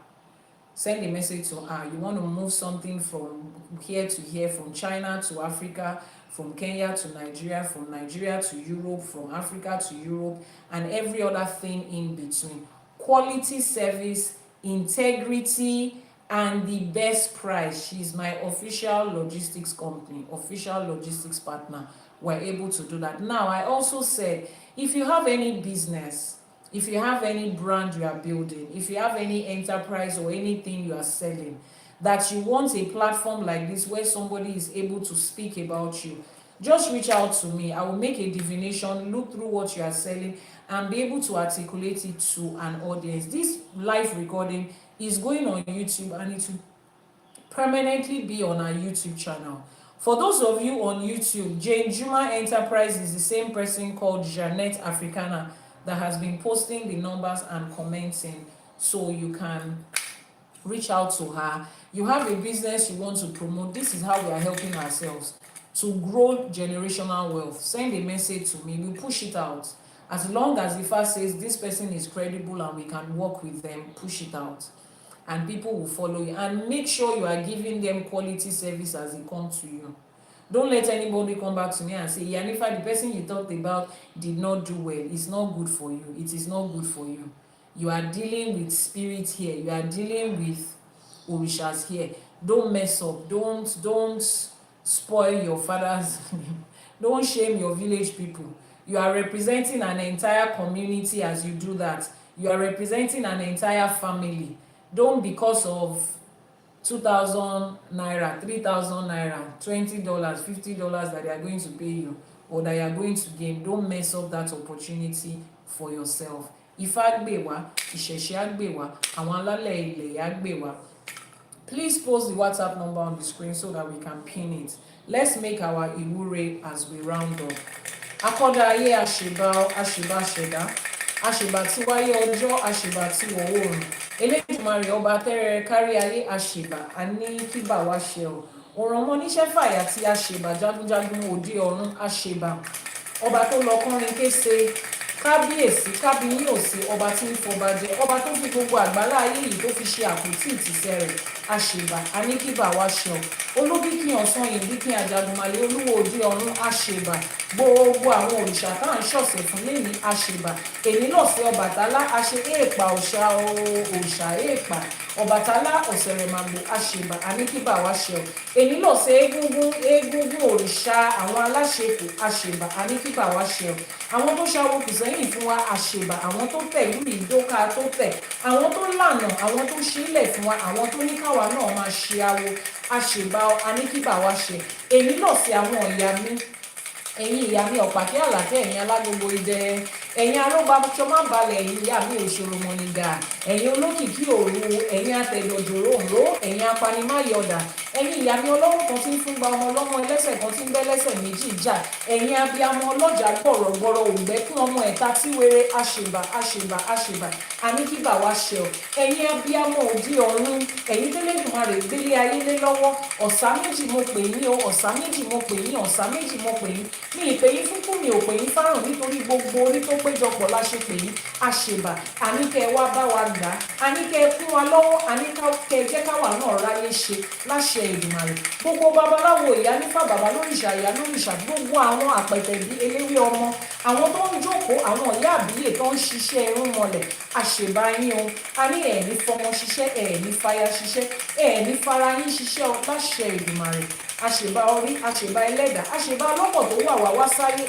Send a message to her. You want to move something from here to here, from China to Africa, from Kenya to Nigeria, from Nigeria to Europe, from Africa to Europe, and every other thing in between. Quality service, integrity, and the best price. She's my official logistics company, official logistics partner. We're able to do that. Now, I also said, if you have any business, if you have any brand you are building, if you have any enterprise or anything you are selling, that you want a platform like this where somebody is able to speak about you, just reach out to me. I will make a divination, look through what you are selling, and be able to articulate it to an audience. This live recording is going on YouTube, and it will permanently be on our YouTube channel. For those of you on YouTube, Jane Juma Enterprise is the same person called Jeanette Africana that has been posting the numbers and commenting, so you can reach out to her. You have a business you want to promote. This is how we are helping ourselves to grow generational wealth. Send a message to me, we push it out. As long as Ifa says this person is credible and we can work with them, push it out and people will follow you. And make sure you are giving them quality service as they come to you. Don't let anybody come back to me and say, Iyanifa, the person you talked about did not do well. It's not good for you. It is not good for you. You are dealing with spirit here. You are dealing with orishas here. Don't mess up. Don't spoil your father's name. Don't shame your village people. You are representing an entire community as you do that. You are representing an entire family. Don't, because of 2,000 naira, 3,000 naira, $20, $50 that they are going to pay you or that you are going to gain, don't mess up that opportunity for yourself. Ifá gbè wá, ìṣẹ̀ṣe á gbè wá, àwọn alálẹ̀ ilẹ̀ á gbè wá. Please post the WhatsApp number on the screen so that we can pin it. Let's make our ìwúre as we round up. Akọ́dá ayé àṣèbá ṣẹ̀dá, àṣèbá tí wáyé ọjọ́, àṣèbá tí wọ̀ oòrùn. Elédùmarè ọba tẹ́rẹ̀ẹ́ kárí ayé àṣèbá, àní kíbà wá ṣe ọ̀. Òràn mọ́ níṣẹ́ fàyà tí àṣèbá jagunjagun òde ọ̀run àṣèbá. Ọba tó lọ kọrin kése, kábíyèsí kábíyín òsì, ọba tí ń fọba jẹ, ọba tó fi gbogbo àgbálá ayé yìí tó fi ṣe àpótí ìtìsẹ̀ rẹ̀ àṣèbá, àní kíbà wá ṣe ọ̀. Olúbíkí ọ̀sán ìbíkí àjàgùnmàlè olúwo òde ọ̀run àṣèbá. Gbogbo àwọn òrìṣà tá à ń ṣọ̀sẹ̀ fún lẹ́ni àṣèbá. Èní lọ̀sẹ̀ Ọbàtálá àṣẹ èèpà òòṣà òòṣà èèpà. Ọbàtálá ọ̀sẹ̀rẹ̀màgbò àṣèbá, àní kíbà wá ṣe ọ̀. Èní lọ̀sẹ̀ egúngún òrìṣà àwọn Aláṣẹkù àṣèbá, àní kíbà wá ṣe ọ̀. Àwọn tó ṣàwò kùsẹ́yìn fún wa àṣèbá, àwọn tó tẹ̀ ìlú ìdókà tó tẹ̀, àwọn tó lànà, àwọn tó ṣílẹ̀ fún wa, àwọn tó ní káwa náà máa ṣe awo àṣèbá, àní kíbà wá ṣe. Èní lọ̀sẹ̀ àwọn ìyá mi, ẹ̀yin ìyá mi ọ̀pàkẹ́ àlàkẹ́, ẹ̀yin alágbogbo idẹ, ẹ̀yin arógbá ṣọmábalẹ̀, ẹ̀yin ìyá mi òṣòro mọ̀nìgà, ẹ̀yin olókìkí òru, ẹ̀yin atẹ̀dọ̀jòrò òǹró, ẹ̀yin apanimáyọ̀dà, ẹ̀yin ìyá mi ọlọ́run kan tí ń fún gba ọmọ ọlọ́mọ ẹlẹ́sẹ̀ kan tí ń bẹ́lẹ́sẹ̀ méjì jà, ẹ̀yin abiyamọ ọlọ́jà gbọ̀rọ̀gbọ̀rọ̀ òǹgbẹ́kún ọmọ ẹ̀ta tí wéré àṣèbá àṣèbá àṣèbá, àní kíbà wá ṣe ọ̀. ẹ̀yin abiyamọ òdi ọ̀run, ẹ̀yin tẹ́lẹ̀dùmarè gbélé ayé lé lọ́wọ́, ọ̀sà méjì mo pè yín o, ọ̀sà méjì mo pè yín, ọ̀sà méjì mo pè yín, mi ì pè yín fún kú, mi ò pè yín fárùn, nítorí gbogbo orí tó péjọpọ̀ la ṣe pè yín àṣèbá, àní kẹ́ ẹ wá bá wa gbà á, àní kẹ́ ẹ kún wa lọ́wọ́, àní kẹ́ ẹ jẹ́ káwa náà ráyé ṣe láṣẹ Èdùmàrè. Gbogbo babaláwo, Ìyánífà bàbá lóríṣà, ìyá lóríṣà, gbogbo àwọn àpẹtẹ̀bí eléwé ọmọ, àwọn tó ń jókòó, àwọn ìyá àbíyè tó ń ṣiṣẹ́ irun mọlẹ̀ àṣèbá yín o, a ní ẹ̀ẹ́ní fọmọ ṣiṣẹ́, ẹ̀ẹ́ní fàyà ṣiṣẹ́, ẹ̀ẹ́ní fara yín ṣiṣẹ́ o láṣẹ Èdùmàrè. Àṣèbá orí, àṣèbá ẹlẹ́dàá, àṣèbá lọ́pọ̀ tó wà wá wá sáyé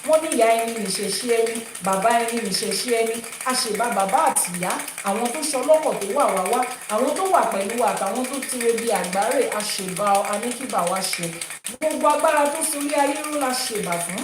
wọ́n ní ìyá ẹni nìṣẹ̀ṣe ẹni, bàbá ẹni nìṣẹ̀ṣe ẹni, àṣèbá bàbá àtìyá, àwọn tó ṣọlọ́pọ̀ tó wà wá wá, àwọn tó wà pẹ̀lú wa àtàwọn tó ti re bí àgbáre àṣèbá aníkíbà wá ṣe. Gbogbo agbára tó sorí ayé ró la ṣèbà fún,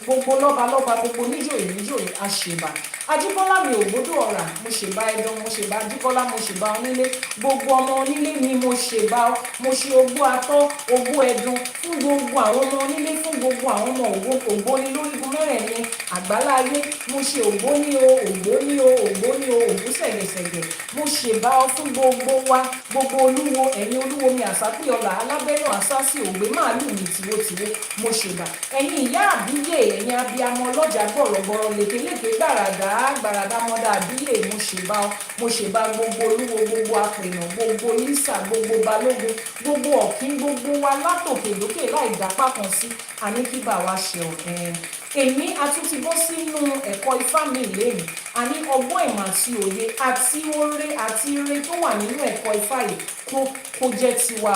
gbogbo lọ́balọ́ba, gbogbo níjòyè níjòyè àṣèbà. Ajíbọ́lá mi ò gbọ́dọ̀ ọ̀rà, mo ṣèbá ẹdán, mo ṣèbá Ajíbọ́lá, mo ṣèbá onílé, gbogbo ọmọ onílé ni mo ṣèbá, mo ṣe ogbó atọ́, ogbó ẹdun fún gbogbo àwọn ọmọ onílé, fún gbogbo àwọn ọmọ ògbóni lórígun mẹ́rẹ̀ẹ̀rin àgbáláyé, mo ṣe ògbóni o, ògbóni o, ògbóni o, ògbó sẹ̀gẹ̀sẹ̀gẹ̀, mo ṣèbá fún gbogbo wa, gbogbo olúwo, ẹ̀yin olúwo mi àsápì ọlà, alábẹ́nà àsásì ògbé màálù mi tìwótìwó, mo ṣèbá. Ẹ̀yin ìyá àbíyè, ẹ̀yin abiyamọ ọlọ́jà gbọ̀rọ̀gbọ̀rọ̀, lékeléké gbàràdá mọ́dà àbíyè, mo ṣèbá gbogbo olúwo, gbogbo apènà, gbogbo lísà, gbogbo balógun, gbogbo ọ̀kín, gbogbo wa látòkè lókè láì dápá kan sí, àní kíbà wá ṣe ọ̀hún. Èmi a tún ti bọ́ sínú ẹ̀kọ́ Ifá mi lẹ́yìn, a ní ọgbọ́n ìmọ̀ àti òye àti oore àti ire tó wà nínú ẹ̀kọ́ Ifá yìí kó jẹ́ tiwa.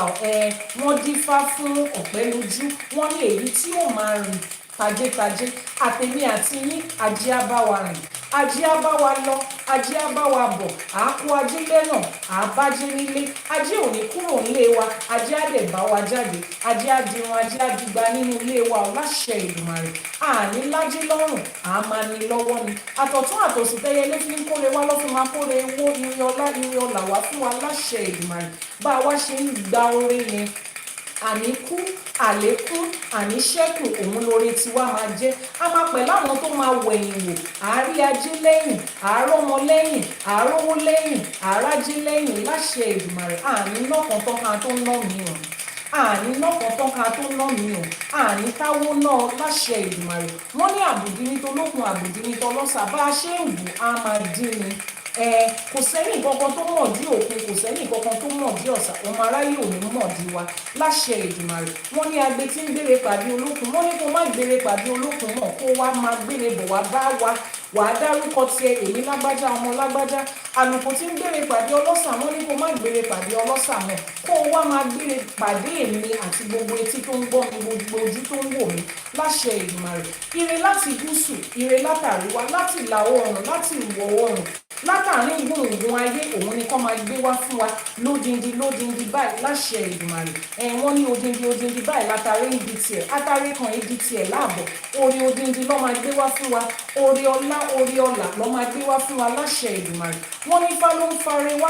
Wọ́n dífá fún ọ̀pẹ lójú, wọ́n ní èyí tí ó máa rìn tajétajé, àtèmi àti yín ajé á bá wa rìn, ajé á bá wa lọ, ajé á bá wa bọ̀, àákú ajé lẹ́nà, àbájé nílé, ajé ò ní kúrò nílé wa, ajé á dẹ̀ bá wa jáde, ajé á dirun, ajé á dìgbà nínú ilé wa láṣẹ Èdùmàrè. Àní lájé lọ́rùn, àá máa ní lọ́wọ́ ni. Àtọ̀tún àtòsì tẹ́yẹlé fi ń kóre wá lọ́fún máa kóre owó, ire ọlá, ire ọlà wá fún wa láṣẹ Èdùmàrè. Bá a wá ṣe ń gba oore yẹn, àní kú, àlékún àníṣẹ́kù òun lóore tiwa máa jẹ́. A máa pẹ̀ láwọn tó máa wẹ̀yìn wò, àárí ajé lẹ́yìn, àárọ́mọ lẹ́yìn, àárówó lẹ́yìn, àárájé lẹ́yìn láṣẹ Èdùmàrè. Àní nọ́kan tán ká tó ná mìíràn, àní nọ́kan tán ká tó ná mìíràn, àní táwó náà láṣẹ Èdùmàrè. Wọ́n ní àbùdí ní tolókun, àbùdí ní tọlọ́sà, bá a ṣe ń wù á máa dín ni. Kò sẹ́ni kankan tó mọ̀ dí òkun, kò sẹ́ni kankan tó mọ̀ dí ọ̀sà, ọmọ aráyé ò ní mọ̀ dí wa láṣẹ Èdùmàrè. Wọ́n ní agbe tí ń gbére pàdé olókun, wọ́n ní kó má gbére pàdé olókun mọ́, kó wá máa gbére bọ̀ wá bá wa. Wàá dárúkọ tiẹ̀, èmi lágbájá ọmọ lágbájá. Àlùkò tí ń gbére pàdé ọlọ́sà, wọ́n ní kó má gbére pàdé ọlọ́sà mọ́, kó wá máa gbére pàdé èmi àti gbogbo etí tó ń gbọ́ mi, gbogbo ojú tó ń wò mí láṣẹ Èdùmàrè. Ire láti gúúsù, ire látàríwá, láti ìlà oòrùn, láti ìwọ̀ oòrùn, látàrin gbùngbùn ayé òun ni kọ́ máa gbé wá fún wa lódindi lódindi báyìí láṣẹ Èdùmàrè. Wọ́n ní odindi báyìí látàrí ibi tiẹ̀, átàrí kan ibi tiẹ̀ láàbọ̀, orí odindi lọ́ máa gbé wá fún wa, orí ọlá orí ọlà lọ́ máa gbé wá fún wa láṣẹ Èdùmàrè. Wọ́n ní Ifá ló ń fare wá,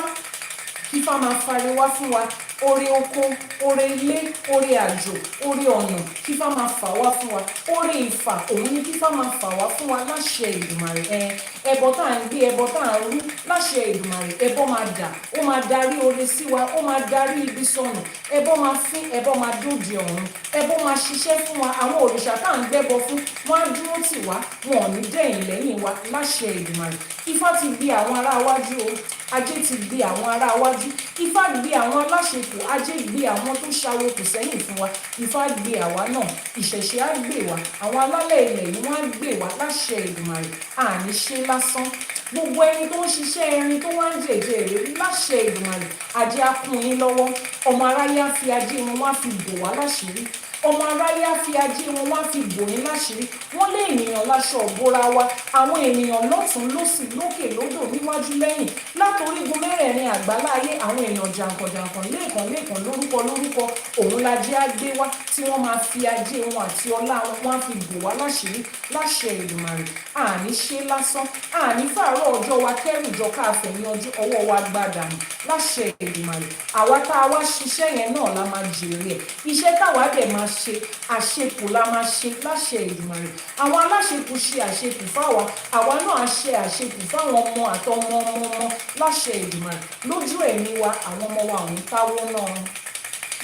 kífá máa fare wá fún wa, oore oko, oore ilé, oore àjò, oore ọ̀nà, kífá máa fà wá fún wa, oore ìfà òun ni kífá máa fà wá fún wa láṣẹ Èdùmàrè. Ẹbọ tá à ń gbé, ẹbọ tá à ń rú láṣẹ Èdùmàrè, ẹbọ máa dà, ó máa darí oore sí wa, ó máa darí ibi sọnù, ẹbọ máa fín, ẹbọ máa dòde ọ̀run, ẹbọ máa ṣiṣẹ́ fún wa. Àwọn òrìṣà tá à ń gbẹ́bọ fún, wọ́n á dúró tì wá, wọn ò ní dẹ̀yìn lẹ́yìn wa láṣẹ Èdùmàrè. Ifá ti gbé àwọn ará wájú o, ajé ti gbé àwọn ará wájú, Ifá gbé àwọn aláṣekù, ajé gbé àwọn tó ṣàwo kù sẹ́yìn fún wa, Ifá gbé àwa náà, ìṣẹ̀ṣe á gbé wa, àwọn alálẹ̀ ilẹ̀ yìí wọ́n á gbé wa láṣẹ Èdùmàrè. Àní ṣe lásán, gbogbo ẹni tó ń ṣiṣẹ́ erin tó wá ń jẹ̀jẹ̀ èrè láṣẹ Èdùmàrè, ajé á kún yín lọ́wọ́, ọmọ aráyé á fi ajé wọn wá fi bò wá láṣìírí, ọmọ aráyé á fi ajé wọn wá fi bò yín láṣìírí. Wọ́n lé ènìyàn láṣọ òbora wa, àwọn ènìyàn lọ́tún lósì lókè lódò níwájú lẹ́yìn, látorígun mẹ́rẹ̀ẹ̀rin àgbáláyé, àwọn èèyàn jàǹkànjàǹkàn lẹ́ẹ̀kan lórúkọ òun lajé á gbé wá, tí wọ́n máa fi ajé wọn àti ọlá wọn wá fi bò wá láṣìírí láṣẹ Èdùmàrè. Àní ṣe lásán, àní fàárọ̀ ọjọ́ wa kẹ́rù jọ káàfẹ́ ní ọwọ́ wa gbàdánù láṣẹ Èdùmàrè. Àwa tá a wá ṣiṣẹ́ yẹn náà la máa jèrè ẹ̀, iṣẹ́ táwa dẹ̀ máa ṣe àṣepù la máa ṣe láṣẹ Èdùmàrè. Àwọn aláṣekù ṣe àṣepù fáwa, àwa náà ṣe àṣepù fáwọn ọmọ àtọmọ ọmọ láṣẹ Èdùmàrè. Lójú ẹ̀mí wa àwọn ọmọ wa ò ní táwó náà,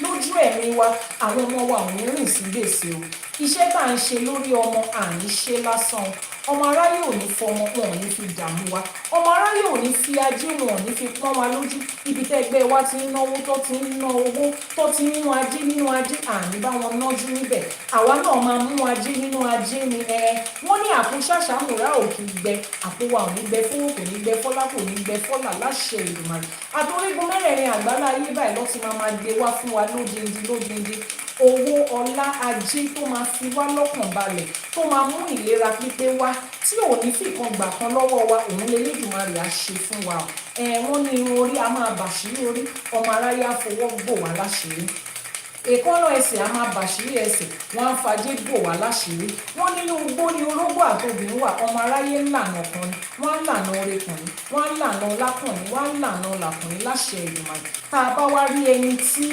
lójú ẹ̀mí wa àwọn ọmọ wa ò ní rìn sí gbèsè o. Iṣẹ́ tá à ń ṣe lórí ọmọ àní ṣe lásán o. Ọmọ aráyé ò ní fọmọ, wọn ò ní fi dààmú wa, ọmọ aráyé ò ní fi ajé, wọn ò ní fi pọ́n wa lójú. Ibi tẹ́gbẹ́ wa ti ń náwó, tó ti ń ná owó, tó ti ń mú ajé nínú ajé, àní bá wọn nájú níbẹ̀. Àwa náà máa mú ajé nínú ajé ni. Wọ́n ní àpò ṣàṣàmùrà ò kì í gbẹ, àpò wa ò ní gbẹ fowó, kò ní gbẹ fọ́lá, kò ní gbẹ fọ́là láṣẹ Èdùmàrè. Àtorígun mẹ́rẹ̀ẹ̀rin àgbáláyé báyìí ló ti máa gbé wá fún wa lódindi. Owó ọlá ajé tó máa fi wá lọ́kàn balẹ̀, tó máa mú ìlera pípé wá, tí ò ní fìkan gbà kan lọ́wọ́ wa, òun l'Elédùmarè á ṣe fún wa. Wọ́n ní irun orí a máa bàṣírí orí, ọmọ aráyé á fọwọ́ gbò wá láṣìírí. Èékánná ẹsẹ̀ a máa bàṣírí ẹsẹ̀, wọ́n á fajé gbò wá láṣìírí. Wọ́n nínú igbó ni orógbó àtobìnrin wà, ọmọ aráyé ń lànà ọkùnrin, wọ́n á lànà orekùnrin, wọ́n á lànà ọlákùnrin, wọ́n á lànà ọlàkùnrin láṣẹ Èdùmàrè. Tá a bá wá rí ẹni tí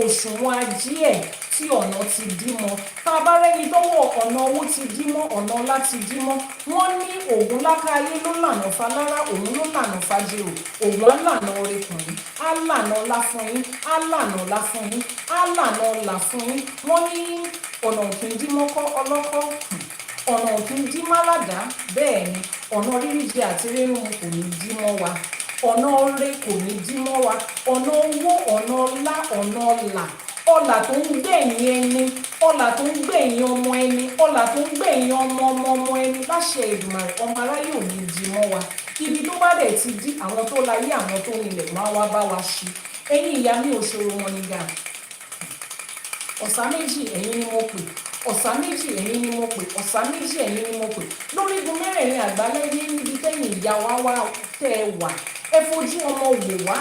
òṣùwọ̀n ajé ẹ̀ tí ọ̀nà ti dí mọ́, tá a bá rẹ́ni tọ́wọ́ ọ̀nà owó ti dí mọ́, ọ̀nà ọlá ti dí mọ́, wọ́n ní Ògún lákáyé ló lànà falára, òun ló lànà fajero, òun á lànà orekùnrin, á lànà ọlá fún yín, á lànà ọlá fún yín, á lànà ọlà fún yín. Wọ́n ní ọ̀nà òkè ń dí mọ́kọ́ ọlọ́kọ́, ọ̀nà òkè ń dí málàdá, bẹ́ẹ̀ ni ọ̀nà rírí jẹ àti rírun kò ní dí mọ́ wa, ọ̀nà oore kò ní dí mọ́ wa, ọ̀nà owó, ọ̀nà ọlá, ọ̀nà ọlà, ọlà tó ń gbẹ̀yìn ẹni, ọlà tó ń gbẹ̀yìn ọmọ ẹni, ọlà tó ń gbẹ̀yìn ọmọ ẹni láṣẹ Èdùmàrè. Ọmọ aráyé ò ní dí mọ́ wa. Ibi tó bá dẹ̀ ti dí, àwọn tó láyé, àwọn tó nílẹ̀ wọ́n á wá bá wa ṣí. Ẹ̀yin ìyá mi òṣòro wọn ni gà, ọ̀sà méjì ẹ̀yin ni mo pè, ọ̀sà méjì ẹ̀yin ni mo pè, ọ̀sà méjì ẹ̀yin ni mo pè. Lórígun mẹ́rẹ̀ẹ̀rin àgbáláyé níbi tẹ́yìn ìyá wa wá tẹ́ ẹ wà, ẹ fojú ọmọ wò wá,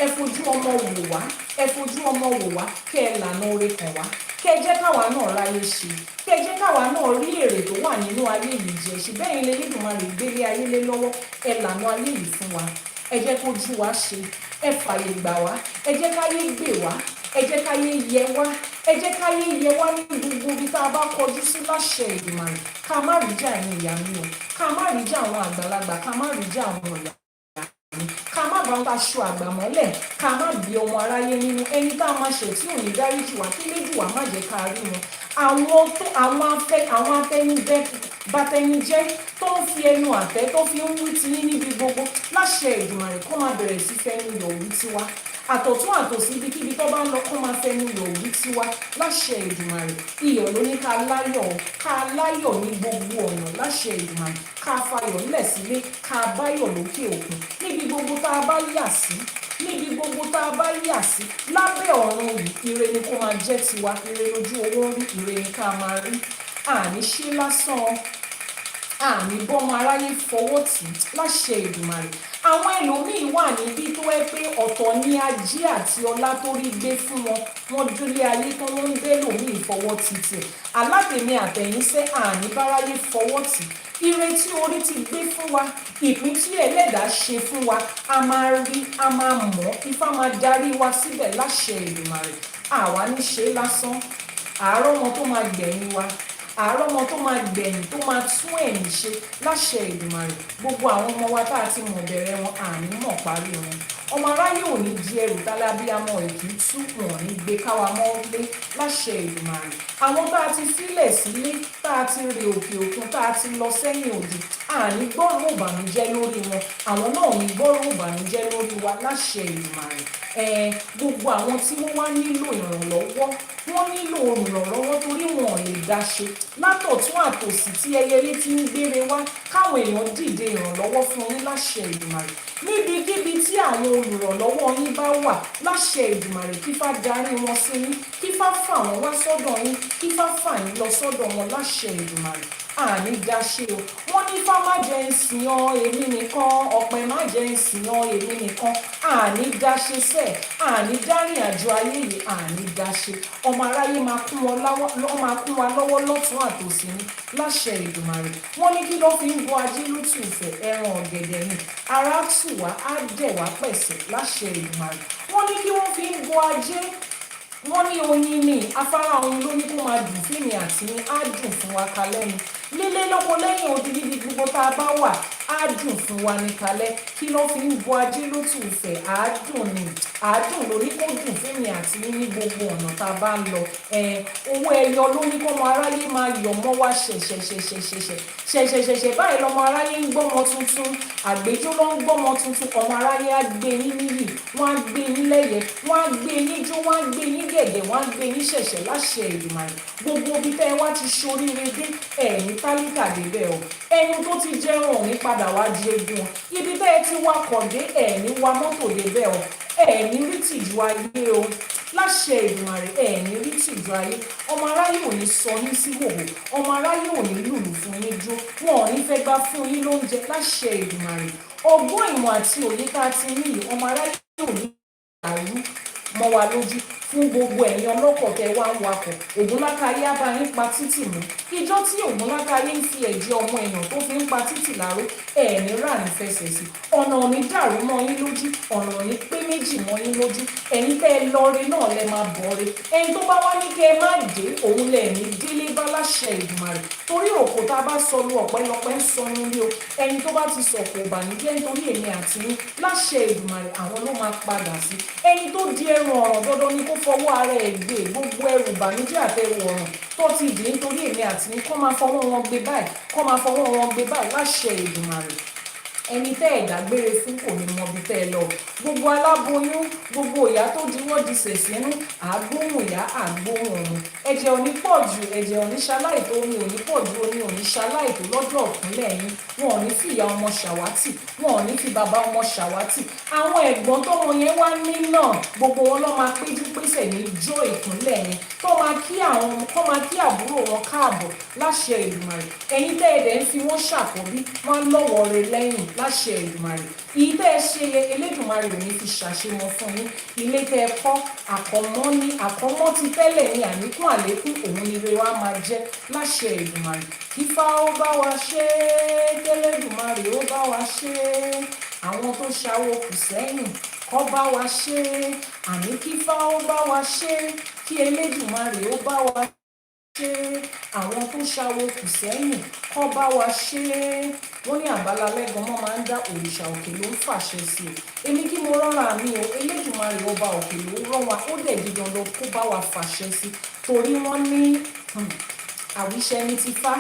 ẹ fojú ọmọ wò wá, ẹ fojú ọmọ wò wá, kẹ́ ẹ lànà oore kan wá, kẹ́ ẹ jẹ́ káwa náà ráyé ṣe, kẹ́ ẹ jẹ́ káwa náà rí èrè tó wà nínú ayé yìí jẹ. Ṣùgbọ́n ẹ̀yin l'Elédùmarè gbélé ayé lé lọ́wọ́, ẹ lànà ayé yìí fún wa, ẹ jẹ́ kójú wa ṣe, ẹ fàyè gbà wá, ẹ jẹ́ káyé gbè wá, ẹ jẹ́ káyé yẹ wá, ẹ jẹ́ káyé yẹ wá ní gbogbo ibi tá a bá kọjú sí láṣẹ Èdùmàrè. Ká má rí jà ẹ̀yin ìyá mi o, ká má rí jà àwọn àgbàlagbà, ká má rí jà àwọn ìyá, ká má bá aṣọ àgbà mọ́lẹ̀, ká má bí ọmọ aráyé nínú. Ẹni tá a máa ṣẹ̀ tí ò ní dáríjì wá, kí Elédùà má jẹ́ ká rí wọn. Àwọn afẹnujẹ bàtẹnijẹ́ tó ń fi ẹnu àtẹ́ tó fi ń wí ti yín níbi gbogbo láṣẹ Èdùmàrè kó máa bẹ̀rẹ̀ sí fẹnu yọ̀ wí tiwa. Àtọ̀tún àtòsí ibikíbi tó bá ń lọ kó máa fẹnu yọ̀ wí tiwa láṣẹ Èdùmàrè. Iyọ̀ ló ní ká láyọ̀ ní gbogbo ọ̀nà láṣẹ Èdùmàrè. Ká fayọ̀ nílẹ̀ sílé, ká báyọ̀ lókè òkun. Níbi gbogbo tá a bá yà sí, níbi gbogbo tá a bá yà sí lábẹ́ ọ̀run yìí, ire ni kó máa jẹ́ tiwa. Ire lójú owó rí, ire ni ká máa rí. Àní ṣe lásán, àní bọ́mọ aráyé fọwọ́ tì láṣẹ Èdùmàrè. Àwọn ẹlòmíín wà níbí tó ẹ pé ọ̀tọ̀ ní ajé àti ọlá tó rí gbé fún wọn, wọ́n dúlé ayé tó wọ́n ń bẹ́ lòmíín fọwọ́ tì. Alátèmi àtẹ̀yìnṣẹ́ àní báráyé fọwọ́ tì. Ire tí orí ti gbé fún wa, ìpín tí Ẹlẹ́dàá ṣe fún wa, a máa rí, a máa mọ̀, Ifá máa darí wa síbẹ̀ láṣẹ Èdùmàrè. Àwa ní ṣe lásán, àárọ̀ wọn tó máa gbẹ̀yìn wa, àárọ̀ ọmọ tó máa gbẹ̀yìn tó máa tún ẹ̀yìn ṣe láṣẹ Èdùmàrè. Gbogbo àwọn ọmọ wa tá a ti mọ̀ bẹ̀rẹ̀ wọn àní mọ̀ parí wọn. Ọmọ aráyé ò ní di ẹrù tálábíàmọ èkì tú wọn ní gbé káwa mọ́ lé láṣẹ Èdùmàrè. Àwọn tá a ti fílẹ̀ sílé, tá a ti rè òkè òkun, tá a ti lọ sẹ́yìn òdì, àní gbọ́rọ̀ ìbànújẹ́ lórí wọn, àwọn náà ò ní gbọ́rọ̀ ìbànújẹ́ lórí wa láṣẹ Èdùmàrè. Gbogbo àwọn tí wọ́n wá nílò ìrànlọ́wọ́, wọ́n nílò olùrànlọ́wọ́ torí wọn ò lè dá ṣe. Látọ̀tún àtòsí tí ẹyẹlé ti ń gbére wá, káwọn èèyàn dìde ìrànlọ́wọ́ fún yín láṣẹ Èdùmàrè. Níbikíbi tí àwọn olùrànlọ́wọ́ yín bá wà láṣẹ Èdùmàrè, kífá darí wọn sí yín, kífá fà wọ́n wá sọ́dọ̀ yín, kífá fà yín lọ sọ́dọ̀ wọn láṣẹ Èdùmàrè. Àní dáṣe o. Wọ́n ní Ifá má jẹ́ ń sìn ọ́ èmi nìkan, ọ̀pẹ má jẹ́ ń sìn ọ́ èmi nìkan. Àní dáṣe sẹ́ẹ̀, àní dárìn àjò ayé yìí, àní dáṣe. Ọmọ aráyé máa kún wa lọ́wọ́ lọ́tún àtòsí ní láṣẹ Èdùmàrè. Wọ́n ní kí ló fi ń bọ ajé lótú ìfẹ́, ẹran ọ̀gẹ̀dẹ̀ ni. Ara tù wá, á dẹ̀ wá pẹ̀sẹ̀ láṣẹ Èdùmàrè. Wọ́n ní kí wọ́n fi ń bọ ajé, wọ́n ní oyin ní afárá oyin ló ní kó máa dùn fíìmì àti ní á dùn fún wa kalẹ́ ni. Lílé lọ́wọ́ lẹ́yìn odi níbi gbogbo tá a bá wà á dùn fún wa ní kalẹ́. Kí ló fi ń bọ ajé lótú ìfẹ́, àádùn ni, àádùn lórí kó dùn fíìmì àti ní gbogbo ọ̀nà tá a bá ń lọ. Owó ẹyọ ló ní kọ́mọ aráyé máa yọ̀ mọ́ wá ṣẹ̀ṣẹ̀ṣẹ̀ṣẹ̀ báyìí lọ́mọ aráyé ń gbọ́mọ tuntun, àgbéjó ló ń gbọ́mọ tuntun. Ọmọ aráyé á gbé yín níyì, wọ́n á gbé yín lẹ́yẹ, wọ́n á gbé yín jó, wọ́n á gbé yín gẹ̀gẹ̀, wọ́n á gbé yín ṣẹ̀ṣẹ̀ láṣẹ Èdùmàrè. Gbogbo ibi tẹ́ ẹ wá ti ṣoríire dé, ẹ̀yin tálíkà débẹ̀ o. Ẹni tó ti jẹun òní padà wá di egun. Ibi tẹ́ ẹ ti wakọ̀ dé, ẹ̀yin wa mọ́tò débẹ̀ o. Ẹ̀yin rí tìjú ayé o láṣẹ Èdùmàrè. Ẹ̀yin rí tìjú ayé. Ọmọ aráyé ò ní sọ yín sí hòhò, ọmọ aráyé ò ní lùlù fún yín jó, wọn ò ní fẹ́ gbá fún yín lóúnjẹ láṣẹ Èdùmàrè. Ọgbọ́n ìmọ̀ àti òye tá a ti ní yìí, ọmọ aráyé ò ní àrú mọ́ wa lójú. Fún gbogbo ẹ̀yin ọlọ́kọ̀ tẹ́ wá ń wakọ̀, Ògúnlákayé á bá yín pa títì mú. Ijọ́ tí Ògúnlákayé ń fi ẹ̀jẹ̀ ọmọ èèyàn tó fi ń pa títì láró, ẹ̀ẹ̀ní rà ní fẹsẹ̀ sí. Ọ̀nà ò ní dàrú mọ́ yín lójú, ọ̀nà ò ní pé méjì mọ́ yín lójú. Ẹ̀yin tẹ́ ẹ lọ́re náà lẹ máa bọ̀re. Ẹni tó bá wá ní kẹ́ ẹ má dé, òun lẹ̀ ní délé bá láṣẹ Èdùmàrè. Torí òkò tá a bá sọnù ọ̀pẹ́lọpẹ́ ń sọnù ní o. Ẹni tó bá ti sọ̀kò ìbànújẹ́ nítorí èmi àti yín láṣẹ Èdùmàrè, àwọn ló máa padà sí. Ẹni tó di ẹrù ọ̀ràn dandan ni kó fọwọ́ ara ẹ̀ gbé. Gbogbo ẹrù ìbànújẹ́ àtẹrù ọ̀ràn tó ti dì nítorí èmi àti yín, kó máa fọwọ́ wọn gbé báyìí, kó máa fọwọ́ wọn gbé báyìí láṣẹ Èdùmàrè. Ẹni tẹ́ ẹ̀ dágbére fún kò ní mọ ibi tẹ́ ẹ lọ. Gbogbo aláboyún, gbogbo ìyá tó diwọ́ di sẹ̀sínú, àgbóhùn ìyá àgbóhùn ọ̀run. Ẹ̀jẹ̀ ò ní pọ̀ jù, ẹ̀jẹ̀ ò ní ṣaláìtó, omi ò ní pọ̀ jù, omi ò ní ṣaláìtó lọ́jọ́ ìkúnlẹ̀ yín. Wọn ò ní fi ìyá ọmọ ṣàwátì, wọn ò ní fi bàbá ọmọ ṣàwátì. Àwọn ẹ̀gbọ́n tọ́mọ yẹn wá ní náà, gbogbo wọn ló máa péjú pésẹ̀ ní jó ìkúnlẹ̀ yẹn. Tó máa kí àbúrò wọn káàbọ̀ láṣẹ Èdùmàrè. Ẹ̀yin tẹ́ ẹ̀dẹ̀ ń fi wọ́n ṣàkọ́bí, wọ́n á lọ́wọ́ rẹ̀ lẹ́yìn láṣẹ Èdùmàrè. Èyí tẹ́ ẹ ṣe Elédùmarè ò ní fi ṣàṣemọ fún yín. Ilé tẹ́ ẹ kọ́ àkọ́mọ́ ti tẹ́lẹ̀ ní àníkún àlékún, òun ni ire wa máa jẹ́ láṣẹ Èdùmàrè. Kífá ó bá wa ṣe é, k'Elédùmarè ó bá wa ṣe é. Àwọn tó ṣàwó kù sẹ́yìn kó bá wa ṣe, àní kí Ifá ó bá wa ṣe, kí Elédùmarè ó bá wa ṣe, àwọn tó ṣàwo kù sẹ́yìn kó bá wa ṣe. Wọ́n ní àbálalẹ́ gan mọ́ máa ń dá òrìṣà òkè ló ń fàṣẹ sí i. Èmi kí mo rọ́ra mi o, Elédùmarè ọba òkè ló rán wa, ó dẹ̀ di dandan kó bá wa fàṣẹ sí i. Torí wọ́n ní àwíṣẹ ní ti Ifá,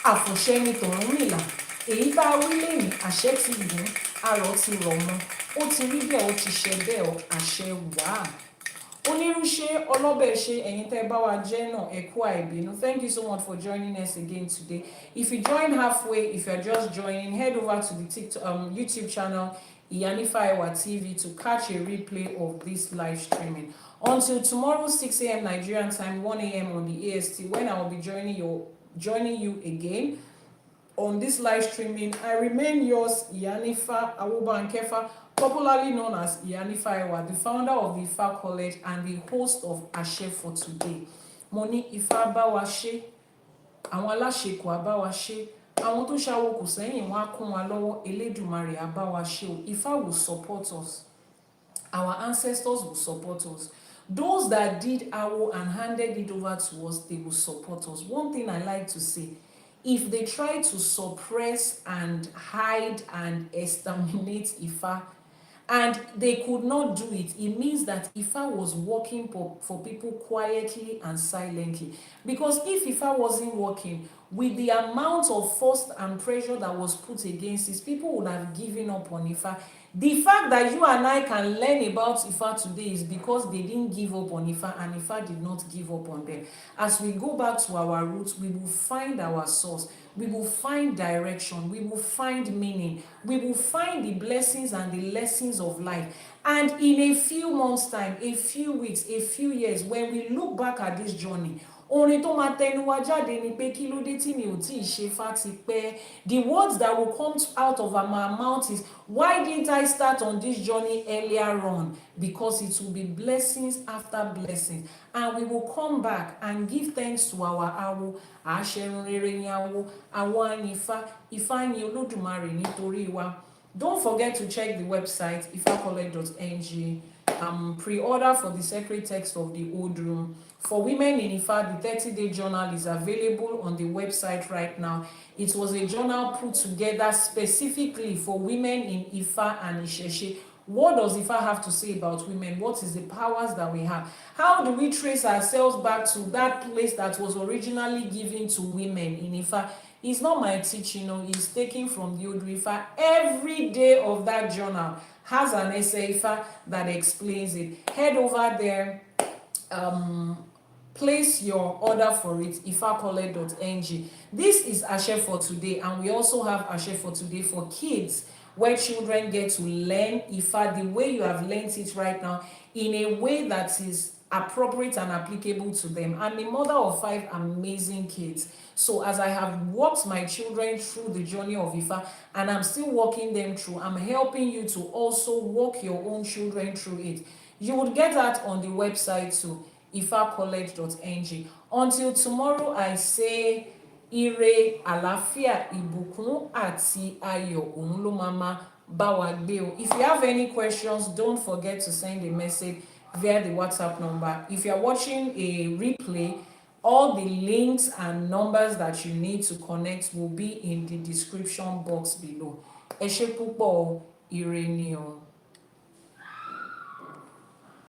àfọ̀ṣẹ ní t'Ọ̀rúnmìlà. Èyí tá a wí lẹ́yìn àṣẹ ti gùn, arọ̀ ti rọ̀ mọ́, ó ti rí bẹ́ẹ̀, ó ti ṣe bẹ́ẹ̀, àṣẹ wàá. Onírúṣe ọlọ́bẹ̀ ṣe ẹ̀yin tẹ́ bá wa jẹ́ náà ẹ kú àìbínú. Thank you so much for joining us again today. If you joined halfway, if you're just joining, head over to the YouTube channel Iyanifa Ewa TV to catch a replay of this live streaming. Until tomorrow 6 a.m. Nigerian time, 1 a.m. on the AST, when I will be joining you again on this live streaming. I remain yours, Iyanifa Ewa, popularly known as Iyanifa Ewa, the founder of the Ifá College and the host of Àṣẹ for Today. Mo ní Ifá bá wa ṣe, àwọn Aláṣẹkù á bá wa ṣe, àwọn tó ṣàwo kù sẹ́yìn wọ́n á kún wa lọ́wọ́, Elédùmarè á bá wa ṣe o. Ifá will support us. Our ancestors will support us. Those that did Awo and handed it over to us, they will support us. One thing I like to say, if they try to suppress and hide and exterminate Ifá, and they could not do it, it means that Ifá was working for people quietly and silently. Because if Ifá wasn't working, with the amount of force and pressure that was put against it, people would have given up on Ifá. The fact that you and I can learn about Ifá today is because they didn't give up on Ifá, and Ifá did not give up on them. As we go back to our roots, we will find our source. We will find direction. We will find meaning. We will find the blessings and the lessons of life. And in a few months' time, a few weeks, a few years, when we look back at this journey, orin tó máa tẹnu wa jáde ni pé kí ló dé tí mi ò tí ì ṣe Ifá ti pẹ́. The words that will come out of our mouth is, why didn't I start on this journey earlier on? Because it will be blessings after blessings, and we will come back and give thanks to our Awo. Àṣẹrun rere ni Awo, àwọn Ifá, Ifá ni Olódùmarè nítorí wa. Don't forget to check the website ifacollege.ng. Pre-order for the sacred text of the Odù. For women in Ifá, the 30-day journal is available on the website right now. It was a journal put together specifically for women in Ifá and ÌШẸШE. What does Ifá have to say about women? What is the powers that we have? How do we trace ourselves back to that place that was originally given to women in Ifá? It's not my teaching, it's taken from the Odù Ifá. Every day of that journal has an essay Ifá that explains it. Head over there, place your order for it, ifacollege.ng. This is Àṣẹ for Today, and we also have Àṣẹ for Today for kids, where children get to learn Ifá the way you have learned it right now, in a way that is appropriate and applicable to them. I'm a mother of 5 amazing kids. So as I have walked my children through the journey of Ifá, and I'm still walking them through, I'm helping you to also walk your own children through it. You would get that on the website too, ifacollege.ng. Until tomorrow, I say, ire, àlàáfíà, ìbùkún àti ayọ̀ òun ló máa bá wa gbé o. If you have any questions, don't forget to send a message via the WhatsApp number. If you're watching a replay, all the links and numbers that you need to connect will be in the description box below. Ẹ ṣé púpọ̀ o, ire ni o.